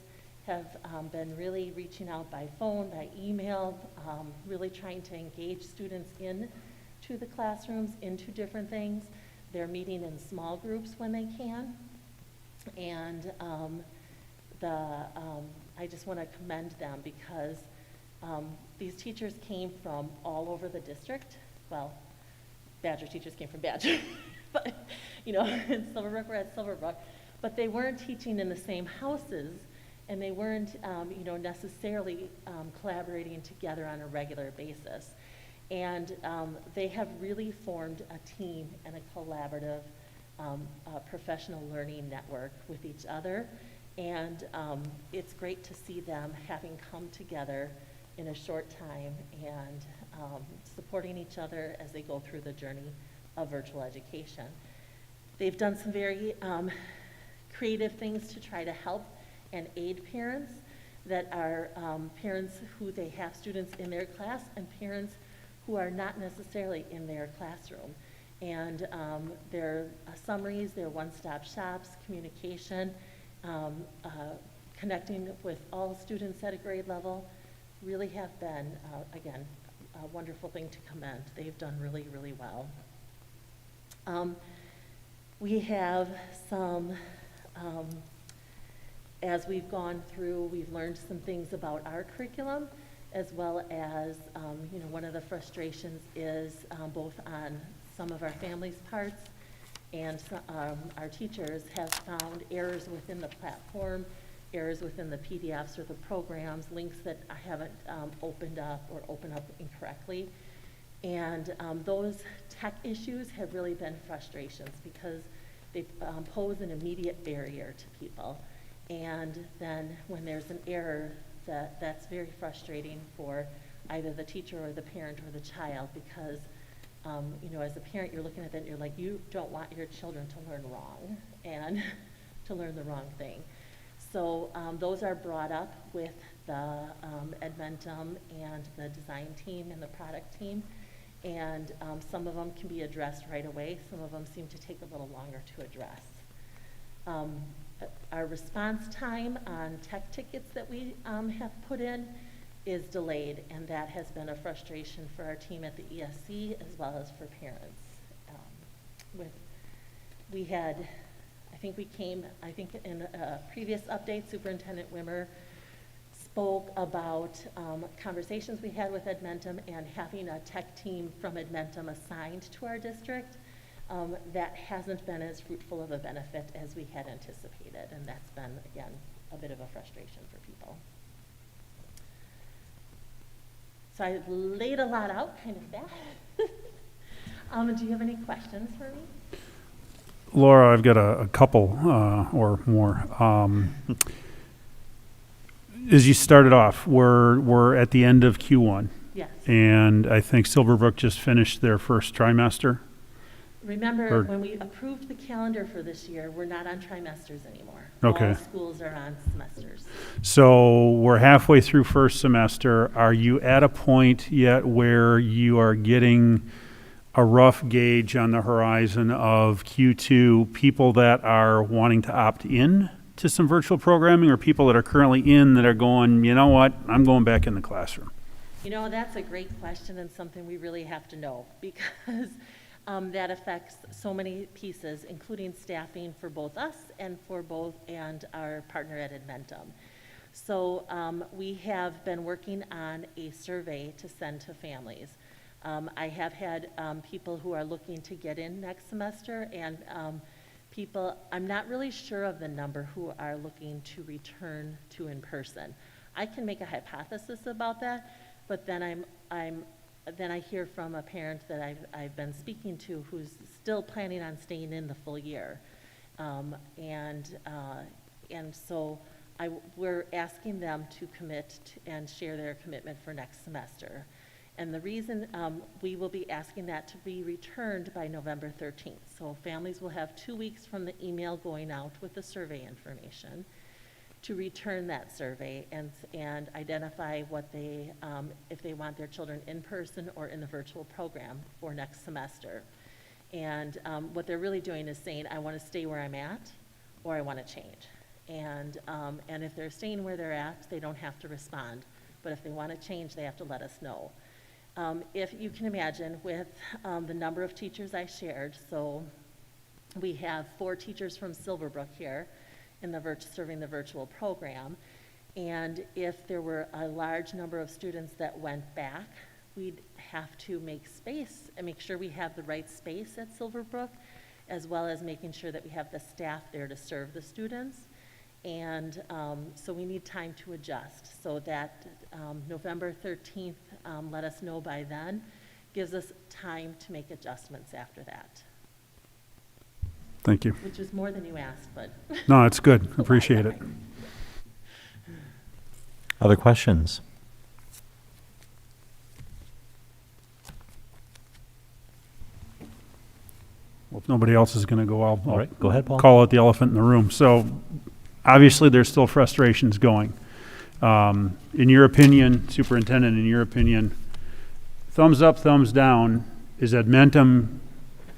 have been really reaching out by phone, by email, really trying to engage students into the classrooms, into different things. They're meeting in small groups when they can. And I just want to commend them because these teachers came from all over the district. Well, Badger teachers came from Badger, but in Silverbrook, we're at Silverbrook, but they weren't teaching in the same houses, and they weren't, necessarily collaborating together on a regular basis. And they have really formed a team and a collaborative professional learning network with each other. And it's great to see them having come together in a short time and supporting each other as they go through the journey of virtual education. They've done some very creative things to try to help and aid parents that are parents who they have students in their class and parents who are not necessarily in their classroom. And their summaries, their one-stop shops, communication, connecting with all students at a grade level really have been, again, a wonderful thing to commend. They've done really, really well. We have some, as we've gone through, we've learned some things about our curriculum, as well as, one of the frustrations is both on some of our families' parts and our teachers have found errors within the platform, errors within the PDFs or the programs, links that I haven't opened up or open up incorrectly. And those tech issues have really been frustrations because they pose an immediate barrier to people. And then when there's an error, that's very frustrating for either the teacher or the parent or the child because, as a parent, you're looking at that and you're like, you don't want your children to learn wrong and to learn the wrong thing. So those are brought up with the Edmentum and the design team and the product team. And some of them can be addressed right away. Some of them seem to take a little longer to address. Our response time on tech tickets that we have put in is delayed, and that has been a frustration for our team at the ESC as well as for parents. We had, I think in a previous update, Superintendent Wimmer spoke about conversations we had with Edmentum and having a tech team from Edmentum assigned to our district. That hasn't been as fruitful of a benefit as we had anticipated, and that's been, again, a bit of a frustration for people. So I laid a lot out kind of fast. Do you have any questions for me? Laura, I've got a couple or more. As you started off, we're at the end of Q1. Yes. And I think Silverbrook just finished their first trimester. Remember, when we approved the calendar for this year, we're not on trimesters anymore. Okay. All schools are on semesters. So we're halfway through first semester. Are you at a point yet where you are getting a rough gauge on the horizon of Q2, people that are wanting to opt in to some virtual programming, or people that are currently in that are going, you know what, I'm going back in the classroom? That's a great question and something we really have to know because that affects so many pieces, including staffing for both us and our partner at Adventum. So we have been working on a survey to send to families. I have had people who are looking to get in next semester, and people, I'm not really sure of the number who are looking to return to in person. I can make a hypothesis about that, but then then I hear from a parent that I've been speaking to who's still planning on staying in the full year. And so we're asking them to commit and share their commitment for next semester. And the reason we will be asking that to be returned by November 13th. So families will have 2 weeks from the email going out with the survey information to return that survey and identify what they, if they want their children in person or in the virtual program for next semester. And what they're really doing is saying, I want to stay where I'm at, or I want to change. And if they're staying where they're at, they don't have to respond. But if they want to change, they have to let us know. If you can imagine, with the number of teachers I shared, so we have 4 teachers from Silverbrook here in serving the virtual program, and if there were a large number of students that went back, we'd have to make space and make sure we have the right space at Silverbrook, as well as making sure that we have the staff there to serve the students. And so we need time to adjust. So that November 13th, let us know by then, gives us time to make adjustments after that. Thank you. Which is more than you asked, but. No, it's good. Appreciate it. Other questions? Well, if nobody else is going to go, I'll All right, go ahead, Paul. call out the elephant in the room. So obviously, there's still frustrations going. In your opinion, Superintendent, in your opinion, thumbs up, thumbs down, is Adventum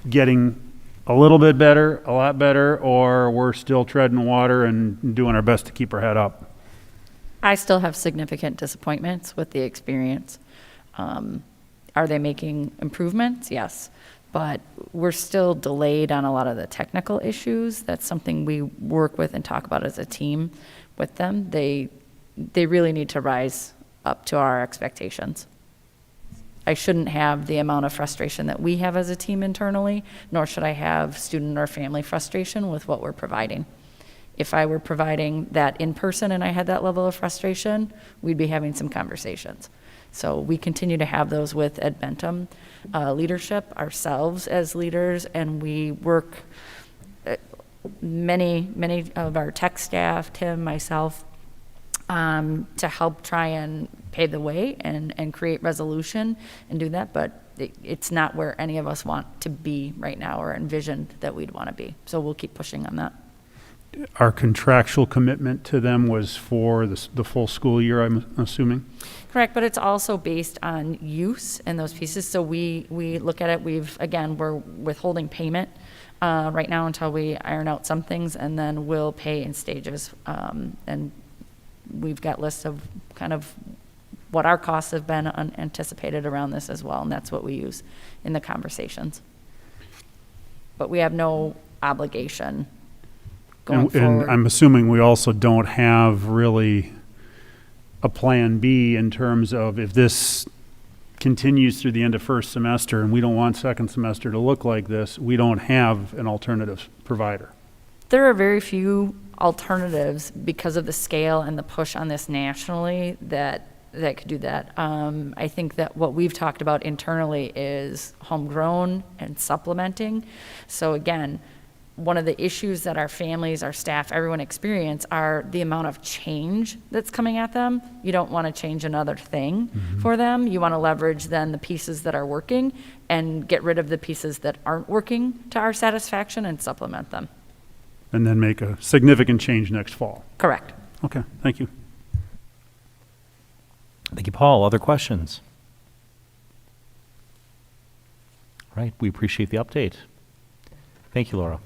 getting a little bit better, a lot better, or we're still treading water and doing our best to keep our head up? I still have significant disappointments with the experience. Are they making improvements? Yes. But we're still delayed on a lot of the technical issues. That's something we work with and talk about as a team with them. They really need to rise up to our expectations. I shouldn't have the amount of frustration that we have as a team internally, nor should I have student or family frustration with what we're providing. If I were providing that in person and I had that level of frustration, we'd be having some conversations. So we continue to have those with Adventum leadership, ourselves as leaders, and we work, many of our tech staff, Tim, myself, to help try and pave the way and create resolution and do that, but it's not where any of us want to be right now or envisioned that we'd want to be. So we'll keep pushing on that. Our contractual commitment to them was for the full school year, I'm assuming? Correct, but it's also based on use and those pieces. So we look at it, we're withholding payment right now until we iron out some things, and then we'll pay in stages. And we've got lists of kind of what our costs have been unanticipated around this as well, and that's what we use in the conversations. But we have no obligation going forward. And I'm assuming we also don't have really a plan B in terms of if this continues through the end of first semester and we don't want second semester to look like this, we don't have an alternative provider. There are very few alternatives because of the scale and the push on this nationally that could do that. I think that what we've talked about internally is homegrown and supplementing. So again, one of the issues that our families, our staff, everyone experience are the amount of change that's coming at them. You don't want to change another thing for them. You want to leverage then the pieces that are working and get rid of the pieces that aren't working to our satisfaction and supplement them. And then make a significant change next fall. Correct. Okay, thank you. Thank you, Paul. Other questions? All right, we appreciate the update. Thank you, Laura.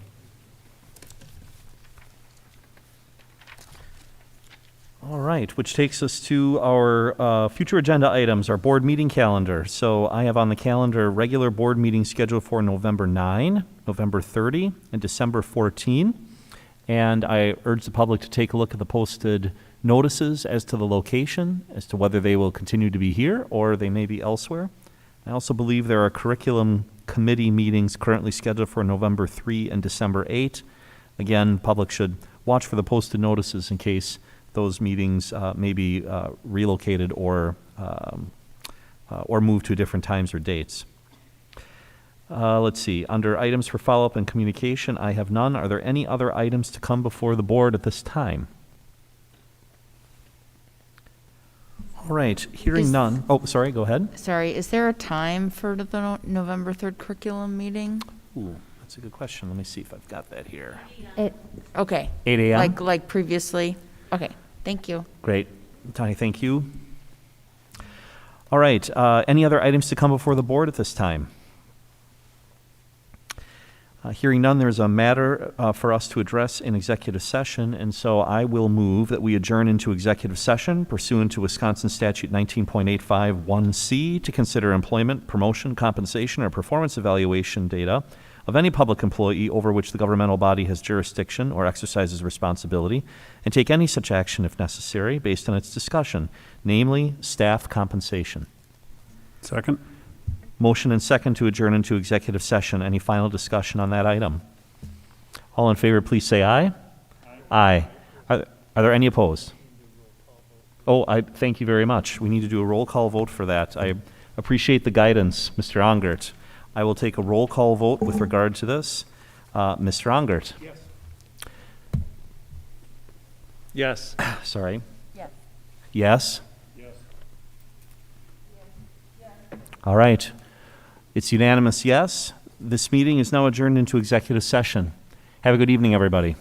All right, which takes us to our future agenda items, our board meeting calendar. So I have on the calendar regular board meetings scheduled for November 9, November 30, and December 14. And I urge the public to take a look at the posted notices as to the location, as to whether they will continue to be here or they may be elsewhere. I also believe there are curriculum committee meetings currently scheduled for November 3 and December 8. Again, public should watch for the posted notices in case those meetings may be relocated or moved to different times or dates. Let's see. Under items for follow-up and communication, I have none. Are there any other items to come before the board at this time? All right. Hearing none. Oh, sorry. Go ahead. Sorry, is there a time for the November 3rd curriculum meeting? Ooh, that's a good question. Let me see if I've got that here. Okay. 8 a.m.? Like previously? Okay, thank you. Great. Tony, thank you. All right. Any other items to come before the board at this time? Hearing none, there's a matter for us to address in executive session, and so I will move that we adjourn into executive session pursuant to Wisconsin Statute 19.851C to consider employment, promotion, compensation, or performance evaluation data of any public employee over which the governmental body has jurisdiction or exercises responsibility, and take any such action if necessary based on its discussion, namely staff compensation. Second. Motion and second to adjourn into executive session. Any final discussion on that item? All in favor, please say aye. Aye. Are there any opposed? Oh, I thank you very much. We need to do a roll call vote for that. I appreciate the guidance, Mr. Ongert. I will take a roll call vote with regard to this. Mr. Ongert? Yes. Yes. Sorry. Yes. Yes? All right. It's unanimous yes. This meeting is now adjourned into executive session. Have a good evening, everybody.